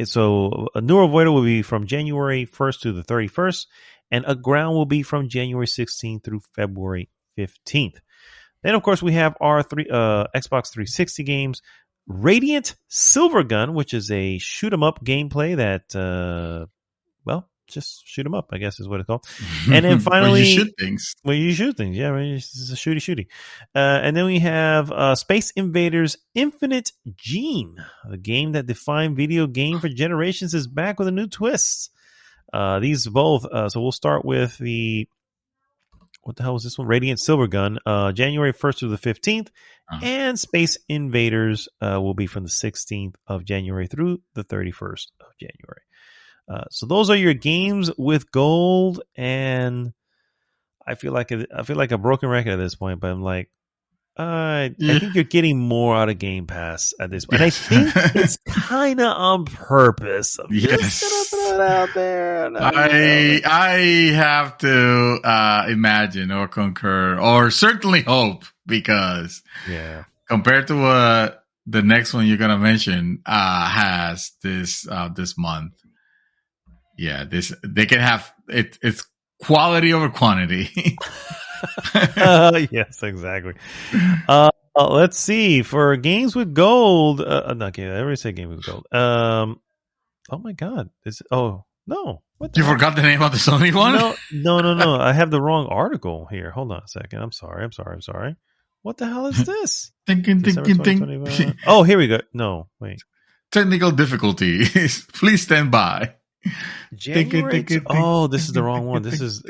so a Neural Voider will be from January 1st to the 31st, and Aground will be from January 16th through February 15th. Then, of course, we have our Xbox 360 games. Radiant Silvergun, which is a shoot 'em up gameplay that, just shoot 'em up, I guess is what it's called. And then finally, where you shoot things. Yeah, right, it's a shooty. And then we have Space Invaders Infinite Gene, a game that defined video game for generations, is back with a new twist. These both. So we'll start with what the hell was this one? Radiant Silvergun, January 1st through the 15th. And Space Invaders will be from the 16th of January through the 31st of January. So those are your games with gold, and I feel like a broken record at this point, but I'm like, I think you're getting more out of Game Pass at this point. And I think it's kind of on purpose. I'm just gonna throw it out there. I have to imagine or concur or certainly hope, because compared to what the next one you're gonna mention has this month, they can have it. It's quality over quantity. Yes, exactly. Let's see, for games with gold. Not game. I already said game with gold. Oh my god! No! What You forgot the name of the Sony one? No. I have the wrong article here. Hold on a second. I'm sorry. What the hell is this? Thinking. Oh, here we go. No, wait. Technical difficulties. Please stand by. January. This is the wrong one. This is.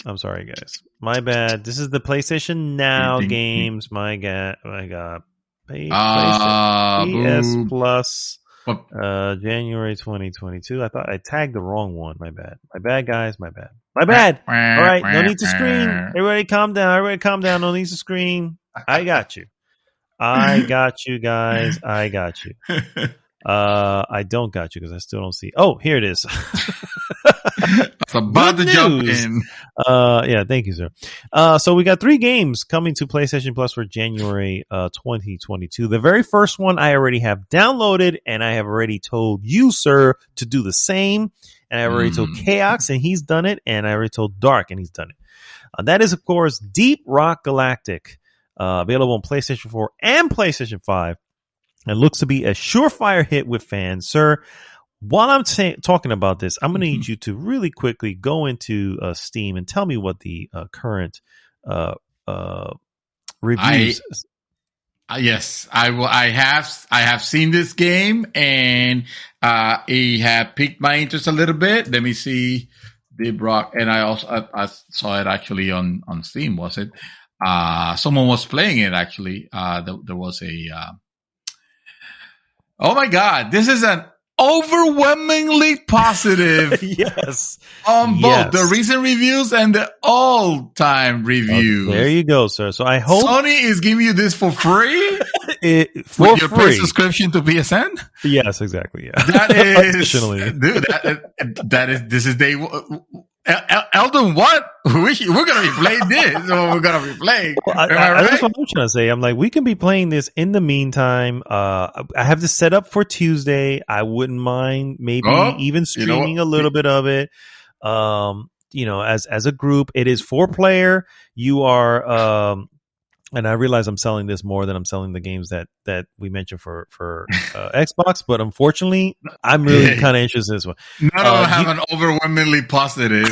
I'm sorry, guys. My bad. This is the PlayStation Now games. My God. PS Plus. January 2022. I thought I tagged the wrong one. My bad, guys. My bad. All right, no need to scream. Everybody, calm down. No need to scream. I got you, guys. I got you. I don't got you because I still don't see. Oh, here it is. It's about to jump in. Thank you, sir. So we got 3 games coming to PlayStation Plus for January 2022. The very first one I already have downloaded, and I have already told you, sir, to do the same. And I already told Chaos, and he's done it. And I already told Dark, and he's done it. That is, of course, Deep Rock Galactic, available on PlayStation 4 and PlayStation 5. It looks to be a surefire hit with fans, sir. While I'm talking about this, I'm going to need you to really quickly go into Steam and tell me what the current reviews. Yes, I have seen this game, and it had piqued my interest a little bit. Let me see, Deep Rock, and I saw it actually on Steam. Was it? Someone was playing it actually. There was a. Oh my God! This is an overwhelmingly positive. Yes. On both the recent reviews and the all-time reviews. There you go, sir. So I hope Sony is giving you this for free. For with your free subscription to PSN. Yes, exactly. Yeah, that is, dude. That is. This is day. Eldon, what? We're gonna be playing this, or we're gonna be playing. Well, that's what I'm trying to say. I'm like, we can be playing this in the meantime. I have this set up for Tuesday. I wouldn't mind maybe even streaming a little bit of it. As a group. It is 4-player. You are and I realize I'm selling this more than I'm selling the games that we mentioned for Xbox, but unfortunately, I'm really kind of interested in this one. None of them have an overwhelmingly positive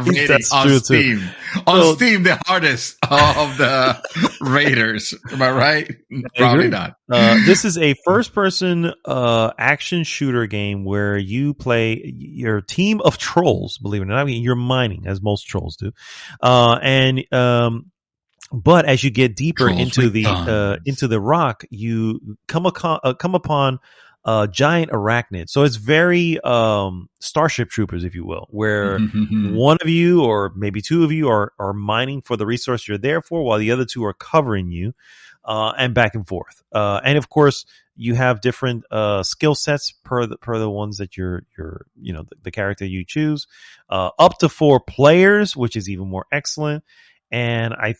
rating That's on true, Steam. too. On So- Steam, the hardest of the raters. Am I right? Probably agree. not. This is a first-person action shooter game where you play your team of trolls. Believe it or not, I mean, you're mining as most trolls do, but as you get deeper Trolls into with the guns. rock, you come upon a giant arachnid. So it's very Starship Troopers, if you will, where one of you or maybe two of you are mining for the resource you're there for, while the other two are covering you, and back and forth. And of course, you have different skill sets per the ones that you're the character you choose. Up to 4 players, which is even more excellent. And I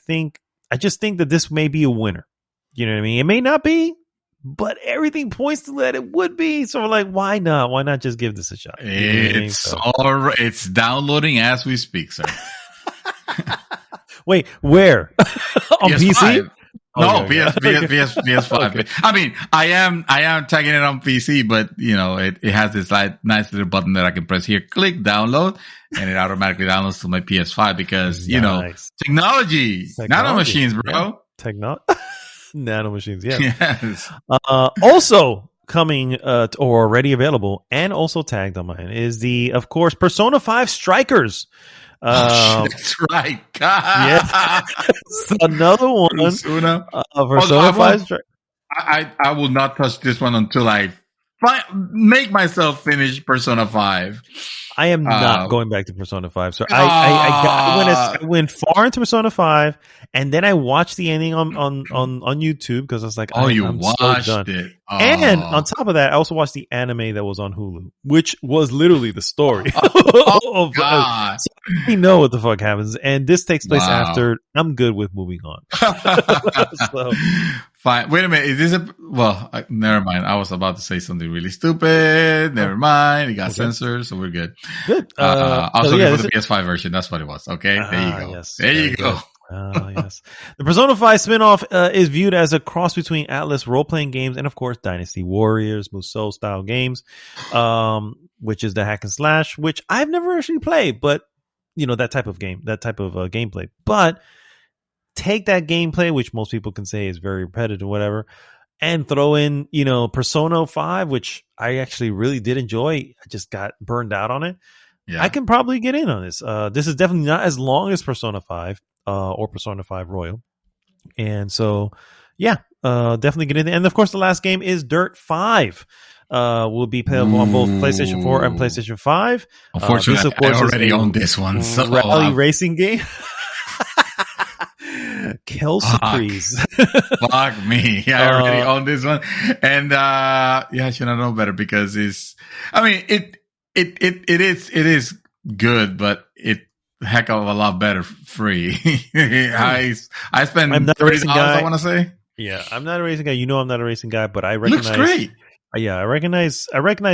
just think that this may be a winner. You know what I mean? It may not be, but everything points to that it would be. So we're like, why not? Why not just give this a shot? You know what I mean? It's So- all right. It's downloading as we speak, sir. Wait, where? On PS5. PC? No, Okay, okay. PS5. Okay. I mean, I am tagging it on PC, but it has this nice little button that I can press here, click download, and it automatically downloads to my PS5 because Nice. technology, nano machines, bro. Nano machines, yeah. Yes. Also coming or already available and also tagged on mine is of course, Persona 5 Strikers. That's right. Yeah. Another one. Persona. Persona 5 Strikers. I will not touch this one until I make myself finish Persona 5. I am not going back to Persona 5. So I went far into Persona 5, and then I watched the ending on YouTube because I was like, I'm watched so done. it. Oh. And on top of that, I also watched the anime that was on Hulu, which was literally the story. God. So I know what the fuck happens, and this takes place Wow. after. I'm good with moving on. So, Fine. Wait a minute. Is this never mind. I was about to say something really stupid. Never mind. It got censored, so we're good. good. I was So, looking yeah, for the PS5 version. That's what it was. Okay. There you go. Yes, there very you go. good. Yes. The Persona 5 spinoff is viewed as a cross between Atlas role-playing games and, of course, Dynasty Warriors, Musou-style games, which is the hack and slash, which I've never actually played, but, that type of game, that type of gameplay. But take that gameplay, which most people can say is very repetitive, whatever, and throw in, Persona 5, which I actually really did enjoy. I just got burned out on it. Yeah. I can probably get in on this. This is definitely not as long as Persona 5 or Persona 5 Royal. And so, yeah, definitely get in there. And of course, the last game is Dirt 5. Will be playable on both PlayStation 4 and PlayStation 5. Unfortunately, this, of course, I already is a own this one. So rally racing game. Kill Surprise. Fuck me. I already own this one. And I should have known better because it is good, but it heck of a lot better free. I spent I'm not a racing $30, guy. I want to say. Yeah, I'm not a racing guy. I'm not a racing guy, but I recognize. Looks great. Yeah, I recognize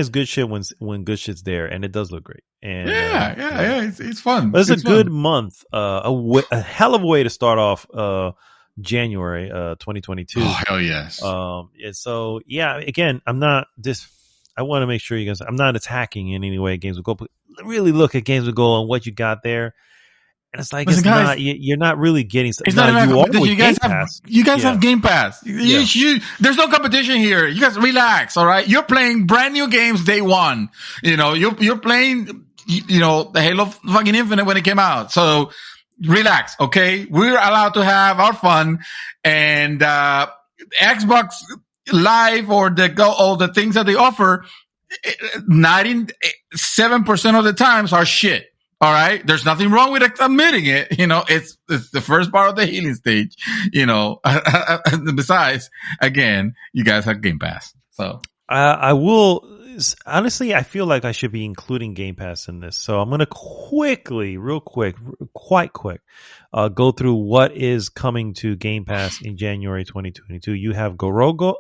good shit when good shit's there, and it does look great. And It's fun. But it's a good fun. month. A hell of a way to start off January 2022. Oh hell yes. So yeah, again, I'm not this. I want to make sure you guys. I'm not attacking in any way Games with Gold, but really look at Games with Gold and what you got there. And it's like, Listen, it's guys, not, you're not really getting stuff. It's not about competition. You guys Yeah. have Game Pass. There's no competition here. You guys relax, all right? You're playing brand new games day one. You're playing, the Halo fucking Infinite when it came out. So relax, okay? We're allowed to have our fun, and Xbox Live or the things that they offer, 97% of the times are shit. All right. There's nothing wrong with admitting it. It's the first part of the healing stage, besides, again, you guys have Game Pass. So I will honestly, I feel like I should be including Game Pass in this. So I'm going to quite quick, go through what is coming to Game Pass in January 2022. You have Gorogoa,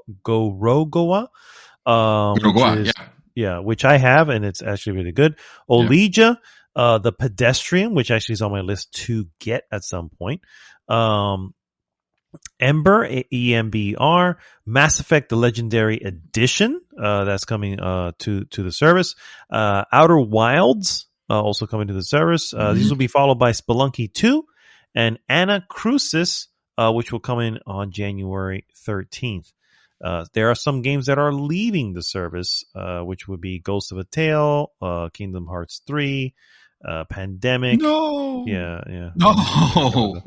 which I have, and it's actually really good. Olija, the Pedestrian, which actually is on my list to get at some point. Ember, EMBR, Mass Effect: The Legendary Edition, that's coming to the service. Outer Wilds, also coming to the service. These will be followed by Spelunky 2 and Anacrusis, which will come in on January 13th. There are some games that are leaving the service, which would be Ghost of a Tale, Kingdom Hearts 3, Pandemic. No. Yeah. No.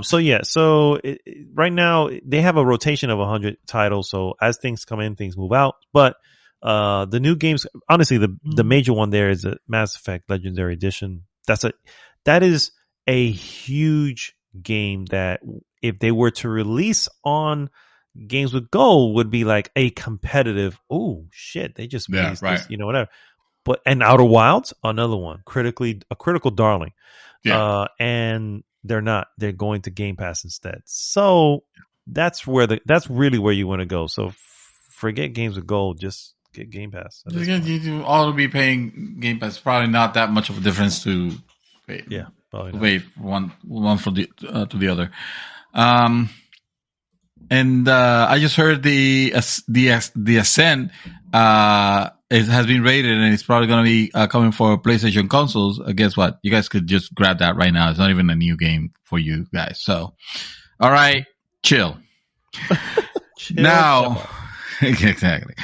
So right now they have a rotation of 100 titles. So as things come in, things move out. But the new games, honestly, the major one there is a Mass Effect Legendary Edition. That is a huge game that if they were to release on Games with Gold would be like a competitive. Oh shit! They just released this, whatever. But and Outer Wilds, another one, a critical darling. Yeah. And they're not. They're going to Game Pass instead. So that's really where you want to go. So forget Games with Gold. Just get Game Pass. You all to be paying Game Pass. Probably not that much of a difference to pay. Yeah, probably not. Wait one for the to the other. And I just heard the Ascent it has been rated and it's probably going to be coming for PlayStation consoles. Guess what? You guys could just grab that right now. It's not even a new game for you guys. So, all right, chill. Now, exactly.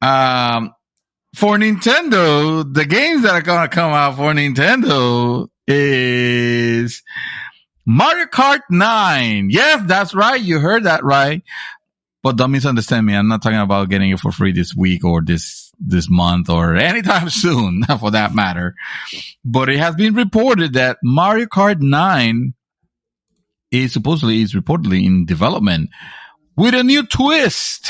For Nintendo, the games that are going to come out for Nintendo is Mario Kart 9. Yes, that's right. You heard that right. But don't misunderstand me. I'm not talking about getting it for free this week or this month or anytime soon, for that matter. But it has been reported that Mario Kart 9 is reportedly in development with a new twist.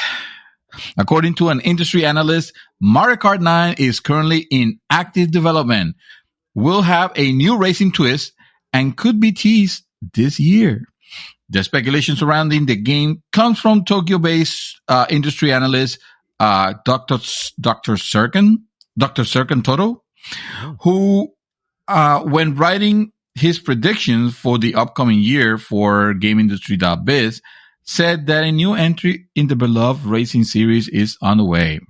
According to an industry analyst, Mario Kart 9 is currently in active development, will have a new racing twist, and could be teased this year. The speculation surrounding the game comes from Tokyo-based industry analyst Dr. Serkan Toto, who, when writing his predictions for the upcoming year for GameIndustry.biz, said that a new entry in the beloved racing series is on the way.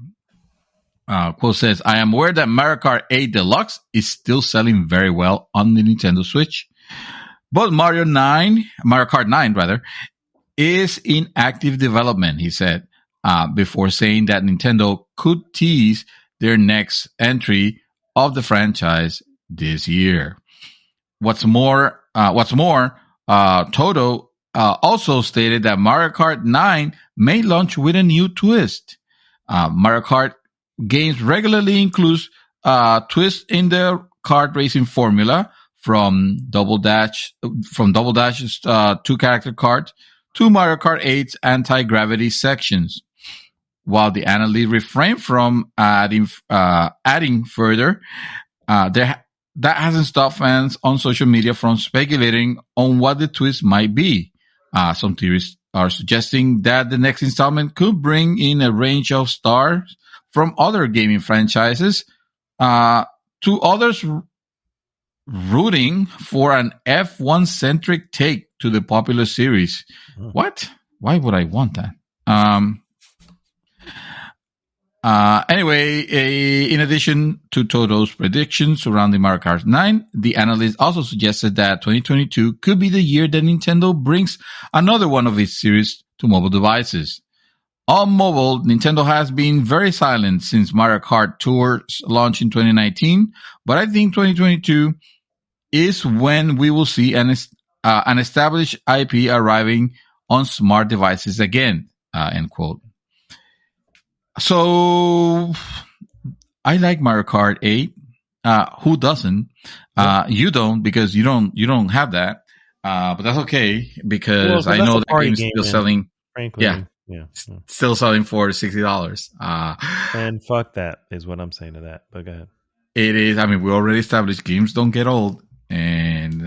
Quote says, "I am aware that Mario Kart 8 Deluxe is still selling very well on the Nintendo Switch. But Mario Kart 9 rather, is in active development," he said, before saying that Nintendo could tease their next entry of the franchise this year. What's more, Toto also stated that Mario Kart 9 may launch with a new twist. Mario Kart games regularly includes twists in the kart racing formula, from Double Dash's two-character kart to Mario Kart 8's anti-gravity sections. While the analyst refrained from adding further, that hasn't stopped fans on social media from speculating on what the twist might be. Some theories are suggesting that the next installment could bring in a range of stars from other gaming franchises, to others rooting for an F1-centric take to the popular series. What? Why would I want that? Anyway, in addition to Toto's predictions surrounding Mario Kart 9, the analyst also suggested that 2022 could be the year that Nintendo brings another one of its series to mobile devices. On mobile, Nintendo has been very silent since Mario Kart Tour's launch in 2019, but I think 2022 is when we will see an established IP arriving on smart devices again, end quote. So, I like Mario Kart 8. Who doesn't? You don't, because you don't have that. But that's okay, because I know that game's still selling. Frankly, yeah. Still selling for $60. And fuck that is what I'm saying to that. But go ahead. It is. I mean, we already established games don't get old. And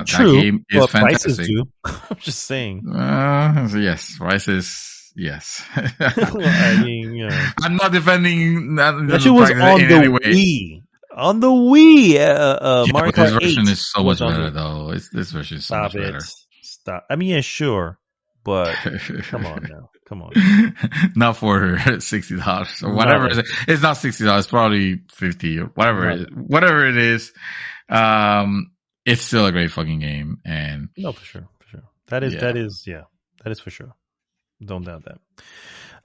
true. That game is fantastic. Prices do. I'm just saying. Yes, prices. Yes. Well, I mean, I'm not defending that shit was on the Wii. On the Wii, Mario Kart 8. This version is so much better, though. This version is so much better. Stop. I mean, yeah, sure, but come on now. Come on. Now. Not for $60 or whatever. No. It's not $60. It's probably 50 or whatever. No. Whatever it is. It's still a great fucking game. And No, for sure. That is for sure. Don't doubt that.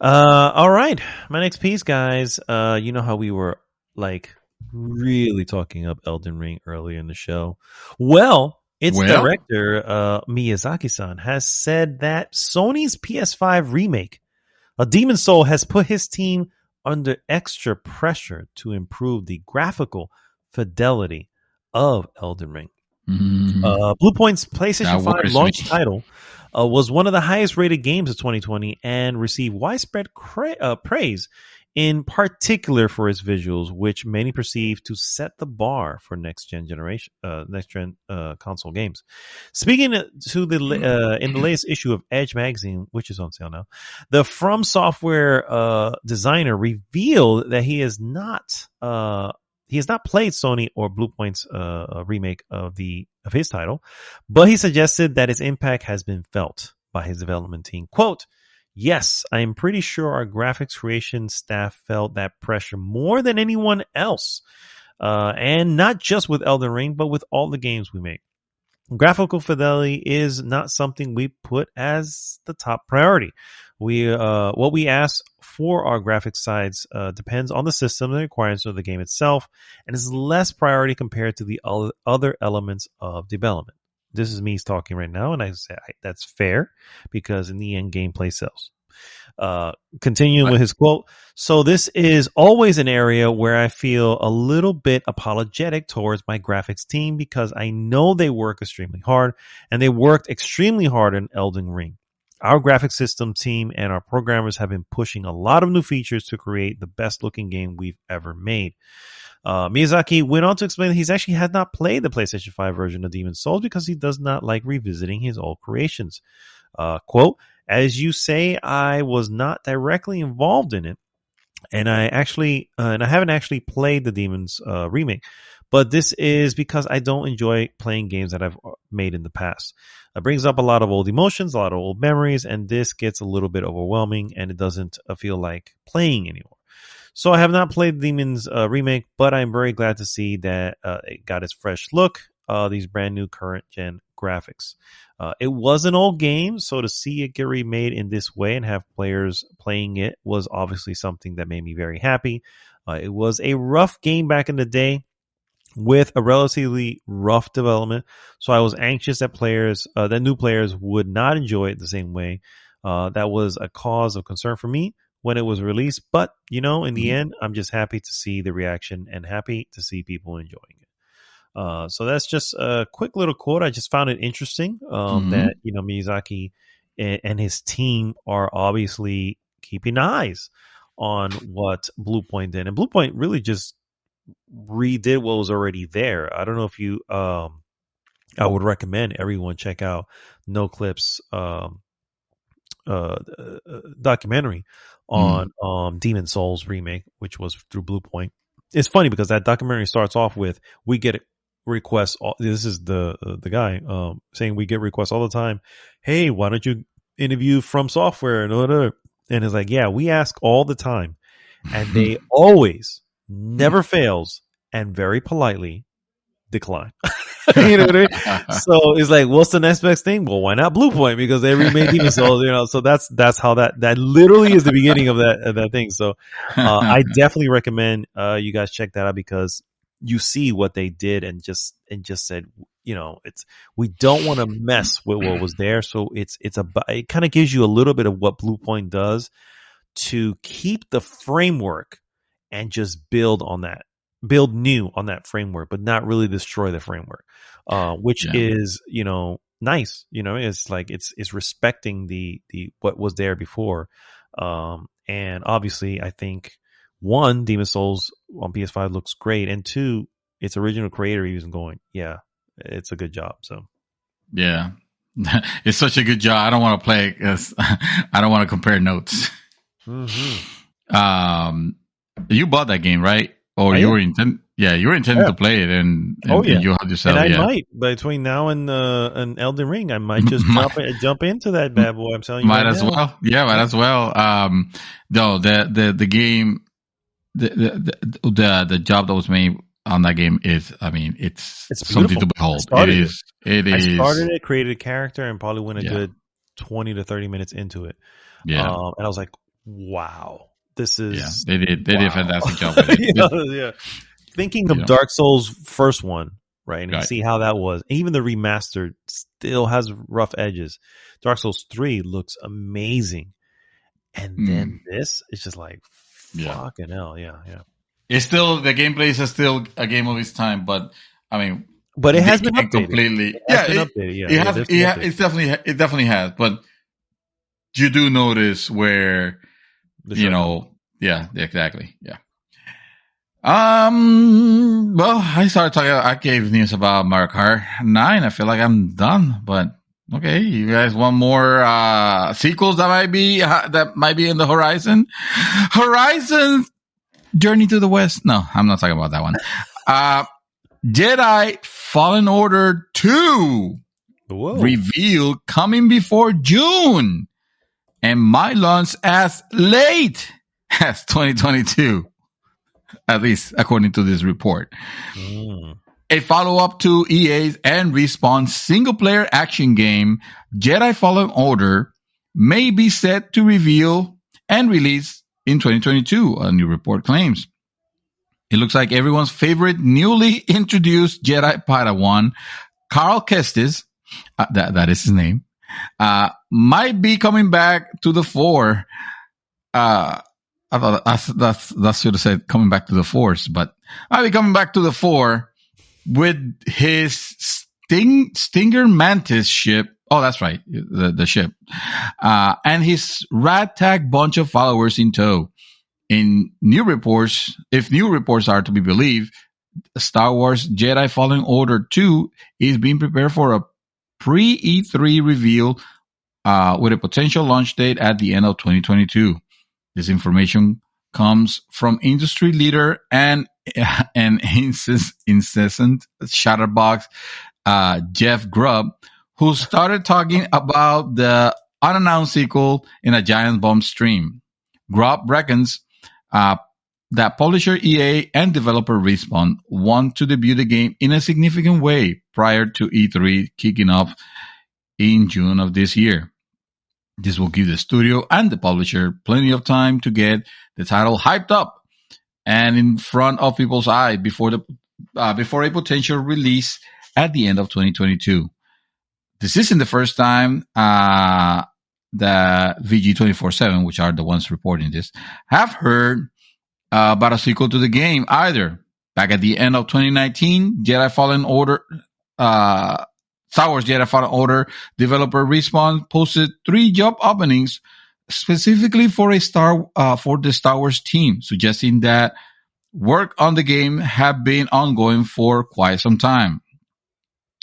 All right. My next piece, guys. You know how we were like really talking up Elden Ring earlier in the show. Well, its director, Miyazaki-san, has said that Sony's PS5 remake, A Demon Soul, has put his team under extra pressure to improve the graphical fidelity of Elden Ring. Bluepoint's PlayStation 5 launch title was one of the highest rated games of 2020 and received widespread praise, in particular for its visuals, which many perceive to set the bar for next gen console games. Speaking to the in the latest issue of Edge magazine, which is on sale now, the From Software designer revealed that he has not played Sony or Bluepoint's remake of his title, but he suggested that its impact has been felt by his development team. Quote, "Yes, I am pretty sure our graphics creation staff felt that pressure more than anyone else, and not just with Elden Ring, but with all the games we make. Graphical fidelity is not something we put as the top priority. What we ask for our graphics sides depends on the system and the requirements of the game itself, and is less priority compared to the other elements of development." This is me talking right now, and I say that's fair because in the end, gameplay sells. Continuing with his quote, "So this is always an area where I feel a little bit apologetic towards my graphics team because I know they work extremely hard, and they worked extremely hard in Elden Ring. Our graphics system team and our programmers have been pushing a lot of new features to create the best looking game we've ever made." Miyazaki went on to explain that he's actually had not played the PlayStation 5 version of Demon's Souls because he does not like revisiting his old creations. Quote, "As you say, I was not directly involved in it, and I haven't actually played the Demon's remake, but this is because I don't enjoy playing games that I've made in the past. It brings up a lot of old emotions, a lot of old memories, and this gets a little bit overwhelming, and it doesn't feel like playing anymore. So I have not played the Demon's remake, but I'm very glad to see that it got its fresh look, these brand new current gen graphics. It was an old game, so to see it get remade in this way and have players playing it was obviously something that made me very happy. It was a rough game back in the day with a relatively rough development, so I was anxious that new players would not enjoy it the same way. That was a cause of concern for me when it was released, but in the end, I'm just happy to see the reaction and happy to see people enjoying it. So that's just a quick little quote. I just found it interesting that Miyazaki and his team are obviously keeping eyes on what Bluepoint did, and Bluepoint really just redid what was already there. I don't know if you I would recommend everyone check out No Clip's documentary on Demon Souls remake, which was through Bluepoint. It's funny because that documentary starts off with, we get requests. This is the guy saying we get requests all the time. Hey, why don't you interview From Software and whatever? And it's like, yeah, we ask all the time, and they always, never fails, and very politely decline. You know what I mean? So it's like, what's the next best thing? Well, why not Bluepoint? Because they remade Demon Souls, so that's how that literally is the beginning of that thing. So I definitely recommend you guys check that out, because you see what they did and just said, we don't want to mess with what was there. So it kind of gives you a little bit of what Bluepoint does to keep the framework and just build new on that framework, but not really destroy the framework, which is, nice. It's like, it's respecting the what was there before. And obviously I think, one, Demon Souls on PS5 looks great, and two, its original creator even going, yeah, it's a good job. So yeah, it's such a good job. I don't want to play it because I don't want to compare notes. Mm-hmm. You bought that game, right? Or you were intending? Yeah, you were intending Yeah. to play it, and Oh, yeah. you had yourself. And I Yeah, might between now and Elden Ring, I might just Might- jump into that bad boy. I'm telling you might right as now. well. Yeah, might as well. No, the game, the job that was made on that game is, I mean, it's something beautiful. to behold. I It started is. I started it, created a character, and probably went a Yeah. good 20 to 30 minutes into it. Yeah, And I was like, wow, this is they did a wow. fantastic job with it. Yeah. Thinking You of know. Dark Souls first one, right? And Right. see how that was. Even the remastered still has rough edges. Dark Souls 3 looks amazing. And then this is just like Yeah. fucking hell. Yeah. It's still, the gameplay is still a game of its time, but I mean, But it has they been can't updated. completely. It has been updated. Yeah. it has. there's been updates. It definitely has. But you do notice where The shortcut. yeah, exactly, yeah. Well, I started talking. I gave news about Mario Kart 9. I feel like I'm done, but okay. You guys want more sequels that might be in the horizon? Horizon Journey to the West. No, I'm not talking about that one. Jedi Fallen Order 2 Whoa. reveal coming before June, and might launch as late as 2022. At least according to this report. A follow-up to EA's and Respawn's single-player action game, Jedi Fallen Order, may be set to reveal and release in 2022, a new report claims. It looks like everyone's favorite newly introduced Jedi Padawan, Carl Kestis, that is his name, might be coming back to the fore. I thought that should have said coming back to the Force, but I'll be coming back to the fore with his Stinger Mantis ship. Oh, that's right, the ship, and his ragtag bunch of followers in tow. In new reports, if new reports are to be believed, Star Wars Jedi Fallen Order 2 is being prepared for a pre-E3 reveal with a potential launch date at the end of 2022. This information comes from industry leader and incessant chatterbox Jeff Grubb, who started talking about the unannounced sequel in a Giant Bomb stream. Grubb reckons that publisher EA and developer Respawn want to debut the game in a significant way prior to E3 kicking off in June of this year. This will give the studio and the publisher plenty of time to get the title hyped up and in front of people's eyes before a potential release at the end of 2022. This isn't the first time the VG247, which are the ones reporting this, have heard about a sequel to the game either. Back at the end of 2019, Star Wars Jedi Fallen Order developer Respawn posted 3 job openings specifically for the Star Wars team, suggesting that work on the game had been ongoing for quite some time.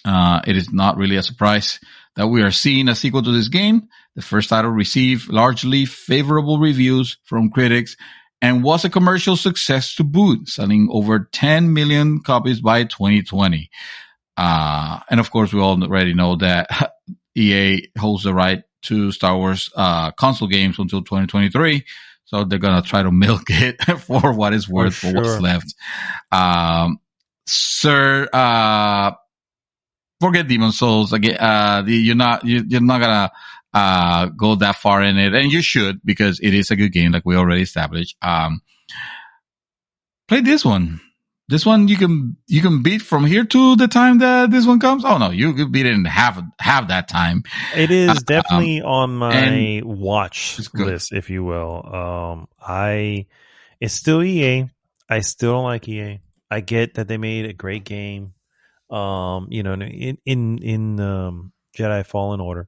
It is not really a surprise that we are seeing a sequel to this game. The first title received largely favorable reviews from critics and was a commercial success to boot, selling over 10 million copies by 2020. And of course, we all already know that EA holds the right to Star Wars console games until 2023. So they're going to try to milk it for what it's worth, for what's left. Forget Demon's Souls. Again, you're not going to go that far in it. And you should, because it is a good game, like we already established. Play this one. This one you can beat from here to the time that this one comes. Oh no, you could beat it in half that time. It is definitely on my watch list, if you will. It's still EA. I still don't like EA. I get that they made a great game. In Jedi Fallen Order.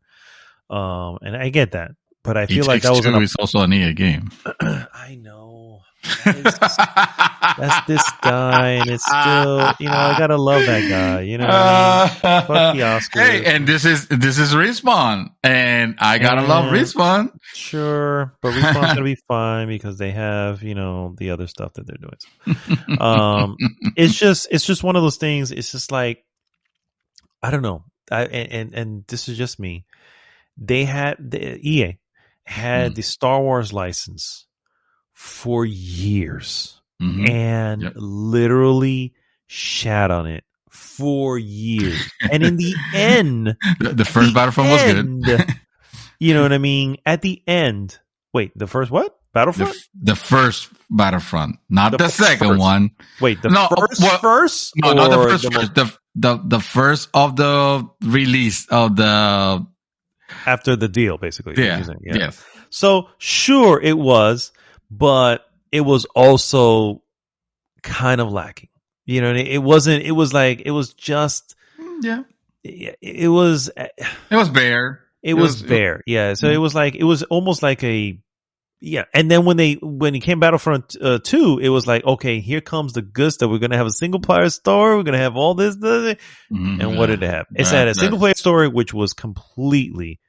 And I get that. But I It feel like Takes that was Two is also an EA game. I know. That's this guy, and it's still, I gotta love that guy. You know what I mean? Fuck the Oscars. Hey, and this is Respawn, and I gotta love Respawn. Sure, but Respawn's gonna be fine because they have, the other stuff that they're doing. It's just one of those things. It's just like, I don't know. And this is just me. EA had the Star Wars license for years and literally shat on it for years. And in the end, the first Battlefront was good. You know what I mean? At the end, wait, the first what? Battlefront? The first Battlefront, not the second one. Wait, first? No, not the first. The first of the release of the after the deal, basically. Yeah. Yes. So sure, it was, but it was also kind of lacking. You know, it wasn't. It was like it was just. Yeah. It was. It was bare. It was bare. Yeah. So it was like it was almost like a. Yeah, and then when it came Battlefront 2, it was like, okay, here comes the good stuff. We're gonna have a single player story. We're gonna have all this, and what did it have? It had a single player story which was completely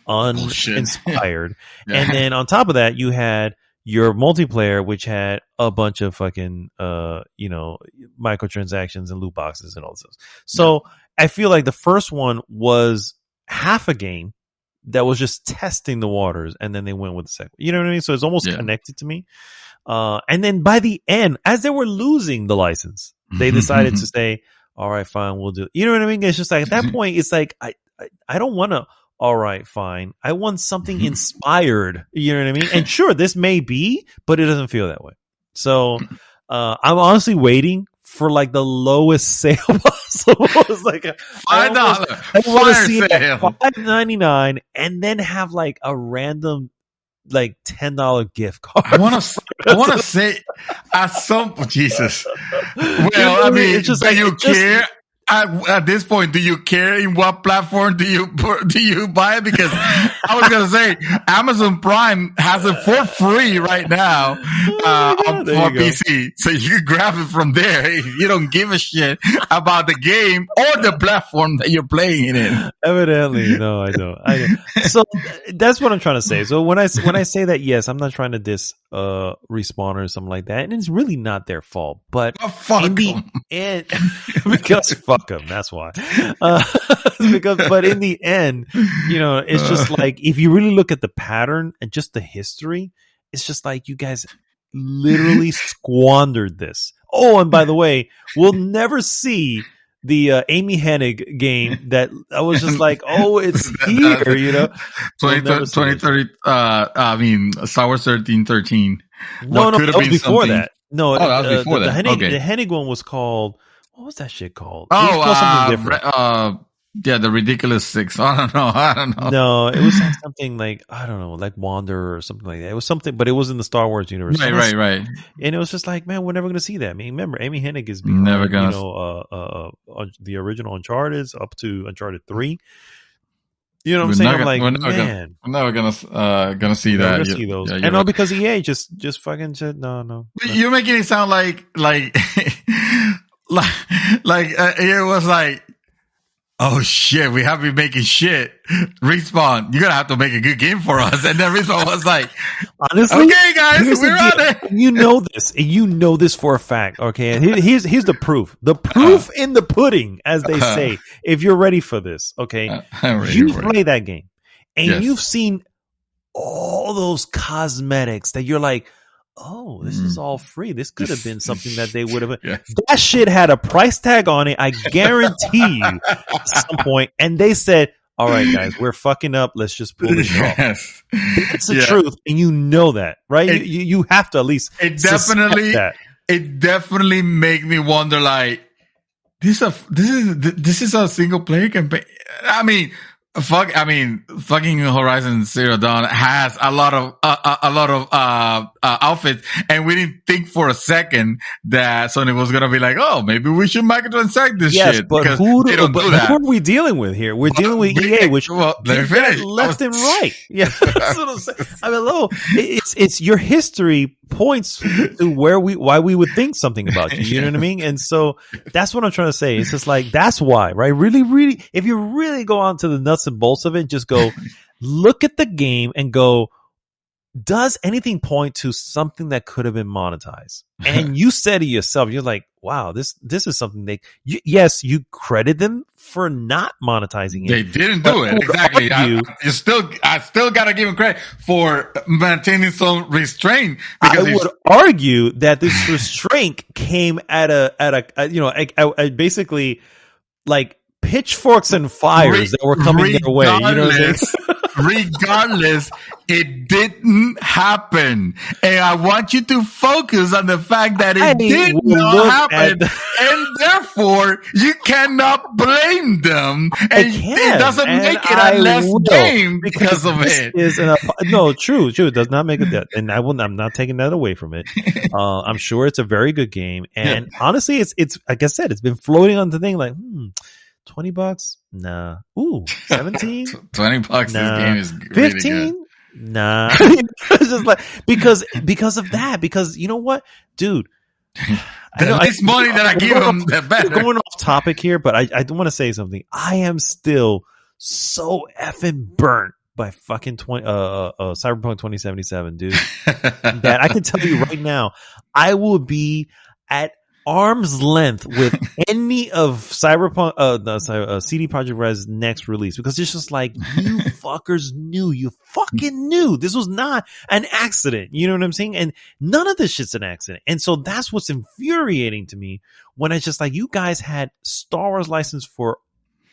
uninspired, and then on top of that, you had your multiplayer, which had a bunch of fucking microtransactions and loot boxes and all this. So I feel like the first one was half a game that was just testing the waters, and then they went with the second. You know what I mean? So it's almost connected to me. And then by the end, as they were losing the license, they decided to say, all right, fine, we'll do it. You know what I mean? It's just like, at that point, it's like, I don't want to, all right, fine. I want something inspired. You know what I mean? And sure, this may be, but it doesn't feel that way. So I'm honestly waiting for like the lowest sale possible. It's like $5. I want to see it at $5.99 and then have like a random like $10 gift card. I want to say at some Jesus. Well, I mean, do you care? At this point, do you care in what platform do you buy it? Because I was gonna say Amazon Prime has it for free right now for PC, so you can grab it from there. You don't give a shit about the game or the platform that you're playing it in. Evidently, no, I don't. So that's what I'm trying to say. So when I say that, yes, I'm not trying to diss Respawn or something like that, and it's really not their fault. But in the end, because fuck them, that's why. But in the end, it's just like, if you really look at the pattern and just the history, it's just like you guys literally squandered this. Oh, and by the way, we'll never see the Amy Hennig game that I was just like, oh, it's here, 2030, I mean, Star Wars 1313. No, that was before that. No, that was before that. The Hennig one was called, what was that shit called? Something different. The Ridiculous Six. I don't know. No, it was like something like, I don't know, like Wander or something like that. It was something, but it was in the Star Wars universe. Right. And it was just like, man, we're never going to see that. I mean, remember, Amy Hennig is behind, never gonna... the original Uncharted up to Uncharted 3. You know what I'm saying? I'm like, man, we're never gonna see that. Gonna see those. And no, because EA just fucking said no. You're making it sound like it was like, oh shit, we have been making shit. Respawn, you're gonna have to make a good game for us. And then Respawn was like, honestly, okay guys, we're on it. You know this for a fact. Okay, and here's the proof. The proof in the pudding, as they say. If you're ready for this, okay, you play that game and you've seen all those cosmetics that you're like, oh, this is all free. This could have been something that they would have. Yes. That shit had a price tag on it, I guarantee you, at some point. And they said, all right, guys, we're fucking up. Let's just pull this off. That's the truth. And you know that, right? You have to at least that. It definitely made me wonder, like, this is a single player campaign. I mean, fucking Horizon Zero Dawn has a lot of outfits, and we didn't think for a second that Sony was gonna be like, oh, maybe we should microtransact this shit. But because who they don't do that. who are we dealing with here? We're dealing with EA, which let me did finish. that left and right. Yeah, that's what I'm saying. I mean, hello, it's your history points to why we would think something about you. You know what I mean? And so that's what I'm trying to say. It's just like, that's why, right? Really, really, if you really go on to the nuts and bolts of it, just go look at the game and go, does anything point to something that could have been monetized? And you said it yourself, you're like, wow, this is something yes, you credit them for not monetizing it. They didn't do it. Exactly. I still gotta give them credit for maintaining some restraint. Because I would argue that this restraint came at a basically like pitchforks and fires that were coming their way. You know what I'm saying? Regardless, it didn't happen. And I want you to focus on the fact that it did not happen. And therefore, you cannot blame them. And it doesn't make it a less game because of it. No, true. It does not make it that. And I'm not taking that away from it. I'm sure it's a very good game. And honestly, it's like I said, it's been floating on the thing like, $20? Nah. Ooh, 17? $20? Nah. This game is 15? Really good. Nah. It's just like because of that. Because you know what, dude? The less money that I give them, the better. Going off topic here, but I do want to say something. I am still so effing burnt by fucking Cyberpunk 2077, dude. That I can tell you right now, I will be at arm's length with any of Cyberpunk, CD Projekt Red's next release, because it's just like, you fuckers knew, you fucking knew this was not an accident. You know what I'm saying? And none of this shit's an accident. And so that's what's infuriating to me, when it's just like, you guys had Star Wars license for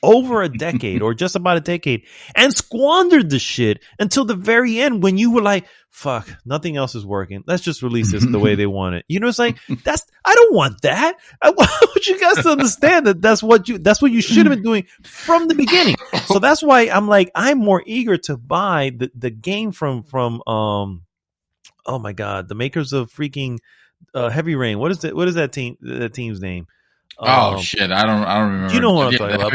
over a decade or just about a decade and squandered the shit until the very end, when you were like, fuck, nothing else is working, let's just release this the way they want it. You know, it's like, I don't want that. I want you guys to understand that that's what you should have been doing from the beginning. So that's why I'm like, I'm more eager to buy the game from oh my God, the makers of freaking Heavy Rain. What is that team's name? Shit! I don't remember. You know what I'm talking about,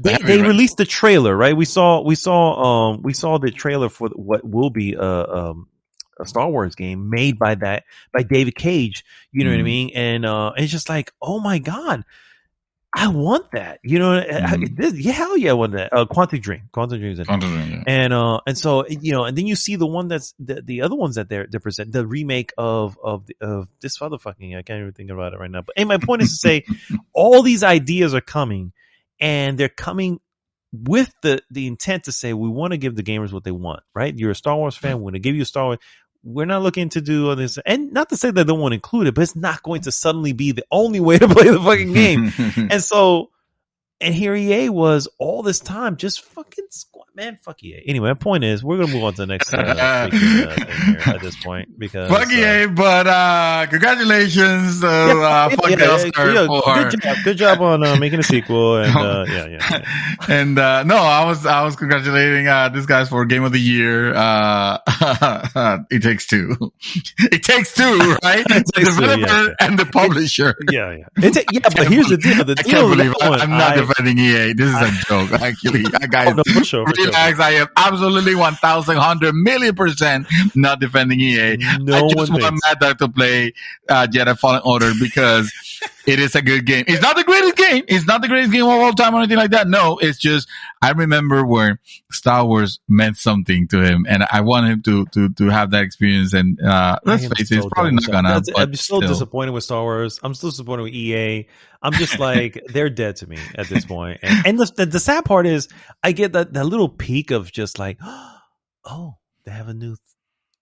but they released the trailer, right? We saw the trailer for what will be a Star Wars game made by David Cage. You know what I mean? And it's just like, oh my God, I want that. You know, hell yeah, I want that. Quantum Dream. Yeah. And so, you know, and then you see the one that's the other ones that they present, the remake of this motherfucking, I can't even think about it right now. But my point is to say, all these ideas are coming, and they're coming with the intent to say, we want to give the gamers what they want, right? You're a Star Wars fan, we're going to give you a Star Wars. We're not looking to do this, and not to say that they won't include it, but it's not going to suddenly be the only way to play the fucking game. And here EA was all this time just fucking man, fuck EA. Anyway, my point is, we're gonna move on to the next thing here at this point, because fuck EA. But congratulations, good job on making a sequel, and And no, I was congratulating these guys for Game of the Year. It Takes Two. It Takes Two, right? The developer and the publisher. But here's the deal. I can't believe I'm not defending EA. This is a joke, actually. Guys, relax. I am absolutely 1,100,000,000% not defending EA. I just want Mad Dog to play Jedi Fallen Order because it is a good game. It's not the greatest game. It's not the greatest game of all time or anything like that. No, it's just, I remember where Star Wars meant something to him, and I want him to have that experience. And let's face it, it's probably not gonna. I'm still disappointed with Star Wars. I'm still disappointed with EA. I'm just like, they're dead to me at this point. And the sad part is, I get that little peak of just like, oh, they have a new.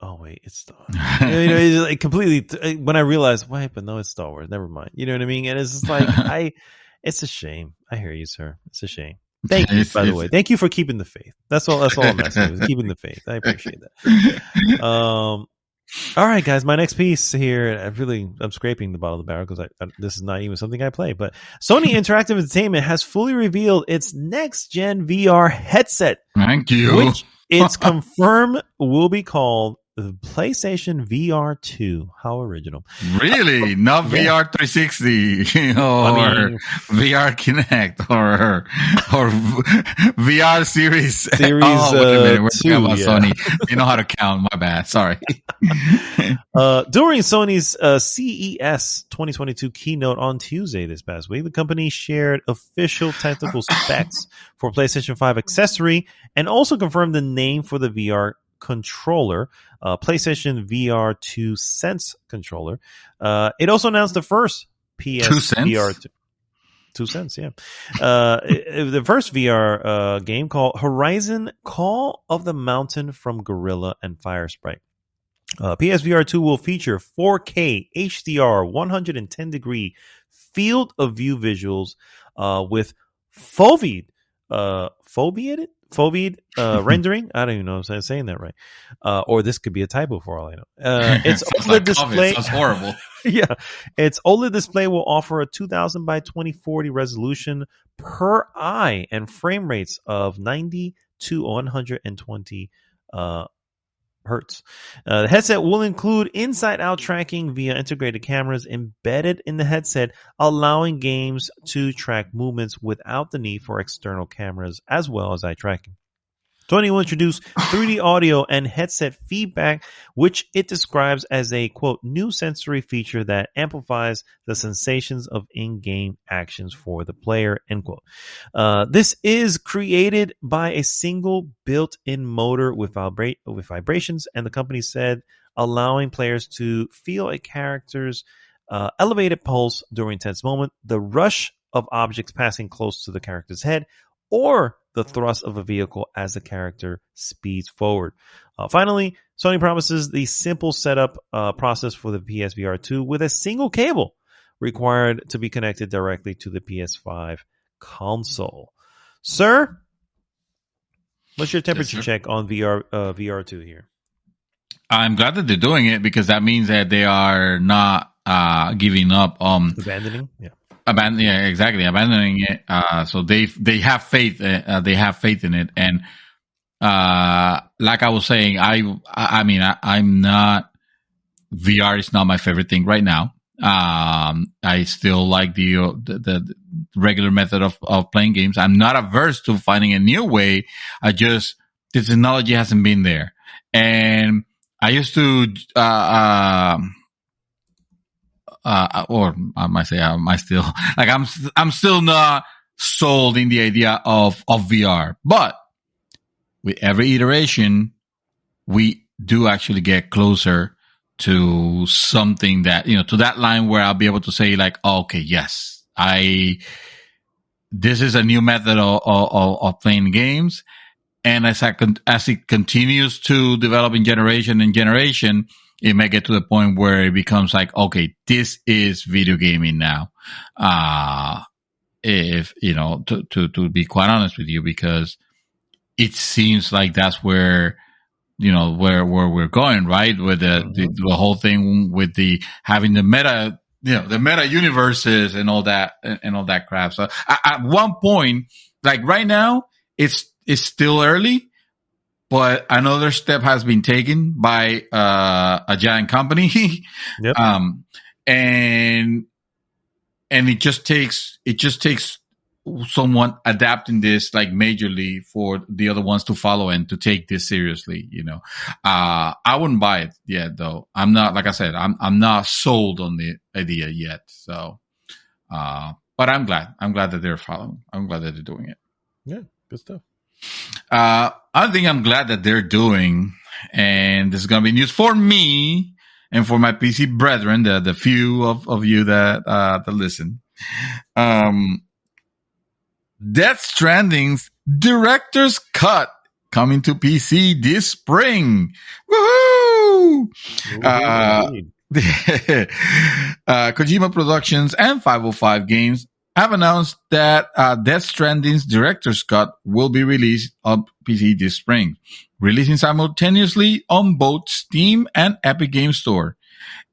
Oh wait, it's Star Wars. You know, it's like completely. When I realized, wait, but no, it's Star Wars. Never mind. You know what I mean? And it's just like, it's a shame. I hear you, sir. It's a shame. Thank you, by the way. Thank you for keeping the faith. That's all I'm asking. Keeping the faith. I appreciate that. All right, guys, my next piece here. I'm scraping the bottom of the barrel because this is not even something I play. But Sony Interactive Entertainment has fully revealed its next gen VR headset, Thank you. which it's confirmed will be called the PlayStation VR 2. How original! Really? Not VR 360 or VR Kinect or VR Series. Series wait a minute. We're talking 2, about yeah. Sony. You know how to count. My bad. Sorry. During Sony's CES 2022 keynote on Tuesday this past week, the company shared official technical specs for PlayStation 5 accessory and also confirmed the name for the VR controller, PlayStation VR 2 Sense controller. It also announced the first PSVR 2 cents, yeah. The first VR game called Horizon Call of the Mountain from Gorilla and Firesprite. PSVR 2 will feature 4K HDR 110-degree field of view visuals with foveated rendering. I don't even know if I'm saying that right. Or this could be a typo for all I know. Its OLED display. Sounds horrible. Yeah. Its OLED display will offer a 2000 by 2040 resolution per eye and frame rates of 90 to 120 hertz. The headset will include inside-out tracking via integrated cameras embedded in the headset, allowing games to track movements without the need for external cameras as well as eye tracking. Sony will introduce 3D audio and headset feedback, which it describes as a, quote, new sensory feature that amplifies the sensations of in-game actions for the player, end quote. This is created by a single built-in motor with vibrations, and the company said allowing players to feel a character's elevated pulse during tense moment, the rush of objects passing close to the character's head, or the thrust of a vehicle as the character speeds forward. Finally, Sony promises the simple setup process for the PSVR 2 with a single cable required to be connected directly to the PS5 console. Sir, what's your temperature check on VR 2 here? I'm glad that they're doing it because that means that they are not giving up. Abandoning? Yeah. Abandoning it. So they have faith. They have faith in it, and like I was saying, I'm not. VR is not my favorite thing right now. I still like the regular method of playing games. I'm not averse to finding a new way. The technology hasn't been there, and I used to. Or I might say, I still like I'm still not sold in the idea of VR, but with every iteration, we do actually get closer to something that, to that line where I'll be able to say like, oh, okay, yes, this is a new method of playing games. And as it continues to develop in generation, it may get to the point where it becomes like, okay, this is video gaming now. If, to be quite honest with you, because it seems like that's where we're going, right? With the whole thing with having the meta, the meta universes and all that crap. So at one point, like right now, it's still early. But another step has been taken by a giant company, yep. And it just takes someone adapting this like majorly for the other ones to follow and to take this seriously. I wouldn't buy it yet, though. I'm not, like I said, I'm not sold on the idea yet. So, but I'm glad that they're following. I'm glad that they're doing it. Yeah, good stuff. I think I'm glad that they're doing, and this is going to be news for me and for my PC brethren, the few of you that listen. Death Stranding's director's cut coming to PC this spring. Woohoo! Kojima Productions and 505 Games have announced that Death Stranding's director's cut will be released on PC this spring. releasing simultaneously on both Steam and Epic Games Store.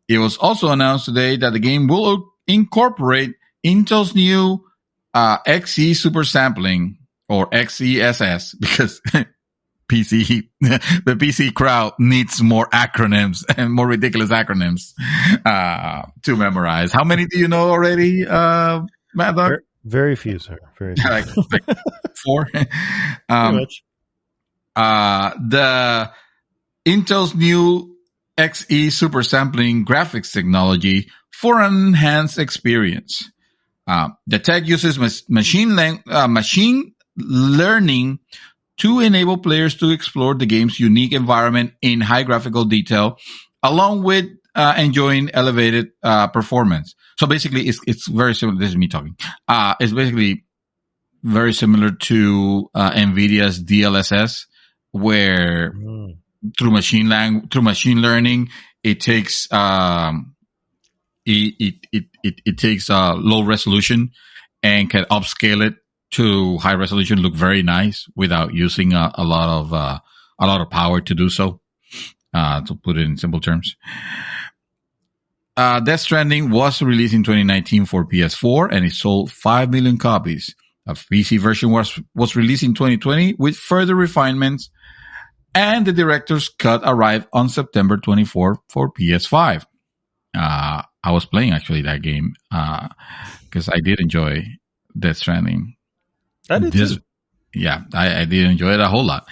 It was also announced today that the game will incorporate Intel's new XE Super Sampling, or XESS, because the PC crowd needs more acronyms and more ridiculous acronyms to memorize. How many do you know already, Mad Dog? Very few, sir. Very few. like 4. Pretty much. The Intel's new XE Super Sampling graphics technology for an enhanced experience. The tech uses machine learning to enable players to explore the game's unique environment in high graphical detail, along with enjoying elevated performance. So basically, it's very similar. This is me talking. It's basically very similar to NVIDIA's DLSS, where through machine learning, it takes it takes low resolution and can upscale it to high resolution, look very nice without using a lot of power to do so. To put it in simple terms, Death Stranding was released in 2019 for PS4 and it sold 5 million copies. A PC version was released in 2020 with further refinements, and the director's cut arrived on September 24 for PS5. I was playing actually that game because I did enjoy Death Stranding. I did too. Yeah, I did enjoy it a whole lot.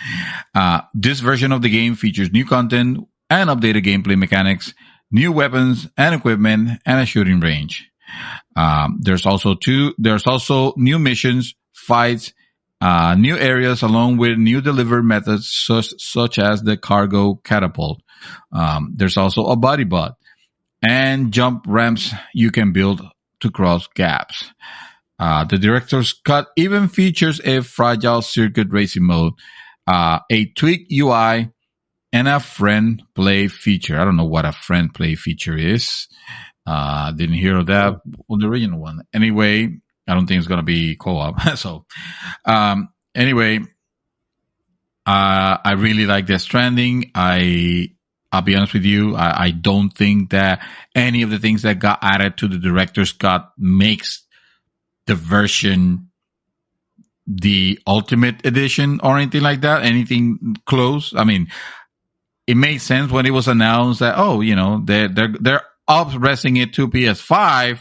This version of the game features new content and updated gameplay mechanics, new weapons and equipment, and a shooting range. There's also new missions, fights, new areas, along with new delivery methods such as the cargo catapult. There's also a body bot and jump ramps you can build to cross gaps. The director's cut even features a fragile circuit racing mode, a tweaked UI, and a friend play feature. I don't know what a friend play feature is. Didn't hear of that on the original one. Anyway, I don't think it's going to be co-op. So, anyway, I really like Death Stranding. I'll be honest with you. I don't think that any of the things that got added to the director's cut makes the version the ultimate edition or anything like that. Anything close. I mean, it made sense when it was announced that, they're up-resing it to PS5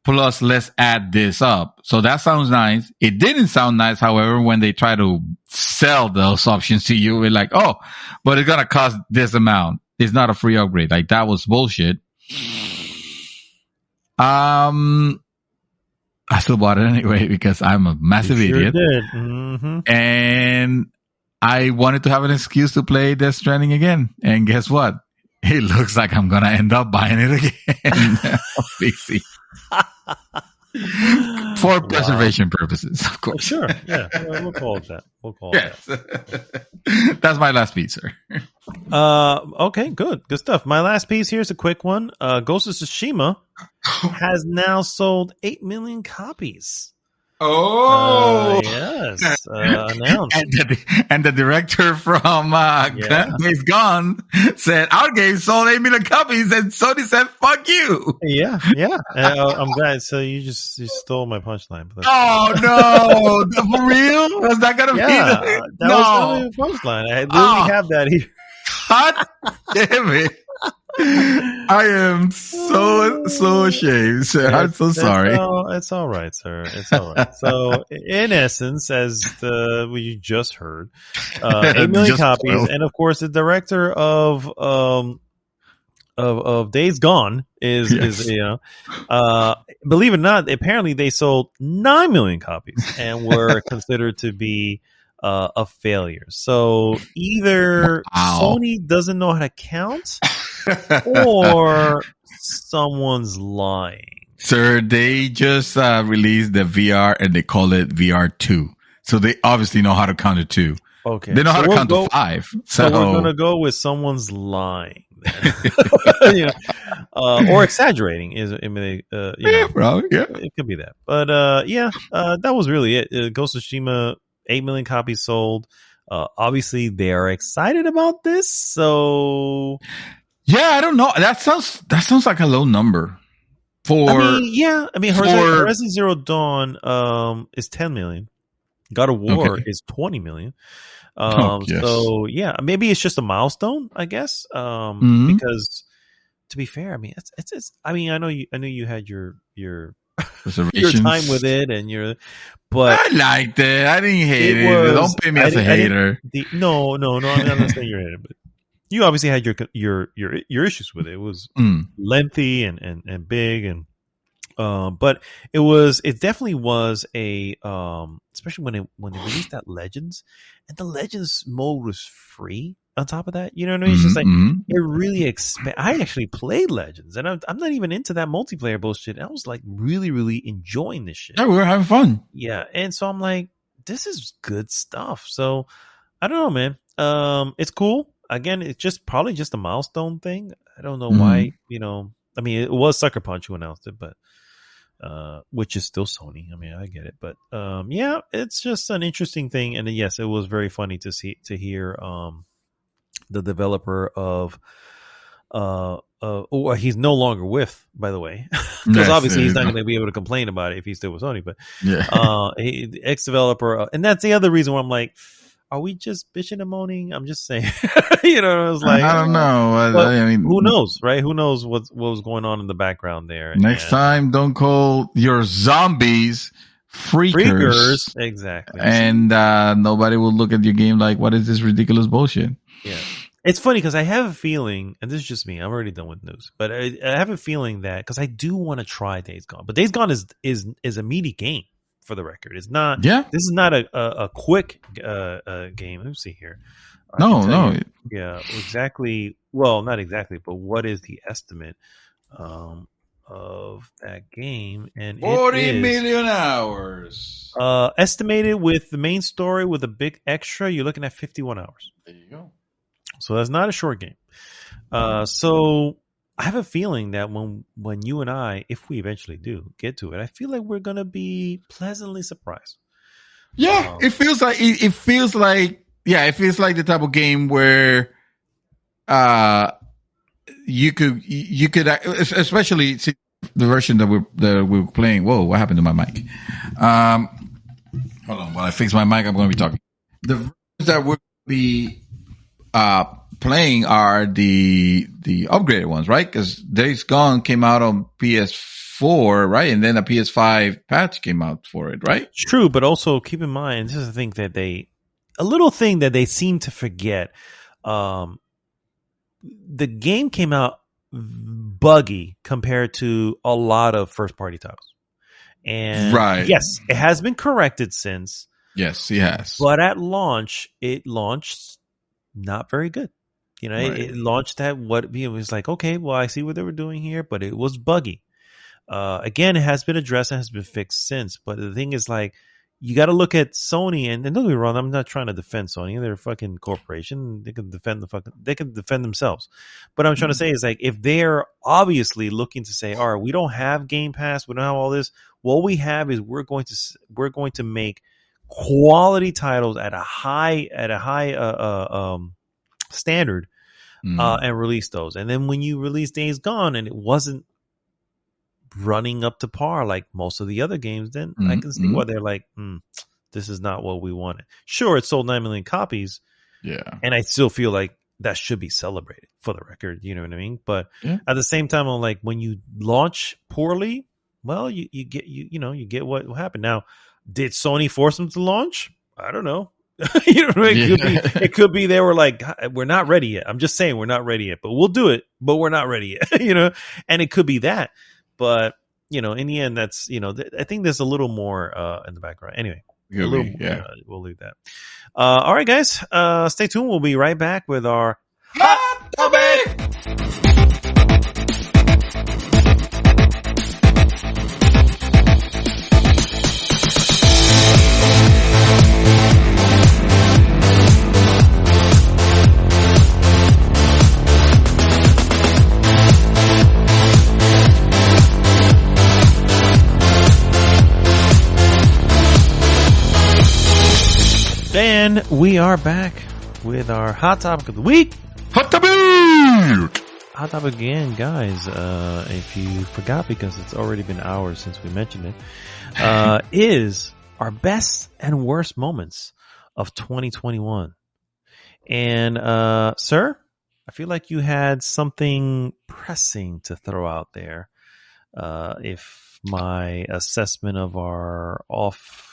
plus let's add this up. So that sounds nice. It didn't sound nice, however, when they try to sell those options to you. We're like, but it's going to cost this amount. It's not a free upgrade. Like, that was bullshit. I still bought it anyway because I'm a massive idiot. Did. Mm-hmm. And I wanted to have an excuse to play Death Stranding again. And guess what? It looks like I'm going to end up buying it again on PC. For preservation purposes, of course. Sure. Yeah. We'll call it that. That's my last piece, sir. Okay, good stuff. My last piece here's a quick one. Ghost of Tsushima has now sold 8 million copies. Yes, announced. And the director from Days Gone said, our game sold 8 million copies, and Sony said, fuck you. Yeah. I'm glad. So you stole my punchline. Oh, no. For real? Was that going to be that was the punchline. I literally have that here. God damn it. I am so ashamed, sir. I'm so sorry. It's all right, sir. It's all right. So, in essence, as you just heard, 8 million copies, and of course, the director of Days Gone is believe it or not, apparently they sold 9 million copies and were considered to be a failure. So either Sony doesn't know how to count, or someone's lying. Sir, they just released the VR and they call it VR 2. So they obviously know how to count to 2. Okay. They know how to count to 5. So we're going to go with someone's lying. Or exaggerating bro, it could be that. But that was really it. Ghost of Tsushima, 8 million copies sold. Obviously, they are excited about this. So, Yeah, I don't know. That sounds like a low number. Horizon Zero Dawn is 10 million. God of War is 20 million. Yes. So yeah, maybe it's just a milestone, I guess. Because to be fair, I mean, it's I mean, I know you had your your time with it and but I liked it. I didn't hate it. Don't pay me as a hater. No, I'm not saying you're a hater, but you obviously had your issues with it. It was lengthy and big and but it definitely was a especially when they released that Legends, and the Legends mode was free on top of that. You know what I mean? It's just like it really I actually played Legends, and I'm not even into that multiplayer bullshit. I was like really enjoying this shit. Yeah, we were having fun. Yeah, and so I'm like, this is good stuff. So I don't know, man. It's cool. Again, it's just probably just a milestone thing. I don't know why. I mean, it was Sucker Punch who announced it, but which is still Sony. I mean, I get it, but yeah, it's just an interesting thing. And yes, it was very funny to hear the developer of he's no longer with, by the way, because obviously he's not going to be able to complain about it if he's still with Sony. But ex-developer, and that's the other reason why I'm like, are we just bitching and moaning? I'm just saying, I was like, I don't know. I mean, who knows, right? Who knows what was going on in the background there? Next time, don't call your zombies freakers. Exactly. And nobody will look at your game like, what is this ridiculous bullshit? Yeah. It's funny because I have a feeling, and this is just me, I'm already done with news, but I have a feeling that, because I do want to try Days Gone, but Days Gone is a meaty game. For the record, it's not. Yeah, this is not a quick game. Let me see here. No. Yeah, exactly. Well, not exactly, but what is the estimate of that game? And 40 million hours. Estimated with the main story with a big extra, you're looking at 51 hours. There you go. So that's not a short game. So I have a feeling that when you and I, if we eventually do get to it, I feel like we're gonna be pleasantly surprised. Yeah, it feels like the type of game where you could especially see the version that we're playing. Whoa, what happened to my mic? Hold on, while I fix my mic, I'm going to be talking. The versions that we'll be playing are the upgraded ones, right? Because Days Gone came out on PS4, right? And then a PS5 patch came out for it, right? It's true, but also keep in mind, this is the thing that a little thing that they seem to forget. The game came out buggy compared to a lot of first party titles. And yes, it has been corrected since. Yes, it has. But at launch, it launched not very good. It launched at what it was like, okay, well, I see what they were doing here, but it was buggy. Again, it has been addressed and has been fixed since. But the thing is, like, you got to look at Sony, and don't get me wrong, I'm not trying to defend Sony. They're a fucking corporation. They can defend themselves. But I'm trying to say is, like, if they're obviously looking to say, all right, we don't have Game Pass, we don't have all this. What we have is we're going to make quality titles at a high standard and release those. And then when you release Days Gone and it wasn't running up to par like most of the other games, then I can see why they're like, this is not what we wanted. Sure, it sold 9 million copies. Yeah. And I still feel like that should be celebrated, for the record. You know what I mean? But at the same time, I'm like, when you launch poorly, well, you get what happened. Now, did Sony force them to launch? I don't know. You know what I mean? It could be they were like, we're not ready yet. I'm just saying we're not ready yet, but we'll do it, but we're not ready yet. And it could be that. But, in the end, that's, I think there's a little more in the background. Anyway, we'll leave that. All right, guys, stay tuned. We'll be right back with our Hot Topic. And And we are back with our hot topic of the week. Hot topic! Hot topic again, guys. If you forgot, because it's already been hours since we mentioned it, is our best and worst moments of 2021. And, sir, I feel like you had something pressing to throw out there. If my assessment of our off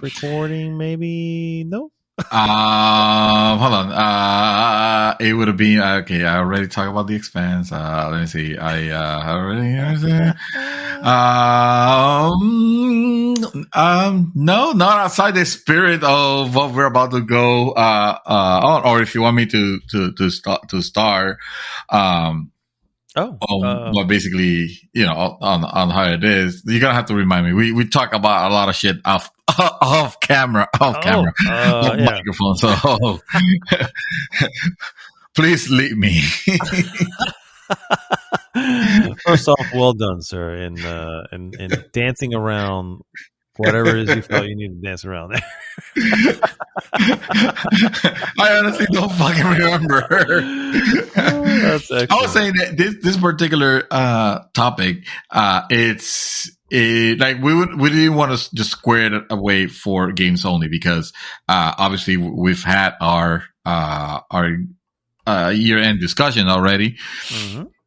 recording, maybe no. Hold on. It would have been okay. I already talked about the expense. Let me see. I already. No, not outside the spirit of what we're about to go. Or if you want me to start. Well, basically, on how it is, you're gonna have to remind me. We talk about a lot of shit off camera, microphone. So please leave me. First off, well done, sir, in dancing around whatever it is you felt you needed to dance around there. I honestly don't fucking remember. That's excellent. I was saying that this particular topic, it's like we didn't want to just square it away for games only, because obviously we've had our year-end discussion already,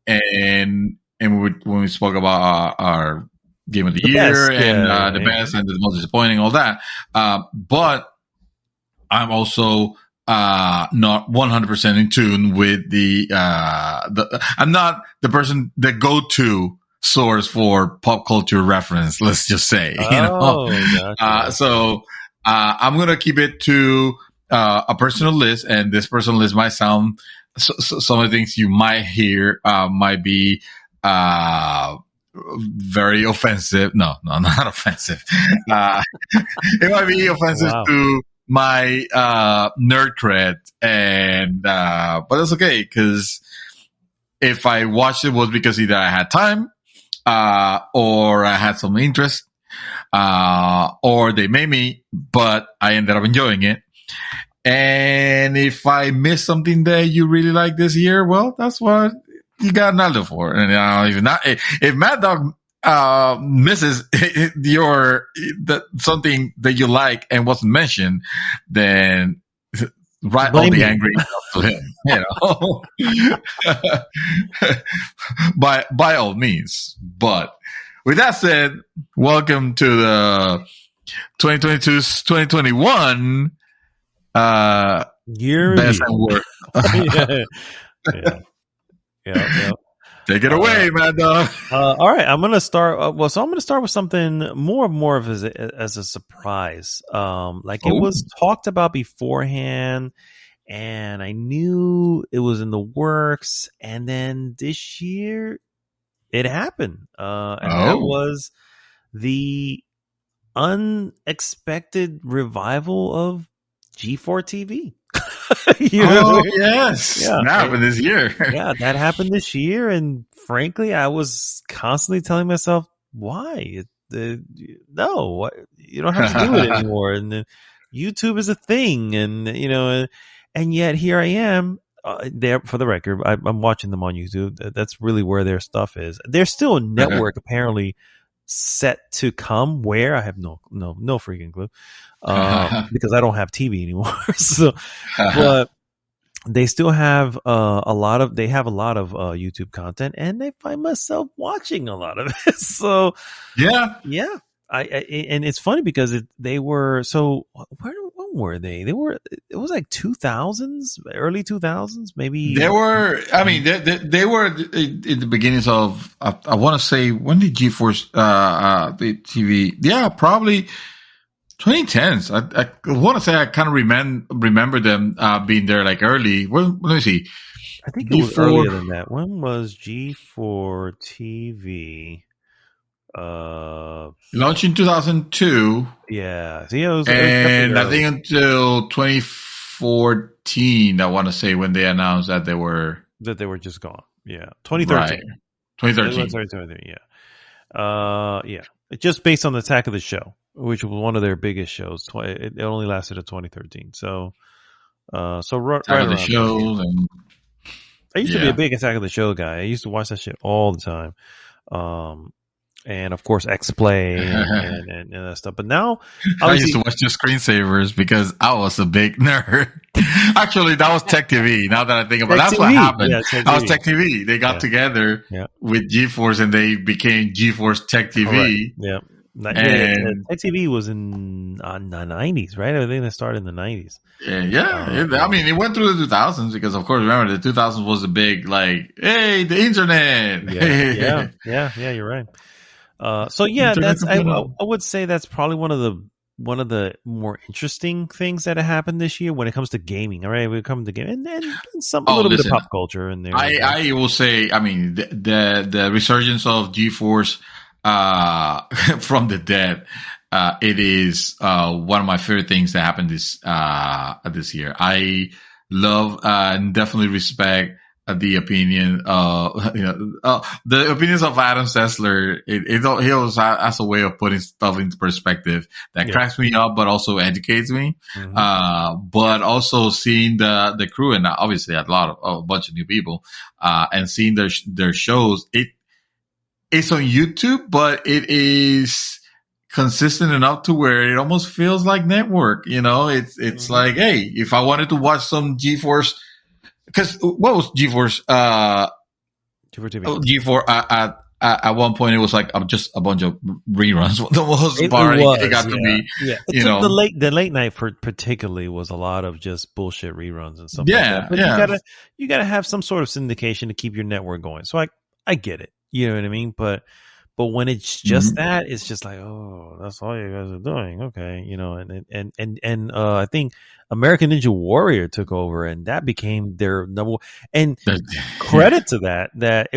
and when we spoke about our game of the year best, and the best and the most disappointing, all that. But I'm also not 100% in tune with the I'm not the go-to source for pop culture reference. Let's just say, Gotcha. So I'm gonna keep it to a personal list, and this personal list might sound some of the things you might hear might be very offensive. No, not offensive. It might be offensive to my nerd cred, and but that's okay, because if I watched it was because either I had time or I had some interest, or they made me, but I ended up enjoying it. And if I missed something that you really like this year, well, that's what you got Naldo for. And if Mad Dog misses something that you like and wasn't mentioned, then write all the angry stuff to him. By all means. But with that said, welcome to the 2022-2021 year best and worst. Yeah. Take it away, man. All right, I'm gonna start. I'm gonna start with something more of as a surprise. It was talked about beforehand, and I knew it was in the works. And then this year, it happened, and that was the unexpected revival of G4 TV. Yes, yeah, that happened this year. Yeah, that happened this year, and frankly, I was constantly telling myself, "Why? No, you don't have to do it anymore." And YouTube is a thing, and and yet here I am. There, for the record, I'm watching them on YouTube. That's really where their stuff is. There's still a network apparently set to come where I have no freaking clue, because I don't have TV anymore. So, but they still have a lot of YouTube content, and I find myself watching a lot of it. So yeah. And it's funny because they were when were they? It was like 2000s, early 2000s, maybe. They were. I mean, they were in the beginnings of. I want to say, when did GeForce the TV? Yeah, probably 2010s. I want to say I kind of remember them being there like early. Well, let me see. I think it was earlier than that. When was G4 TV? Launched in 2002. Yeah. See, it was and I think until 2014, I want to say, when they announced that they were just gone. Yeah. 2013. Right. 2013. 2013, yeah. Yeah. Just based on the attack of the show. which was one of their biggest shows. It only lasted to 2013. So right Attack of the around there. Shows and I used to be a big Attack of the Show guy. I used to watch that shit all the time. And of course X-Play and that stuff. But now, I used to watch the screensavers because I was a big nerd. Actually, that was Tech TV. Now that I think about it, that's what happened. Yeah, that was Tech TV. They got together with GeForce and they became GeForce Tech TV. Correct. Yeah. And Tech TV was in the 90s, right? I think they started in the 90s. I mean, it went through the 2000s because, of course, remember the 2000s was the big, like, hey, the internet. Yeah, you're right. So yeah, that's I would say that's probably one of the more interesting things that have happened this year when it comes to gaming. All right, we come to gaming and a little bit of pop culture in there. I will say, I mean, the resurgence of GeForce from the dead. It is one of my favorite things that happened this year. I love and definitely respect the opinion the opinions of Adam Sessler. He always has a way of putting stuff into perspective that cracks me up, but also educates me. Mm-hmm. But also seeing the crew and obviously a bunch of new people and seeing their shows. It's on YouTube, but it is consistent enough to where it almost feels like network. You know, it's mm-hmm. like, hey, if I wanted to watch some GeForce, because what was GeForce? GeForce TV. GeForce at one point it was like just a bunch of reruns. The most part it got to be, you know, the late night particularly was a lot of just bullshit reruns and stuff. Like that. But you gotta have some sort of syndication to keep your network going. So I get it. You know what I mean? But when it's just mm-hmm. that, it's just like, oh, that's all you guys are doing. Okay. You know, and I think American Ninja Warrior took over and that became their number one. And credit to that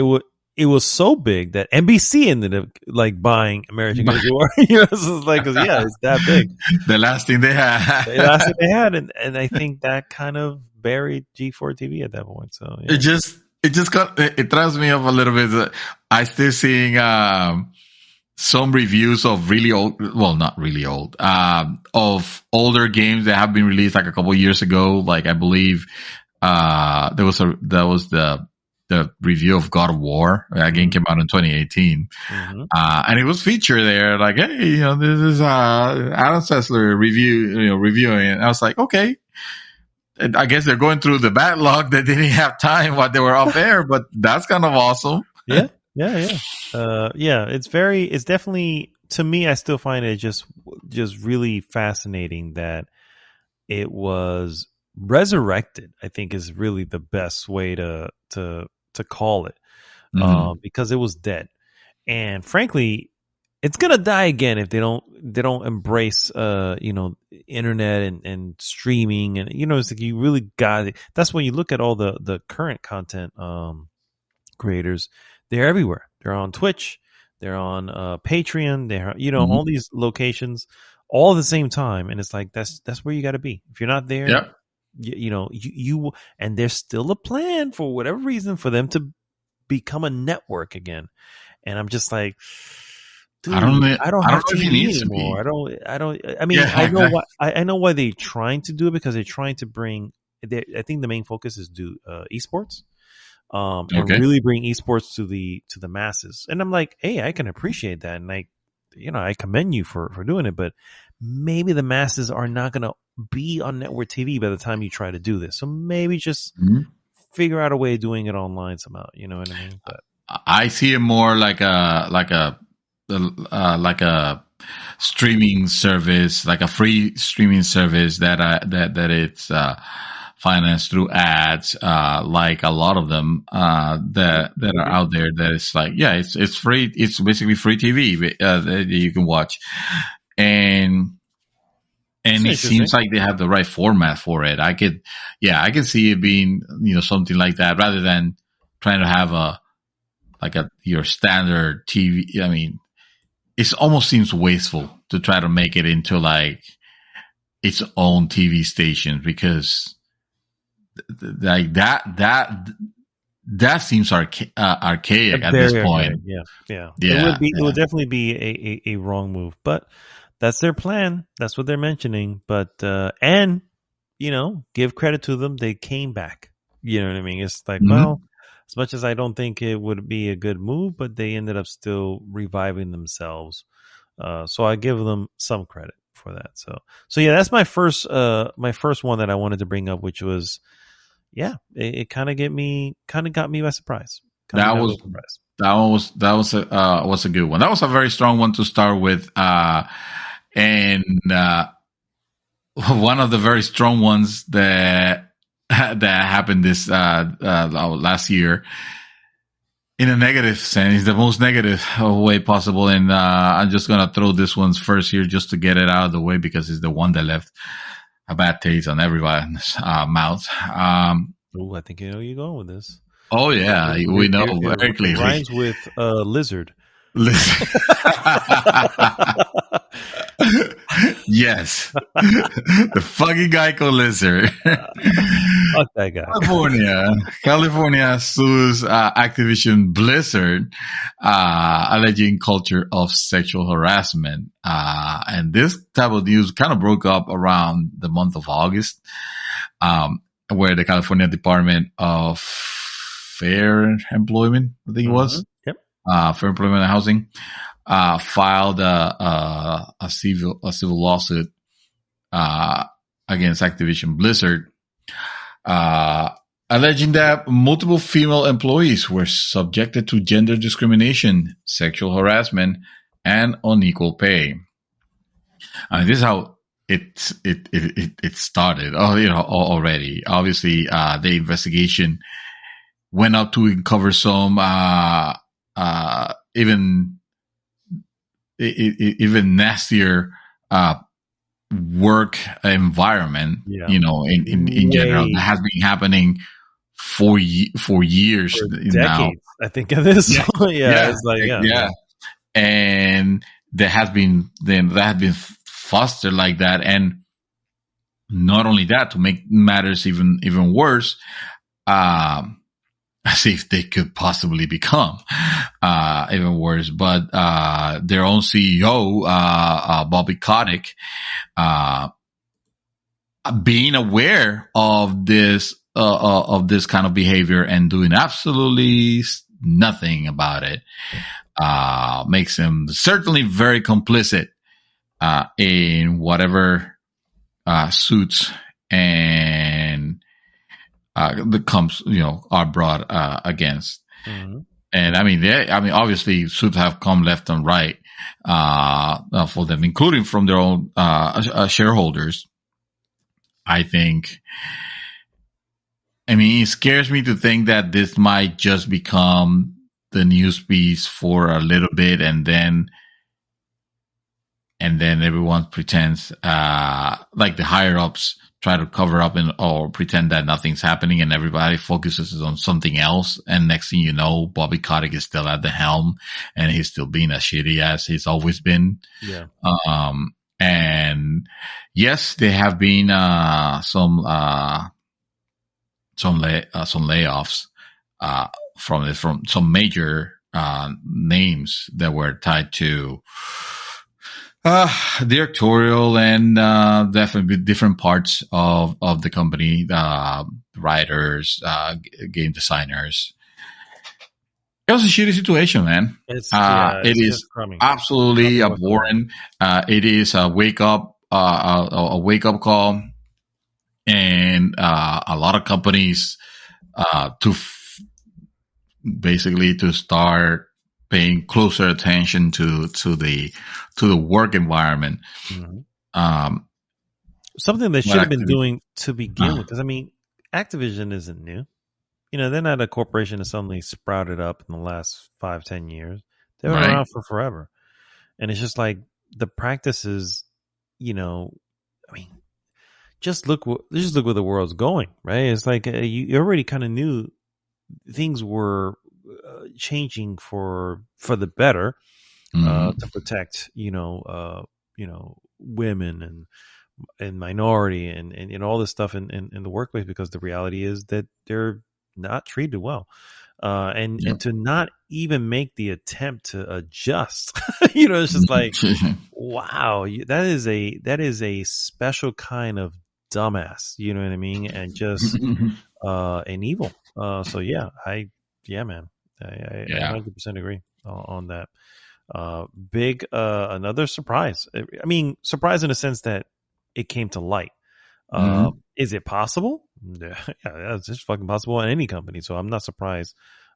it was so big that NBC ended up like buying American Ninja Warrior. It's like, it's that big. The last thing they had. And I think that kind of buried G4 TV at that point. So it throws me off a little bit. I still seeing some reviews of really old, well, not really old, of older games that have been released like a couple of years ago. Like I believe there was the review of God of War. That game came out in 2018, mm-hmm. And it was featured there. Like, hey, you know, this is Adam Sessler reviewing. And I was like, okay. I guess they're going through the backlog that they didn't have time while they were off air, but that's kind of awesome. Yeah. It's definitely, to me, I still find it just really fascinating that it was resurrected. I think is really the best way to call it, mm-hmm. Because it was dead, and frankly, it's gonna die again if they don't embrace internet and streaming, and it's like you really got it. That's when you look at all the current content creators. They're everywhere. They're on Twitch, they're on Patreon, they're mm-hmm. all these locations all at the same time, and it's like that's where you got to be. If you're not there, you and there's still a plan for whatever reason for them to become a network again, and I'm just like. Dude, I don't have TV anymore. I mean, I know why they're trying to do it, because they're trying to bring. I think the main focus is do esports, and really bring esports to the masses. And I'm like, hey, I can appreciate that, and I commend you for doing it. But maybe the masses are not going to be on network TV by the time you try to do this. So maybe just mm-hmm. figure out a way of doing it online somehow. You know what I mean? But I see it more like a streaming service, like a free streaming service that it's financed through ads, like a lot of them that are out there. That it's like, it's free. It's basically free TV that you can watch, and it seems like they have the right format for it. I can see it being something like that rather than trying to have your standard TV. I mean. It almost seems wasteful to try to make it into like its own TV station, because like that seems archaic at this point. Yeah. It would definitely be a wrong move, but that's their plan. That's what they're mentioning. But and give credit to them. They came back. You know what I mean? It's like, well, as much as I don't think it would be a good move, but they ended up still reviving themselves. So I give them some credit for that. So yeah, that's my first one that I wanted to bring up, which was, it kind of got me by surprise. That was a good one. That was a very strong one to start with, and one of the very strong ones that happened this last year. In a negative sense, the most negative way possible, and I'm just gonna throw this one's first here just to get it out of the way because it's the one that left a bad taste on everybody's mouth. Oh, I think you're going with this. Oh yeah, we know very clearly. It rhymes with lizard. Yes, the fucking Geico lizard. Fuck that guy. California sues Activision Blizzard, alleging culture of sexual harassment. And this type of news kind of broke up around the month of August, where the California Department of Fair Employment, I think it was, Fair Employment and Housing, filed a civil lawsuit against Activision Blizzard, alleging that multiple female employees were subjected to gender discrimination, sexual harassment, and unequal pay. This is how it started. Already. Obviously, the investigation went up to uncover some even nastier work environment, in general, that has been happening for years, for decades, I think of this. It's like, and that has been fostered like that, and not only that, to make matters even worse, as if they could possibly become even worse. But their own CEO, Bobby Kotick, being aware of this kind of behavior and doing absolutely nothing about it, makes him certainly very complicit in whatever suits and are brought against. Mm-hmm. And obviously suits have come left and right for them, including from their own shareholders. I think. It scares me to think that this might just become the news piece for a little bit, and then everyone pretends, like the higher ups try to cover up or pretend that nothing's happening, and everybody focuses on something else. And next thing you know, Bobby Kotick is still at the helm, and he's still being as shitty as he's always been. Yeah. And yes, there have been some layoffs from some major names that were tied to directorial and definitely different parts of the company, writers, game designers. It was a shitty situation, man. It is absolutely abhorrent. It is a wake up call, and a lot of companies basically to start paying closer attention to the work environment. Mm-hmm. Something they should have been doing to begin with, because Activision isn't new. They're not a corporation that suddenly sprouted up in the last 5-10 years. They've been around for forever, and it's just like the practices. Just look where the world's going, right? It's like you already kind of knew things were changing for the better, to protect women and minority and all this stuff in the workplace, because the reality is that they're not treated well, and to not even make the attempt to adjust. It's just like, wow, that is a special kind of dumbass. You know what I mean? And just an evil. So yeah, man, I Yeah. 100% agree on that. Big, another surprise. I mean, surprise in the sense that it came to light. Is it possible? Yeah, it's just fucking possible in any company. So I'm not surprised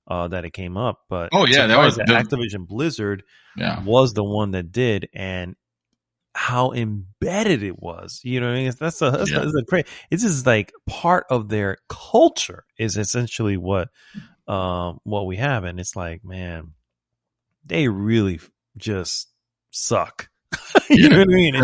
that it came up. But Oh yeah, that was surprised that Activision Blizzard yeah. was the one that did, and how embedded it was. You know what I mean? That's a great. It's just like part of their culture is essentially what we have, and it's like, man, they really just suck. You know what I mean?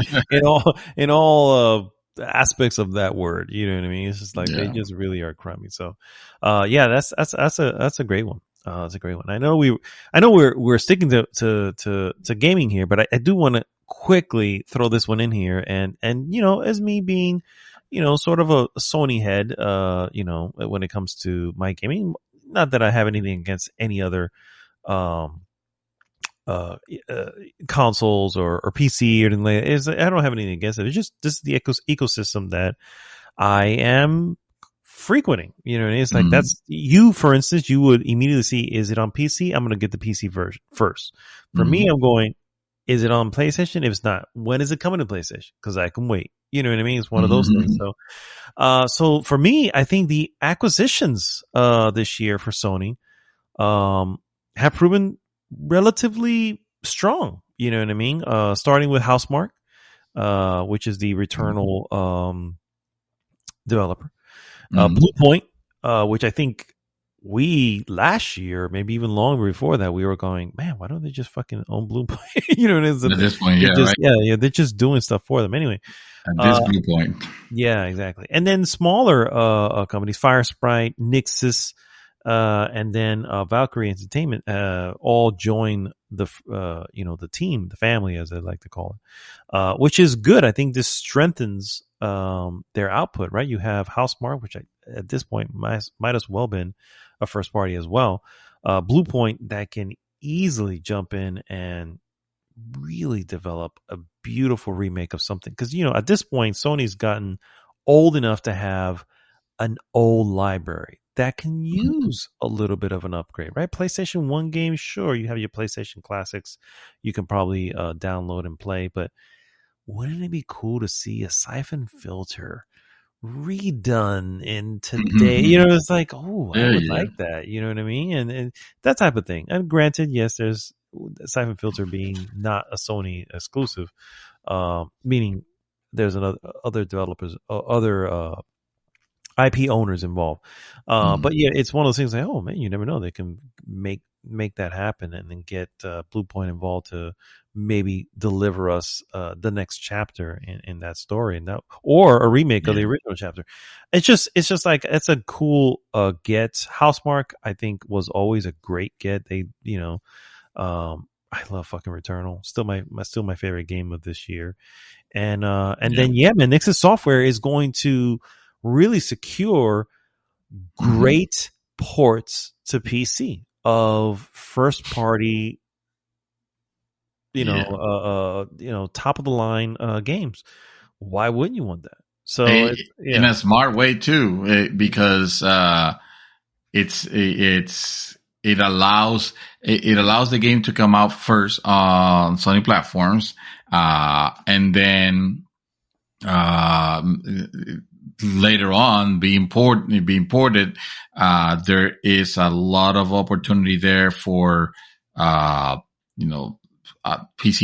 In all aspects of that word. You know what I mean? It's just like they just really are crummy. So, that's a great one. It's a great one. I know we're sticking to gaming here, but I do want to quickly throw this one in here, and as me being, sort of a Sony head, when it comes to my gaming. Not that I have anything against any other consoles or PC or anything like that. I don't have anything against it. It's just this is the ecosystem that I am frequenting. It's like that's you, for instance, you would immediately see, is it on PC? I'm going to get the PC version first. For me, I'm going, is it on PlayStation? If it's not, when is it coming to PlayStation? Because I can wait. You know what I mean? It's one of those things. So for me, I think the acquisitions this year for Sony have proven relatively strong. You know what I mean? Starting with Housemarque, which is the Returnal developer. Bluepoint, which I think we last year, maybe even longer before that, we were going, man, why don't they just fucking own Bluepoint? At this point, right? Yeah, they're just doing stuff for them anyway. At this Bluepoint. Yeah, exactly. And then smaller companies, Firesprite, Nixus, and then Valkyrie Entertainment, all join the team, the family, as I like to call it, which is good. I think this strengthens their output, right? You have Housemarque, which at this point might as well been a first party as well. Bluepoint that can easily jump in and really develop a beautiful remake of something. Because, at this point, Sony's gotten old enough to have an old library that can use a little bit of an upgrade, right? PlayStation 1 games, sure, you have your PlayStation Classics you can probably download and play, but wouldn't it be cool to see a Siphon Filter redone in today? It's like, I would like that. You know what I mean? And that type of thing. And granted, yes, there's Siphon Filter being not a Sony exclusive, meaning there's other developers, other IP owners involved. But yeah, it's one of those things like, oh man, you never know. They can make that happen and then get Bluepoint involved to maybe deliver us the next chapter in that story, and that, or a remake of the original chapter. It's just like, it's a cool get. Housemarque, I think, was always a great get. They, I love fucking Returnal. Still my favorite game of this year. And then man, Nixus Software is going to really secure great ports to PC of first party, top of the line games. Why wouldn't you want that? So in a smart way too, because it allows the game to come out first on Sony platforms, and then later on be imported. There is a lot of opportunity there for PC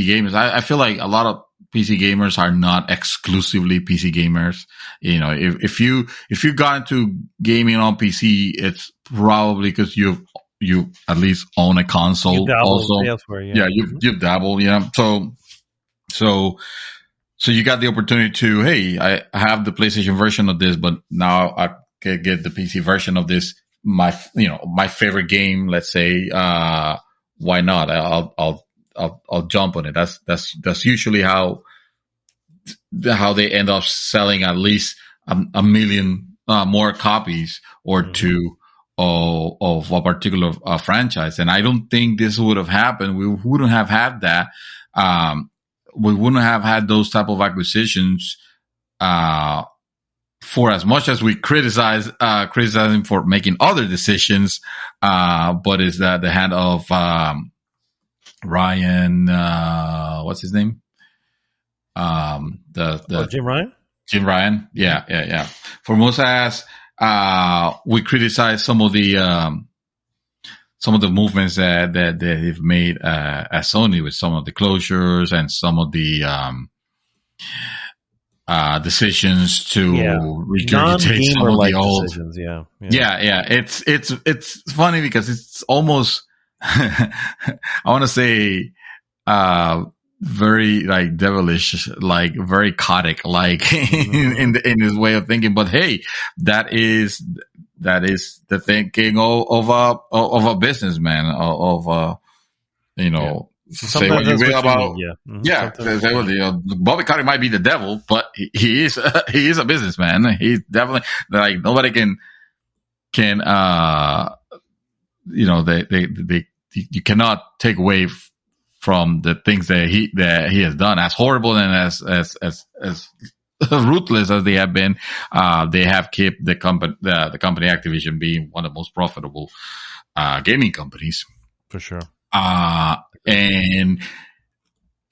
gamers. I feel like a lot of PC gamers are not exclusively PC gamers. If you got into gaming on PC, it's probably because you at least own a console. Also, you've dabbled. Yeah. So you got the opportunity to, hey, I have the PlayStation version of this, but now I can get the PC version of this. My favorite game, let's say, why not? I'll jump on it. That's usually how they end up selling at least a million more copies or two of a particular franchise. And I don't think this would have happened. We wouldn't have had that. We wouldn't have had those type of acquisitions, for as much as we criticize him for making other decisions. But is that the hand of, Ryan, what's his name? Jim Ryan? Jim Ryan. Yeah. For most as, we criticize some of the movements that they've made, at Sony, with some of the closures and some of the, decisions to regurgitate some of the old decisions. Yeah. It's funny because it's almost, I want to say, very like devilish, like very Kotick, like in his way of thinking. But hey, that is the thinking of a businessman, say what you will about, say what, Bobby Kotick might be the devil, but he is a businessman. He's definitely, like, nobody can you cannot take away from the things that he has done. As horrible and as ruthless as they have been, they have kept the company Activision being one of the most profitable gaming companies, for sure. And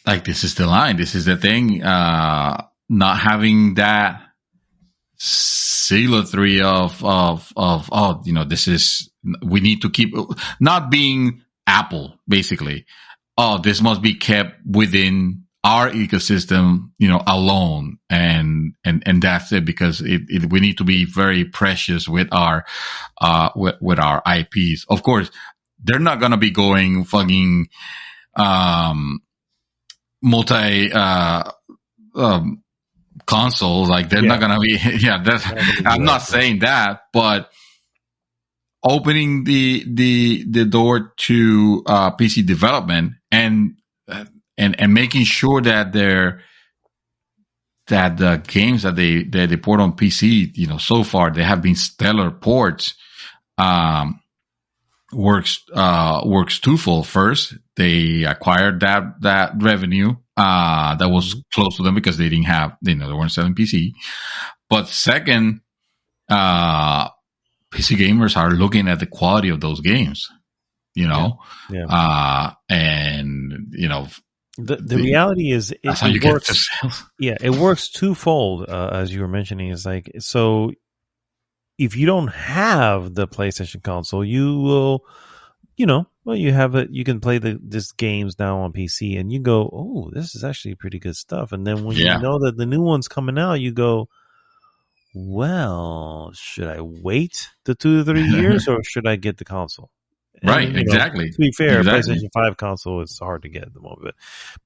like, this is the line. This is the thing. Not having that zealotry of this is, we need to keep, not being Apple, basically. Oh, this must be kept within our ecosystem, alone. And that's it, because we need to be very precious with our IPs. Of course, they're not going to be going fucking, multi, consoles. Like, they're not going to be, I'm not saying that, but opening the door to, PC development and making sure that the games that they port on PC, so far they have been stellar ports, works twofold. First, they acquired that revenue, that was close to them because they didn't have, they weren't selling PC. But second, PC gamers are looking at the quality of those games, and the reality is, it works. It works twofold, as you were mentioning. Is like, so if you don't have the PlayStation console, you will, you have it. You can play this games now on PC, and you go, oh, this is actually pretty good stuff. And then when you know that the new one's coming out, you go, well, should I wait the 2 to 3 years, or should I get the console? Right, exactly. To be fair, PlayStation 5 console is hard to get at the moment,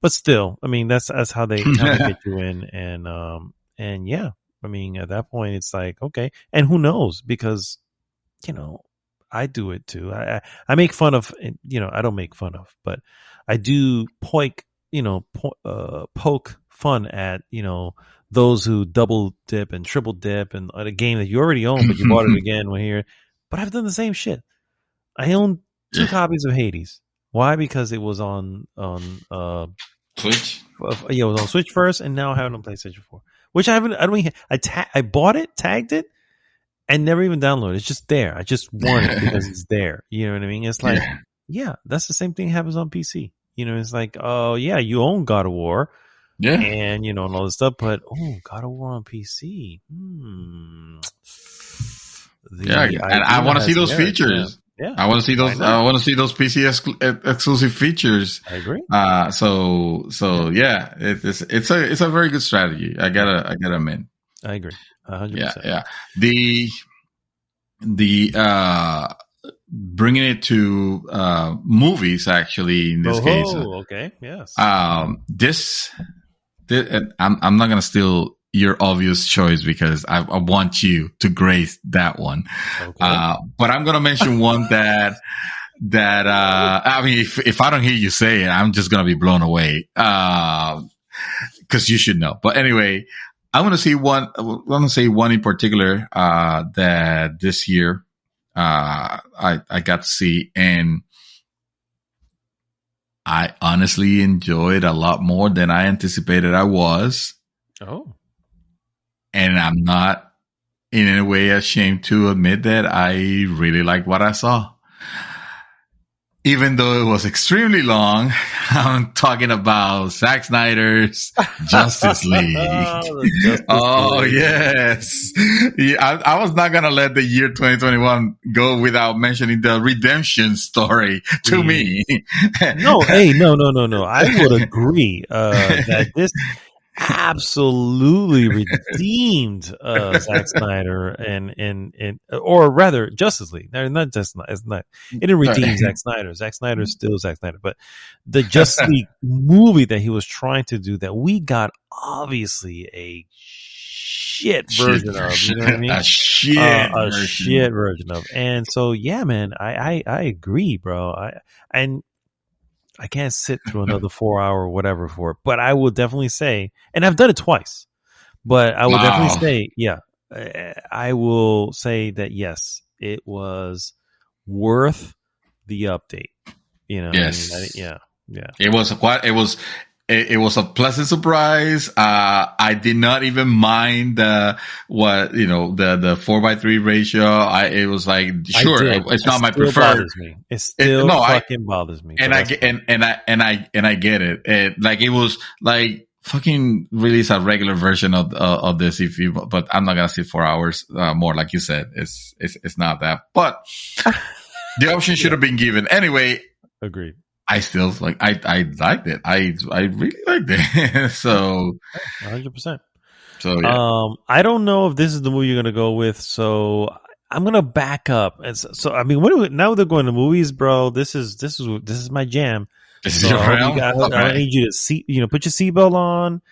but still, I mean, that's how they kind of get you in, and yeah, I mean, at that point, it's like, okay, and who knows, because I do it too. I make fun of, I don't make fun of, but I do poke fun at those who double dip and triple dip and a game that you already own, but you bought it again when here. But I've done the same shit. I own 2 copies of Hades. Why? Because it was on Switch. It was on Switch first, and now I have it on PlayStation 4. Which I bought it, tagged it, and never even downloaded. It's just there. I just want it because it's there. You know what I mean? It's like, that's the same thing happens on PC. It's like, oh yeah, you own God of War. Yeah. And, and all this stuff, but, God of War on PC. And I want to see those features. Yeah. I want to see those. I want to see those PC exclusive features. I agree. So yeah, it's a very good strategy. I gotta admit. I agree. 100%. Yeah. The bringing it to movies, actually, in this case. Oh, okay. Yes. I'm not gonna steal your obvious choice because I want you to grace that one. Okay. But I'm gonna mention one that I mean, if I don't hear you say it, I'm just gonna be blown away. Cause you should know. But anyway, I'm gonna say one in particular, that this year, I got to see, and I honestly enjoyed a lot more than I anticipated I was. Oh, And I'm not in any way ashamed to admit that I really liked what I saw. Even though it was extremely long, I'm talking about Zack Snyder's Justice League. The Justice Oh, League. yes. Yeah, I was not going to let the year 2021 go without mentioning the redemption story to me. No, hey, no. I would agree that this absolutely redeemed Zack Snyder and or rather Justice League. No, not just it's not. It didn't redeem Zack Snyder. Zack Snyder is still Zack Snyder, but the Justice League movie that he was trying to do that we got obviously a shit version of. You know what I mean? A shit A version. shit version of. And so yeah, man, I agree, bro. I can't sit through another 4 hour or whatever for it, but I will definitely say, and I've done it twice, but I will definitely say, yeah, I will say that yes, it was worth the update. You know, Yes. I mean, yeah. It was a pleasant surprise. I did not even mind the 4:3 ratio. It was like, sure, it's not my preferred. Bothers me. It still fucking bothers me. And I get it. It was like fucking release a regular version of this but I'm not gonna sit 4 hours more, like you said. It's not that, but the option should have been given anyway. Agreed. I still I liked it. I really liked it. So 100%. So yeah. I don't know if this is the movie you're gonna go with, so I'm gonna back up. And so I mean, now they're going to movies, bro. This is my jam. This So is your I realm? I need you to put your seatbelt on.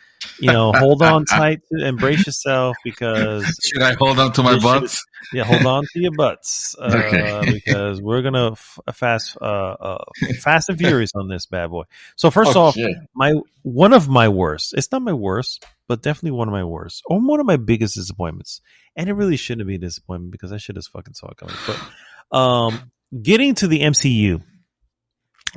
Hold on tight, embrace yourself, because should I hold on to my butts? Yeah, hold on to your butts, Okay. because we're gonna fast and furious on this bad boy. So first off, shit. one of my worst. It's not my worst, but definitely one of my worst, or one of my biggest disappointments. And it really shouldn't be a disappointment because I should have fucking saw it coming. But getting to the MCU,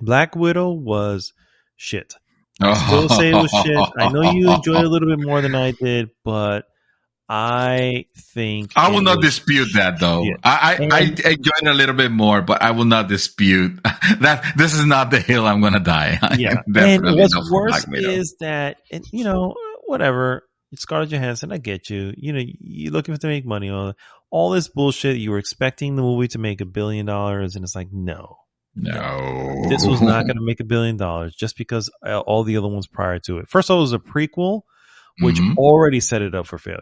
Black Widow was shit. I still say it was shit. I know you enjoyed it a little bit more than I did, but I think I will not dispute that, though. shit. I enjoyed it a little bit more, but I will not dispute that this is not the hill I'm going to die. Yeah, and what's worse is that, whatever. Scarlett Johansson, I get you. You're looking to make money on all this bullshit. You were expecting the movie to make $1 billion, and it's like, no. This was not going to make $1 billion just because all the other ones prior to it. First of all, it was a prequel, which already set it up for failure.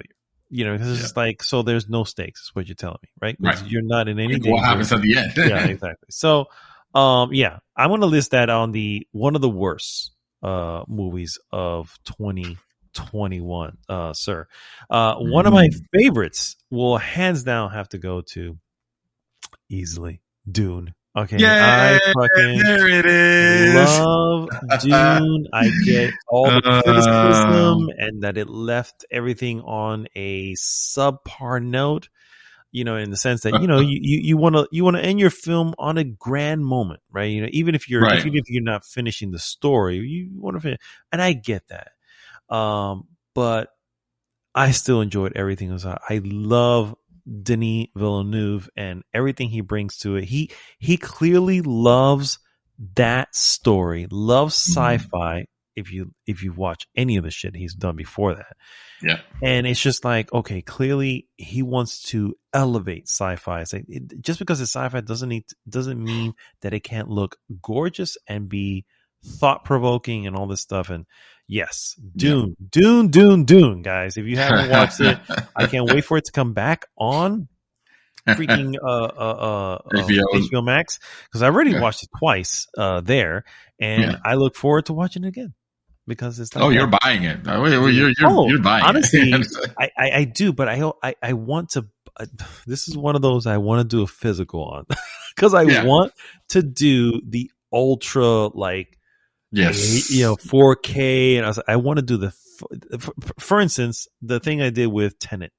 Because it's like, so there's no stakes, is what you're telling me, right? Because you're not in any danger. What happens at the end? Yeah, exactly. So, I'm going to list that on one of the worst movies of 2021, sir. One of my favorites will hands down have to go to easily Dune. Okay, I fucking there it is. love Dune. I get all the criticism and that it left everything on a subpar note. In the sense that you want to end your film on a grand moment, right? Even if you're not finishing the story, you want to finish, and I get that. But I still enjoyed everything. I love Denis Villeneuve and everything he brings to it. He clearly loves that story, loves sci-fi. If you watch any of the shit he's done before that, and it's just like, okay, clearly he wants to elevate sci-fi. It's like, just because it's sci-fi doesn't mean that it can't look gorgeous and be thought-provoking and all this stuff. And yes, Dune, guys. If you haven't watched it, I can't wait for it to come back on freaking HBO Max, because I already watched it twice there, and I look forward to watching it again because it's like, you're buying it. You're buying honestly, it. I do, but I want to. This is one of those I want to do a physical on because I want to do the ultra 4K, and I want to do for instance, the thing I did with Tenet.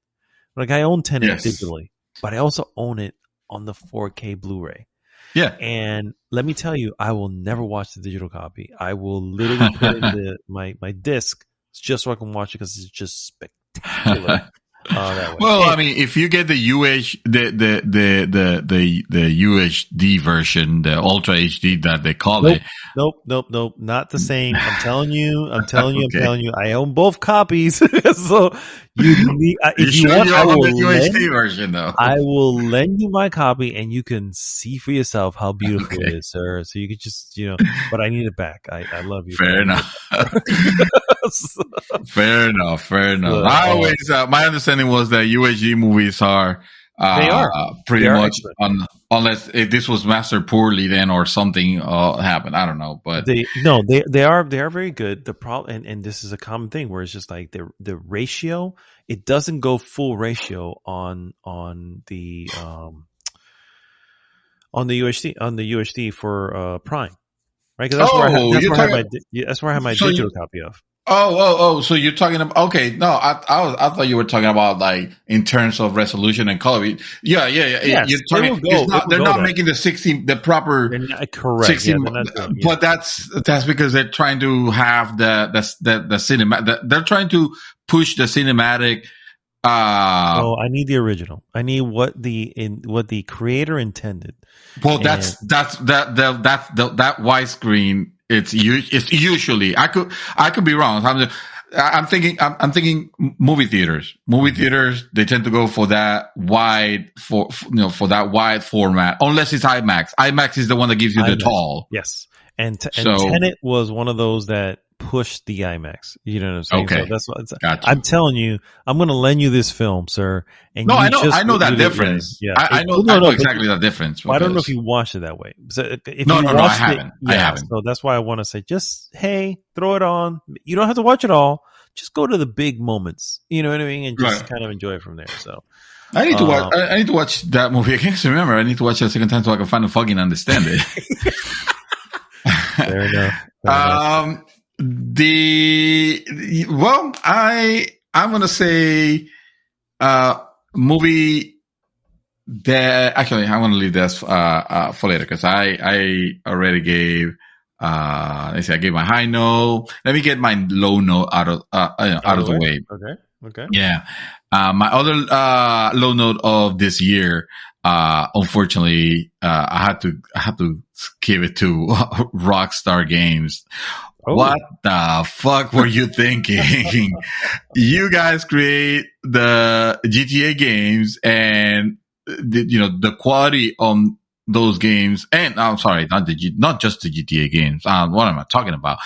Like, I own Tenet digitally, but I also own it on the 4K Blu-ray. Yeah. And let me tell you, I will never watch the digital copy. I will literally put in my disc just so I can watch it because it's just spectacular. That way. Well, I mean, if you get the the UHD version, the Ultra HD that they call it. Nope. Not the same. I'm telling you. Okay. I own both copies. So you need, if you want, I will the UHD version though. I will lend you my copy and you can see for yourself how beautiful it is, sir. So you could just, but I need it back. I love you. Fair enough. Fair enough. I always, my understanding was that UHD movies are, they are pretty they are much unless if this was mastered poorly then or something happened. I don't know, but they are very good. The problem, and this is a common thing where it's just like the ratio, it doesn't go full ratio on the UHD for Prime, right? Because that's where I have my digital copy of. So you're talking about, okay. No, I thought you were talking about like in terms of resolution and color. Yeah. Yes, you're talking, they're not making the 16, the proper, correct. 16, but that's because they're trying to have the cinema, they're trying to push the cinematic. I need the original. I need what the creator intended. Well, that widescreen. It's usually, I could be wrong. I'm thinking movie theaters. Movie theaters, they tend to go for that wide, for that wide format, unless it's IMAX. IMAX is the one that gives you the tall. Yes. And Tenet was one of those that pushed the IMAX. You know what I'm saying? Okay. So that's what gotcha. I'm telling you. I'm going to lend you this film, sir. And no, I know that difference. Yeah. I know exactly that difference. I don't know if you watched it that way. So I haven't. I haven't. So that's why I want to say, hey, throw it on. You don't have to watch it all. Just go to the big moments. You know what I mean? And just kind of enjoy it from there. So I need to watch. I need to watch that movie. I can't remember. I need to watch it a second time so I can find and fucking understand it. Fair enough. I'm gonna say movie that actually I'm gonna leave this for later because I already gave let's see, I gave my high note. Let me get my low note out of the way. Okay. Yeah. My other low note of this year, unfortunately, I had to give it to Rockstar Games. Oh. What the fuck were you thinking? You guys create the GTA games and the quality on those games, and I'm sorry, not just the GTA games. What am I talking about?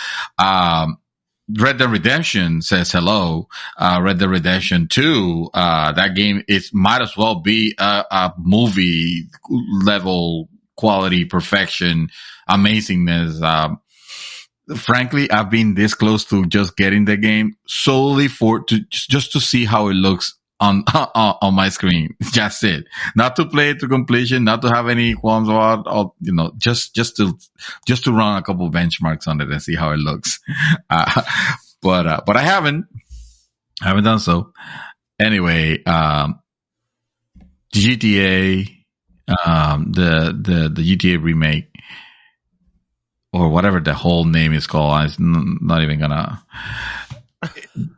Red Dead Redemption says hello. Red Dead Redemption 2, that game might as well be a movie level quality, perfection, amazingness. Frankly, I've been this close to just getting the game solely just to see how it looks on my screen. That's it. Not to play it to completion, not to have any qualms about, just to run a couple benchmarks on it and see how it looks. But I haven't done so. Anyway, GTA, the GTA remake, or whatever the whole name is called. I'm not even gonna.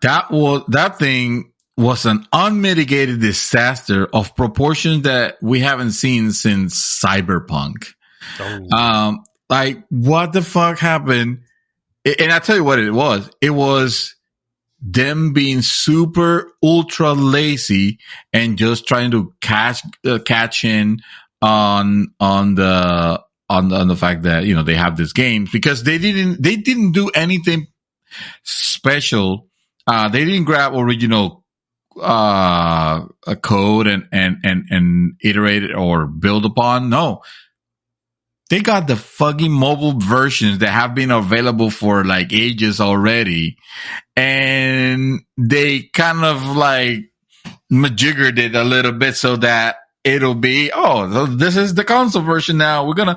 That thing was an unmitigated disaster of proportions that we haven't seen since Cyberpunk. Oh. Like, what the fuck happened? And I tell you what it was. It was them being super ultra lazy and just trying to catch in on the fact that, they have these games, because they didn't do anything special. They didn't grab original a code and iterate it or build upon. No, they got the fucking mobile versions that have been available for like ages already, and they kind of like majiggered it a little bit so that it'll be, this is the console version now. We're gonna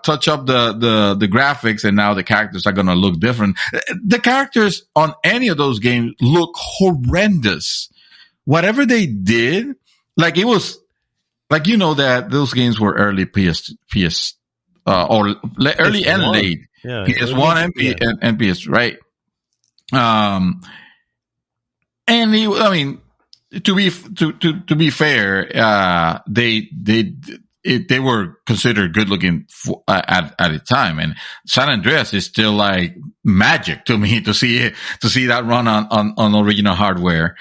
touch up the graphics, and now the characters are gonna look different. The characters on any of those games look horrendous. whatever they did, like it was like, that those games were early PS or early and PS1. late. Yeah, PS1 and PS, right? And to be fair, they were considered good looking at the time, and San Andreas is still like magic to me to see that run on original hardware.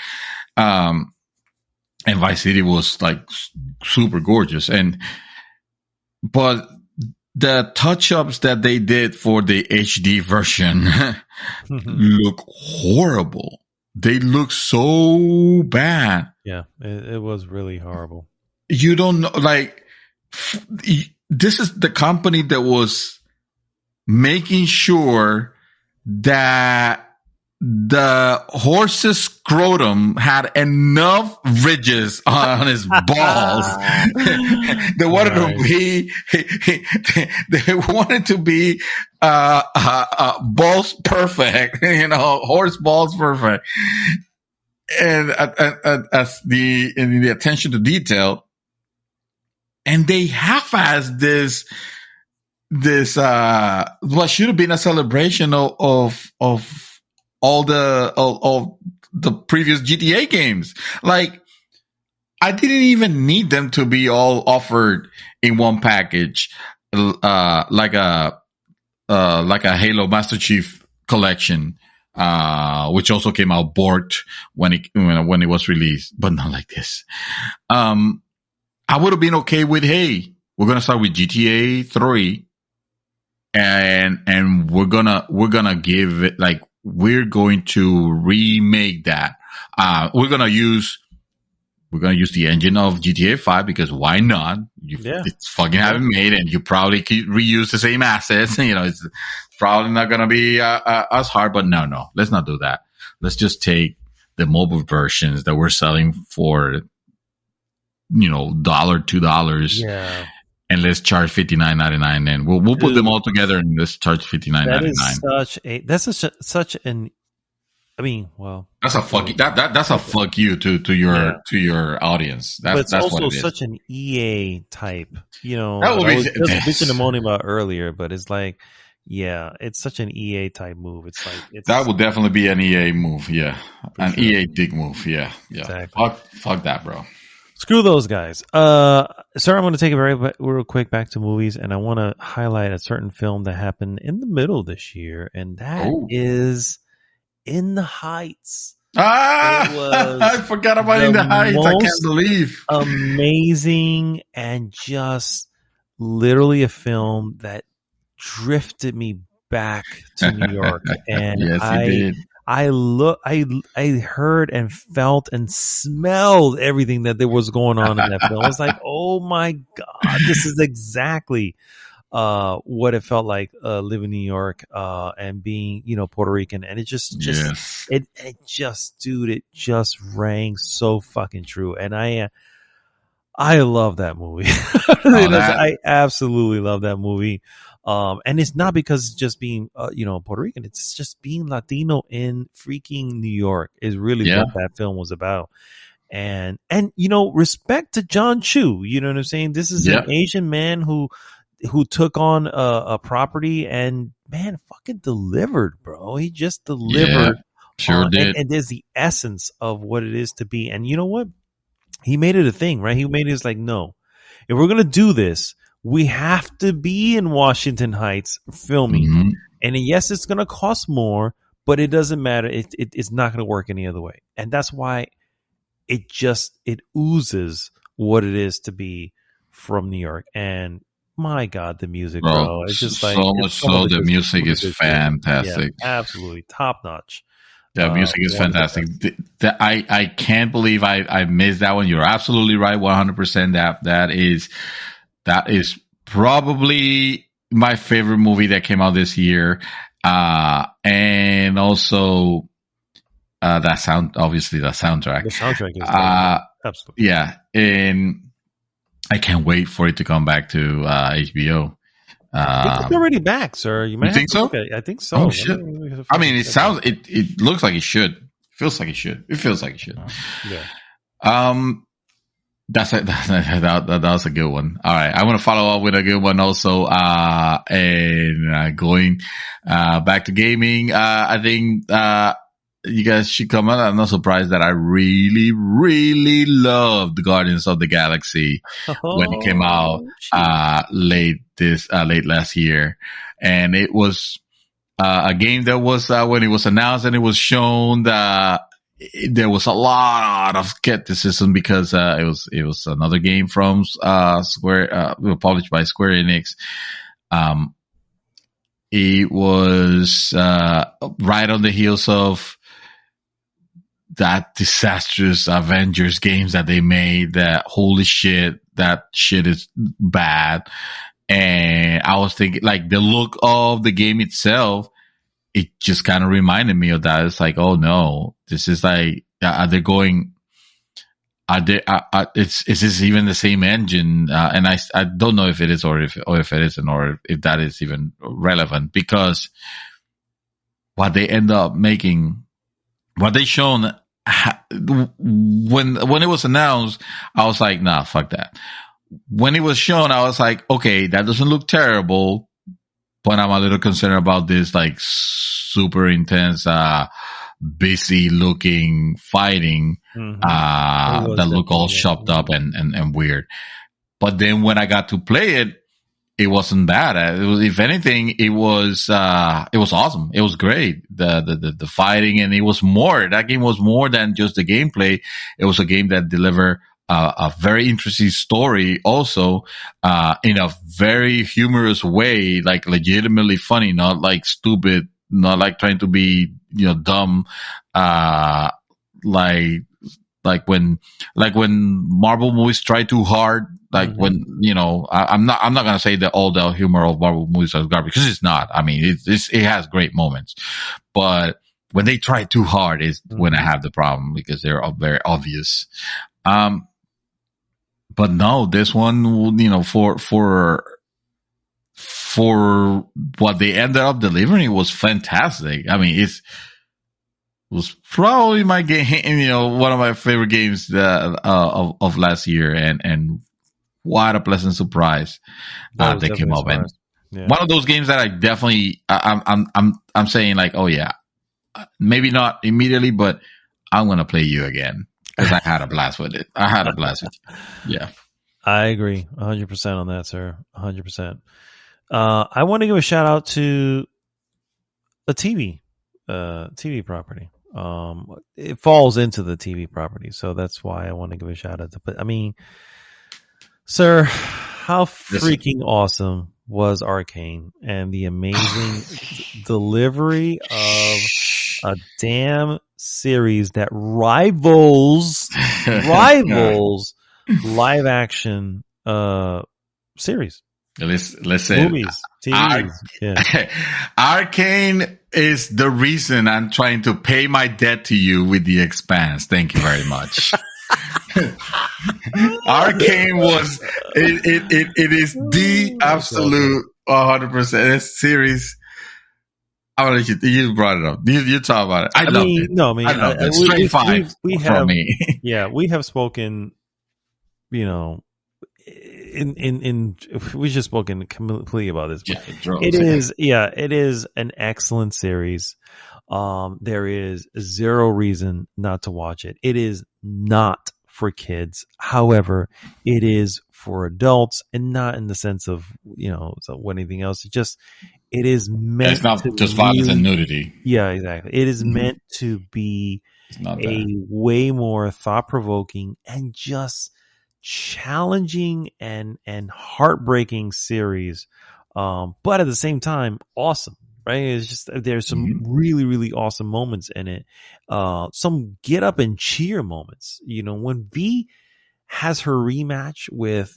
And Vice City was like super gorgeous, but the touch-ups that they did for the HD version look horrible. They look so bad. Yeah, it was really horrible. You don't know, like, this is the company that was making sure that the horse's scrotum had enough ridges on his balls. They wanted to be, they wanted to be, balls perfect, horse balls perfect. And as the attention to detail, and they half-assed this, what should have been a celebration of all the previous GTA games. Like, I didn't even need them to be all offered in one package, like a Halo Master Chief collection, which also came out bought when it was released, but not like this. I would have been okay with, hey, we're gonna start with GTA 3, and we're gonna give it, like, we're going to remake that. We're gonna use the engine of GTA 5 because why not? It's fucking haven't made, and you probably could reuse the same assets. It's probably not gonna be as hard. But no, let's not do that. Let's just take the mobile versions that we're selling for, $1, $2. And let's charge $59.99, and we'll put them all together and let's charge $59.99. That's such an. I mean, well, that's a fuck. That's a fuck you to your audience. That's also what it is. Such an EA type. That would be bitching and moaning about earlier, but it's like, yeah, it's such an EA type move. It's like that would definitely be an EA move. Yeah, an EA dick move. Yeah. Exactly. Fuck that, bro. Screw those guys. Sir, I'm going to take it real quick back to movies, and I want to highlight a certain film that happened in the middle this year, and that is In the Heights. I forgot about In the Heights. I can't believe. Amazing, and just literally a film that drifted me back to New York. And yes, he did. I heard and felt and smelled everything that there was going on in that film. I was like, oh my God, this is exactly what it felt like living in New York and being, Puerto Rican. And it just it just rang so fucking true. And I love that movie. I absolutely love that movie. And it's not because it's just being, Puerto Rican. It's just being Latino in freaking New York is really what that film was about. And respect to John Chu. You know what I'm saying? This is an Asian man who took on a property and, man, fucking delivered, bro. He just delivered. Yeah, sure did. And there's the essence of what it is to be. And you know what? He made it a thing, right? He made it like, no, if we're going to do this, we have to be in Washington Heights filming. Mm-hmm. And yes, it's going to cost more, but it doesn't matter. It's not going to work any other way. And that's why it oozes what it is to be from New York. And my God, the music, bro. It's just like, so much so the music is fantastic. Yeah, absolutely. Top notch. The music is fantastic. I can't believe I missed that one. You're absolutely right. 100%. That is probably my favorite movie that came out this year. And also, the soundtrack. The soundtrack is absolutely. Yeah. And I can't wait for it to come back to HBO. It's already back, sir. You think so? I think so. Oh shit! I mean, it looks like it should. Feels like it should. It feels like it should. Yeah. That's a, that was a good one. All right. I want to follow up with a good one also. Going, back to gaming. I think, you guys should come out. I'm not surprised that I really, really loved the Guardians of the Galaxy when it came out, late last year. And it was, a game that was, when it was announced and it was shown, there was a lot of skepticism because it was another game from Square, published by Square Enix. It was right on the heels of that disastrous Avengers games that they made. That holy shit, that shit is bad. And I was thinking, like, the look of the game itself, it just kind of reminded me of that. It's like, oh no, this is like, are they going, is this even the same engine? And I don't know if it is or if it isn't, or if that is even relevant, because what they end up making, what they shown, when it was announced, I was like, nah, fuck that. When it was shown, I was like, okay, that doesn't look terrible, but I'm a little concerned about this, like, super intense, busy looking fighting, that look all chopped up and weird. But then when I got to play it, it wasn't bad. It was, if anything, it was awesome. It was great. The fighting, and it was more, that game was more than just the gameplay. It was a game that delivered a very interesting story also, in a very humorous way, like legitimately funny, not like stupid, not like trying to be, dumb, like when Marvel movies try too hard, like when, I'm not going to say that all the humor of Marvel movies are garbage, because it's not. I mean, it has great moments, but when they try too hard is when I have the problem, because they're very obvious. But no, this one, for what they ended up delivering, was fantastic. I mean, it was probably my game, one of my favorite games of last year, and what a pleasant surprise that came up. And one of those games that I definitely, I'm saying, like, oh yeah, maybe not immediately, but I'm gonna play you again, because I had a blast with it. Yeah. I agree 100% on that, sir. 100%. I want to give a shout out to a TV property. It falls into the TV property, so that's why I want to give a shout out to. But I mean, sir, how freaking awesome was Arcane, and the amazing delivery of a damn series that rivals live action series. Listen, movies, TVs. Arcane is the reason I'm trying to pay my debt to you with The Expanse. Thank you very much. Arcane was it is the absolute 100% series. I want you brought it up. You talk about it. I love it. No, I mean, it's straight five from me. Yeah, we have spoken. We've just spoken completely about this. It is an excellent series. There is zero reason not to watch it. It is not for kids. However, it is for adults, and not in the sense of, anything else. It is meant. It's not just violence and nudity. Yeah, exactly. It is meant to be a way more thought-provoking and just challenging and heartbreaking series, but at the same time awesome, right? It's just, there's some really, really awesome moments in it, some get up and cheer moments. When V has her rematch with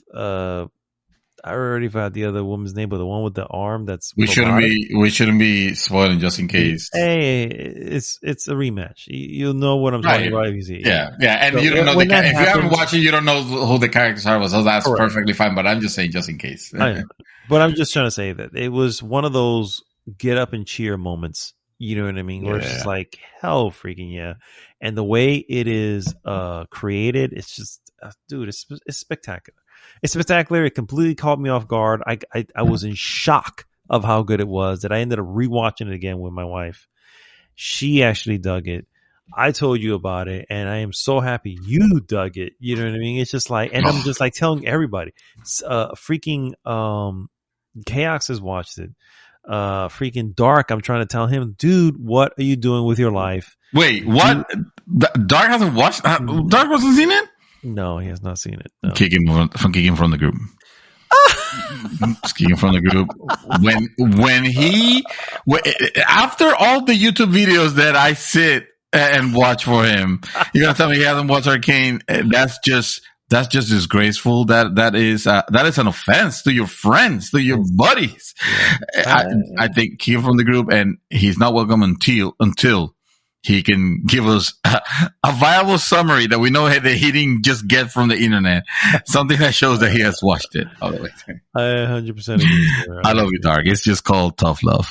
I already forgot the other woman's name, but the one with the arm that's we shouldn't be spoiling, just in case. Hey, it's a rematch. You'll know what I'm talking about if you see it. Yeah, and so you don't know if you haven't watched it, you don't know who the characters are. So that's perfectly fine. But I'm just saying, just in case. But I'm just trying to say that it was one of those get up and cheer moments. You know what I mean? Where it's just Yeah. like, hell freaking yeah. And the way it is created, it's just, dude, it's spectacular. It's spectacular. It completely caught me off guard. I was in shock of how good it was that I ended up rewatching it again with my wife. She actually dug it. I told you about it, and I am so happy you dug it. You know what I mean? It's just like, and I'm just like telling everybody, freaking Chaos has watched it. Freaking Dark, I'm trying to tell him, dude, what are you doing with your life? Wait, what? Dark hasn't watched. Dark wasn't seen it. No, he has not seen it. No. Kicking from the group. Kicking from the group. After all the YouTube videos that I sit and watch for him, you're gonna tell me he hasn't watched Arcane? That's just disgraceful. That is an offense to your friends, to your buddies. I think Kicking from the group, and he's not welcome until he can give us a viable summary that we know that he didn't just get from the internet. Something that shows that he has watched it all the way through. I 100% agree. I love you, Dark. It's just called tough love.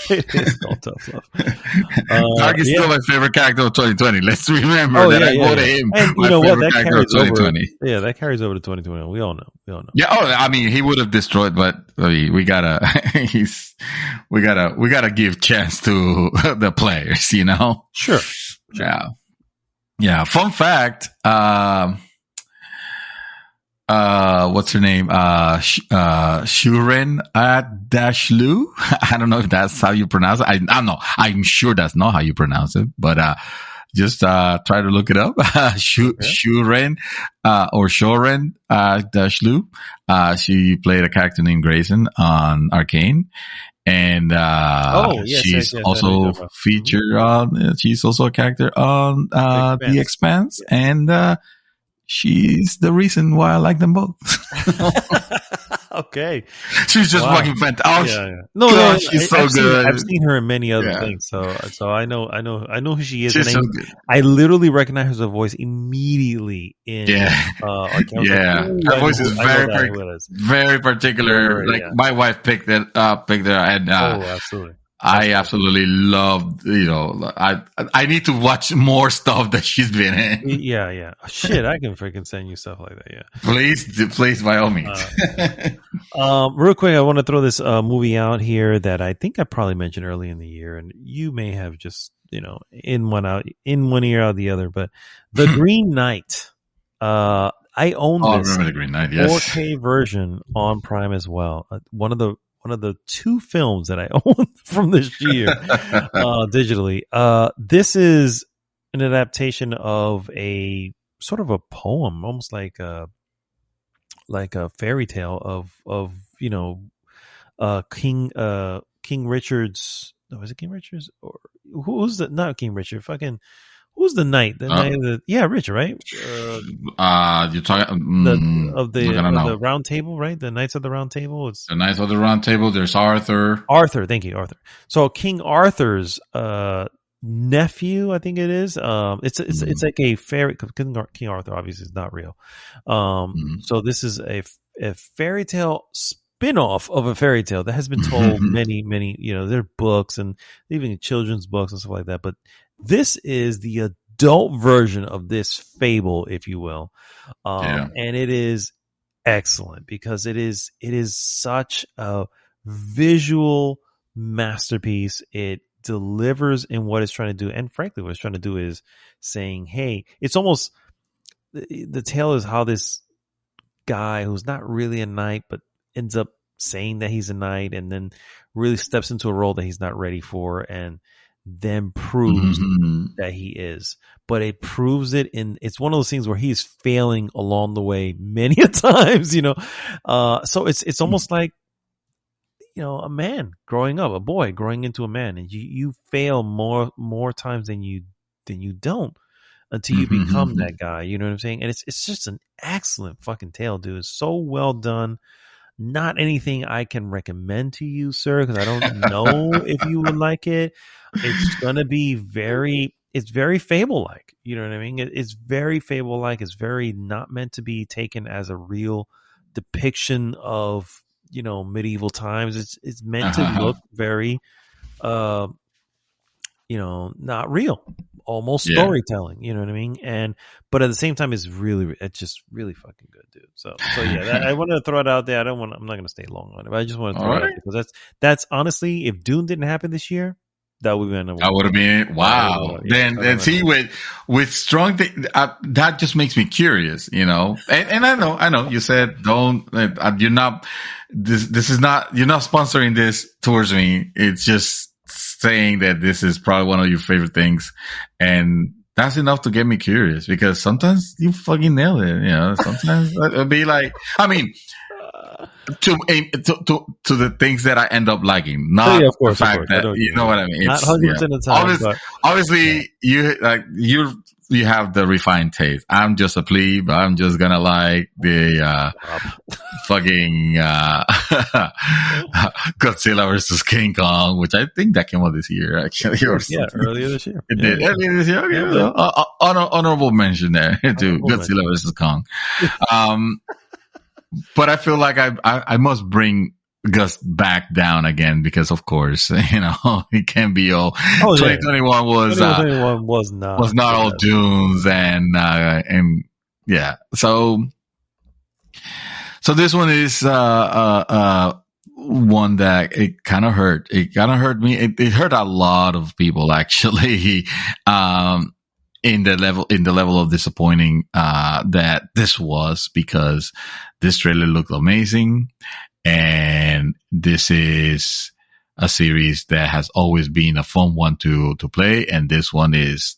It is called tough love. Dark is still my favorite character of 2020. Let's remember that I voted him. And my you know what? favorite That character of carries 2020. over. Yeah, that carries over to 2021. We all know. Yeah. Oh, I mean, he would have destroyed, but I mean, we gotta give chance to the players, you know? Sure. Yeah. Yeah. Fun fact. What's her name? Shuren Dashlu. I don't know if that's how you pronounce it. I don't know. I'm sure that's not how you pronounce it, but, just try to look it up. Shuren or Shoren Dashlu. She played a character named Grayson on Arcane, and she's also featured on. She's also a character on The Expanse, and she's the reason why I like them both. Okay. She's just fucking fantastic. Yeah. No, gosh, she's so good. I've seen her in many other things, so I know who she is. She's so good. I literally recognize her voice immediately in her voice is very particular. My wife picked her, and absolutely. I absolutely loved, I need to watch more stuff that she's been in. Yeah. Shit, I can freaking send you stuff like that, yeah. Please, by all means. Real quick, I want to throw this movie out here that I think I probably mentioned early in the year, and you may have just, in one ear out the other, but The Green Knight. I own this remember The Green Knight, yes. 4K version on Prime as well. One of the two films that I own from this year digitally. This is an adaptation of a sort of a poem, almost like a fairy tale of King Richard's. No, is it King Richard's or who's the not King Richard? Fucking. Who's the knight? The knight of the Richard, right? You're talking the Round Table, right? The Knights of the Round Table. It's the Knights of the Round Table. There's Arthur. Thank you, Arthur. So King Arthur's nephew, I think it is. It's like a fairy. King Arthur obviously is not real. So this is a fairy tale spin-off of a fairy tale that has been told many. There are books and even children's books and stuff like that, but this is the adult version of this fable, if you will. And it is excellent because it is such a visual masterpiece. It delivers in what it's trying to do. And frankly, what it's trying to do is saying, hey, it's almost the tale is how this guy who's not really a knight, but ends up saying that he's a knight and then really steps into a role that he's not ready for and then proves that he is. But it proves it it's one of those things where he's failing along the way many a times, so it's almost like, a man growing up, a boy growing into a man, and you fail more times than you don't until you become that guy. You know what I'm saying? And it's just an excellent fucking tale, dude. It's so well done. Not anything I can recommend to you, sir, because I don't know if you would like it. It's gonna be it's very fable-like. You know what I mean? It's very fable-like. It's very not meant to be taken as a real depiction of, medieval times. It's meant to look very not real, almost Yeah. storytelling. You know what I mean? But at the same time, it's just really fucking good, dude. So yeah, I wanted to throw it out there. I'm not going to stay long on it, but I just want to throw it out because that's honestly, if Dune didn't happen this year, that would be my number That would have one. been wow. Then see with strong that just makes me curious, And I know you said don't. You're not. This is not. You're not sponsoring this towards me. It's just saying that this is probably one of your favorite things, and that's enough to get me curious because sometimes you fucking nail it. Sometimes it'll be like, I mean. To the things that I end up liking, not of course, the fact that you know what I mean. Not 100% of the time. Obviously, you have the refined taste. I'm just a plebe. I'm just gonna like the fucking Godzilla versus King Kong, which I think that came out this year actually. Earlier this year. It did earlier this year. Okay, honorable mention there to Godzilla versus Kong. But I feel like I must bring Gus back down again because, of course, it can be all. 2021 was not all dunes and yeah. So this one is one that it kind of hurt. It kind of hurt me. It hurt a lot of people actually. In the level of disappointing that this was, because this trailer looked amazing, and this is a series that has always been a fun one to play, and this one is.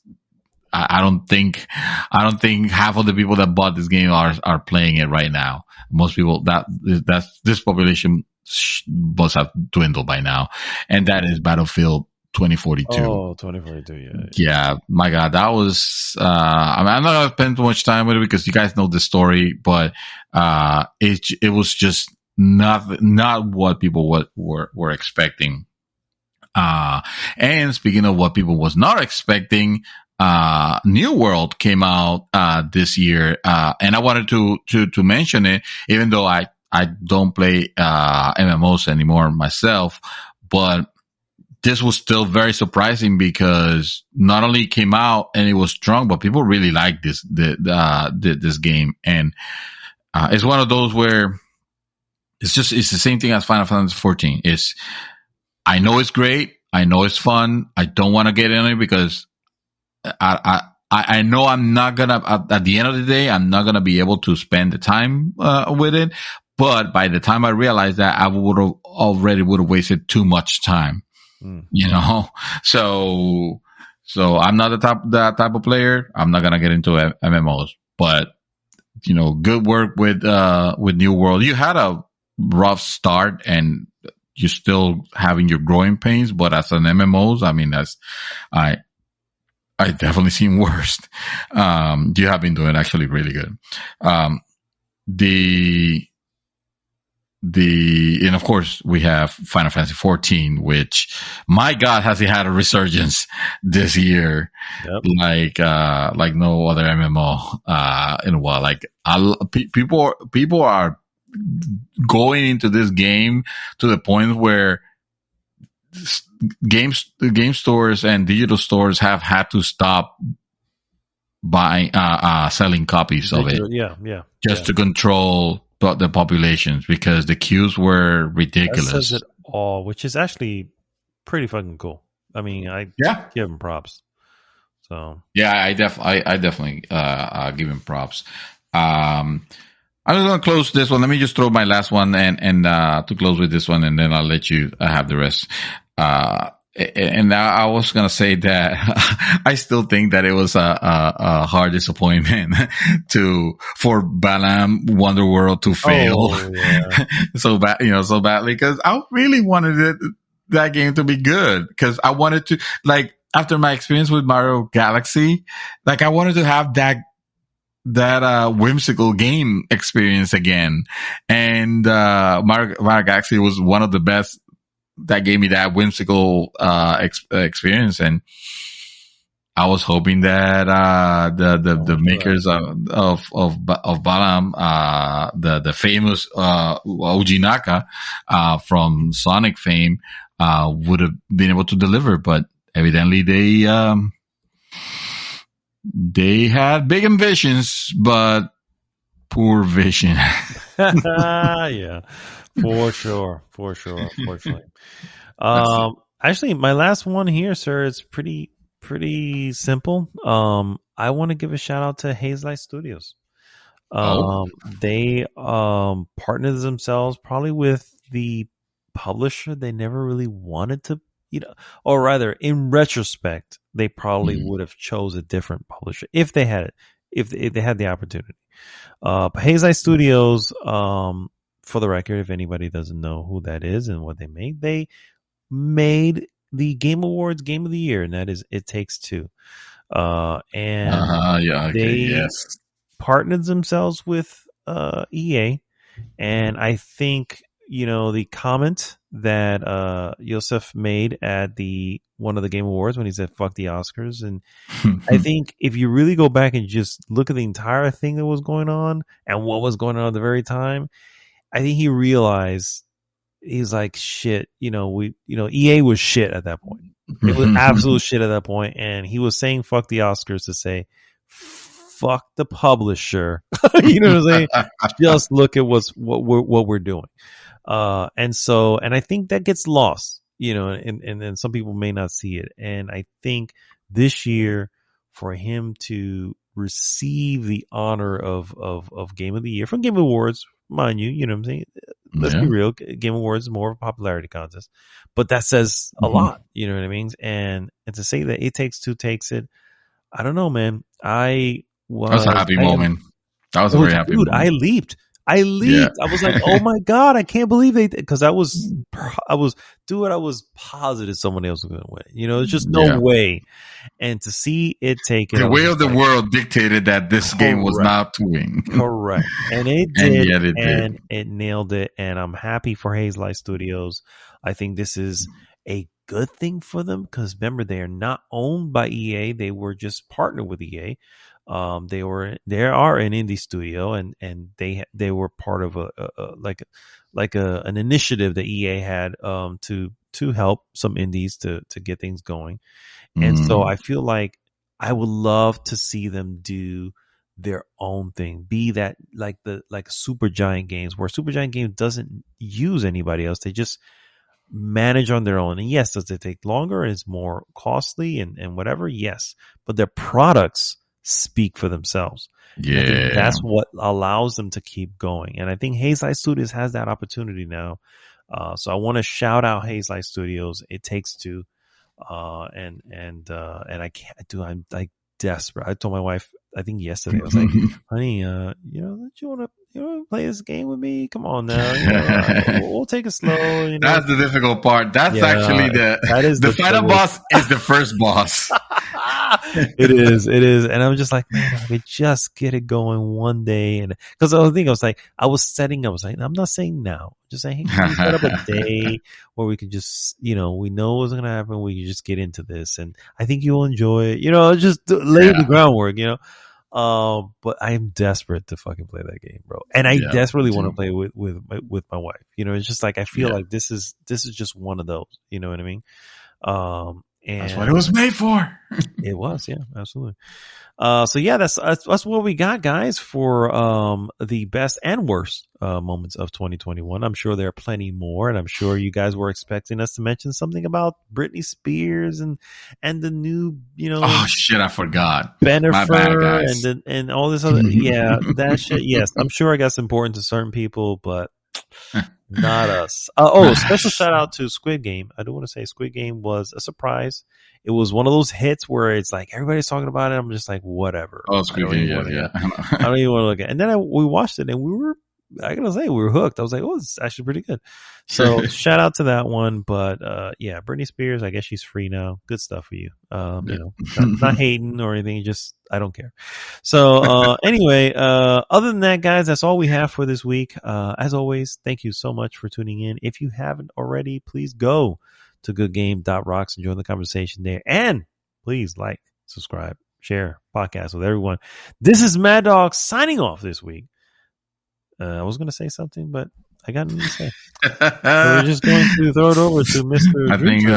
I don't think half of the people that bought this game are playing it right now. Most people this population must have dwindled by now, and that is Battlefield 2042. Oh, 2042, yeah. Yeah, my God, that was, I'm not going to spend too much time with it because you guys know the story, but, it was just not what people were expecting. And speaking of what people was not expecting, New World came out, this year, and I wanted to mention it, even though I don't play, MMOs anymore myself, but this was still very surprising because not only it came out and it was strong, but people really liked this game. And, it's one of those where it's the same thing as Final Fantasy 14. I know it's great. I know it's fun. I don't want to get in it because I know I'm not gonna, at the end of the day, I'm not gonna be able to spend the time, with it. But by the time I realized that, I would have wasted too much time. So I'm not that type of player. I'm not gonna get into MMOs, but good work with New World. You had a rough start and you're still having your growing pains, but as an MMOs, I mean, I definitely seen worse. You have been doing actually really good. And of course we have Final Fantasy 14, which, my God, has he had a resurgence this year. Yep. Like no other MMO, in a while. Like, people are going into this game to the point where game stores and digital stores have had to stop buying, selling copies of it. Just to control the populations, because the queues were ridiculous. That says it all, which is actually pretty fucking cool. I mean, I give him props. So yeah, I definitely give him props. I'm just gonna close this one. Let me just throw my last one and to close with this one, and then I'll let you have the rest. And I was gonna say that I still think that it was a hard disappointment for Balam Wonderworld to fail so badly, because I really wanted that game to be good, because I wanted to, like, after my experience with Mario Galaxy, like, I wanted to have that whimsical game experience again, and Mario Galaxy was one of the best that gave me that whimsical experience, and I was hoping that the makers of Balam, the famous Uji Naka from Sonic fame, would have been able to deliver, but evidently they had big ambitions, but poor vision. Yeah, for sure, fortunately. Actually, my last one here, sir, is pretty simple. I want to give a shout out to Hazelight Studios. Oh. They partnered themselves probably with the publisher they never really wanted to, or rather, in retrospect, they probably Mm. would have chose a different publisher if they had it, if they had the opportunity. But Hazelight Studios, for the record, if anybody doesn't know who that is and what they made the Game Awards Game of the Year, and that is It Takes Two. And Yeah. Okay. they Yes. partnered themselves with EA, and I think the comment that Yosef made at the one of the Game Awards when he said "fuck the Oscars," and I think if you really go back and just look at the entire thing that was going on and what was going on at the very time, I think he realized he's like, shit, EA was shit at that point. It was absolute shit at that point, and he was saying "fuck the Oscars" to say "fuck the publisher." You know what I'm saying? Just look at what we're doing, and I think that gets lost, and some people may not see it, and I think this year for him to receive the honor of Game of the Year from Game Awards, mind you, you know what I'm saying? Let's be Yeah. real. Game Awards is more of a popularity contest, but that says a Mhm. lot. You know what I mean? And to say that It Takes Two takes it, I don't know, man. I That was a happy am. moment. That was a Oh, very happy dude, I moment. leaped. I Yeah. leaped. I was like, oh my god, I can't believe they, because I was, dude, I was positive someone else was going to win. There's just no Yeah. way. And to see it take it, I The was way just of the like, world dictated that this game was correct. not to win. Correct. And it And did, yet it did. and it nailed it. And I'm happy for Hazelight Studios. I think this is a good thing for them because remember, they are not owned by EA. They were just partnered with EA. They are an indie studio, and they were part of an initiative that EA had to help some indies to get things going. And so I feel like I would love to see them do their own thing, be that like Super Giant Games, where Super Giant Games doesn't use anybody else. They just manage on their own. And yes, does it take longer and it's more costly and whatever? Yes. But their products speak for themselves. And I think Yeah. that's what allows them to keep going. And I think Hazelight Studios has that opportunity now. So I want to shout out Hazelight Studios. It Takes Two. And I can't do. I'm like desperate. I told my wife, I think yesterday, I was like, honey, don't you want to play this game with me? Come on now, we'll take it slow. That's the difficult part. That's Yeah, actually that is the the final boss is the first boss. It is, and I'm just like, man, if I could just get it going one day, and because the other thing, I was like, I was like, I'm not saying now, just saying, hey, can we set up a day where we can just, we know what's gonna happen, we can just get into this, and I think you'll enjoy it, just lay the groundwork, but I am desperate to fucking play that game, bro, and I Yeah, desperately me want to too. play with my wife. It's just like I feel like this is just one of those. You know what I mean? That's what And it was made for. it was, yeah, absolutely. So yeah, that's what we got, guys, for the best and worst moments of 2021. I'm sure there are plenty more, and I'm sure you guys were expecting us to mention something about Britney Spears and the new, Oh shit, I forgot. My bad, Bennifer guys. and all this other, yeah, that shit. Yes, I'm sure I guess important to certain people, but not us. Special shout out to Squid Game. I do want to say Squid Game was a surprise. It was one of those hits where it's like everybody's talking about it. I'm just like, whatever. Oh, I Squid don't Game, even want to. yeah. I don't even want to look at it. And then we watched it, and I gotta say, we were hooked. I was like, oh, it's actually pretty good. So shout out to that one. But yeah, Britney Spears, I guess she's free now. Good stuff for you. Not hating or anything. Just I don't care. So anyway, other than that, guys, that's all we have for this week. As always, thank you so much for tuning in. If you haven't already, please go to goodgame.rocks and join the conversation there. And please like, subscribe, share podcast with everyone. This is Mad Dog signing off this week. I was going to say something, but I got nothing to say. So we're just going to throw it over to Mr. I think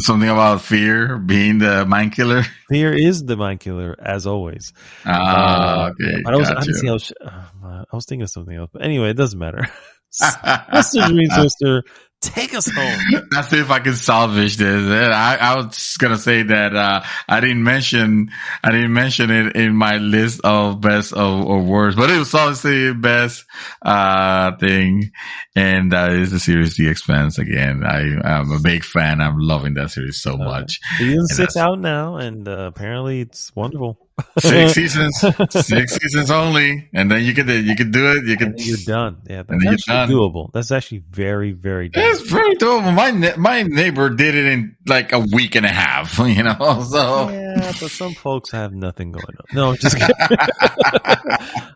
something about fear being the mind killer. Fear is the mind killer, as always. Okay. But I was thinking of something else. But anyway, it doesn't matter. Mr. Dream Twister, take us home. Let's see if I can salvage this. I was gonna say that I didn't mention it in my list of best of worst, but it was obviously best thing, and that is the series The Expanse. Again, I'm a big fan. I'm loving that series so much. Season 6 out now, and apparently it's wonderful. 6 seasons only, and then you can do it. You're done. Yeah, and that's actually doable. That's actually very, very doable. It's very doable. My neighbor did it in like a week and a half. So yeah, but some folks have nothing going on. No, just kidding.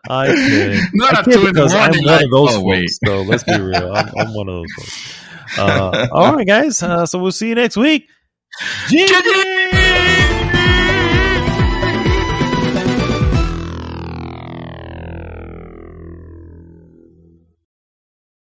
I kid. Not at 2 in the morning. I'm one of those folks. So let's be real. I'm one of those folks. All right, guys. So we'll see you next week. GG!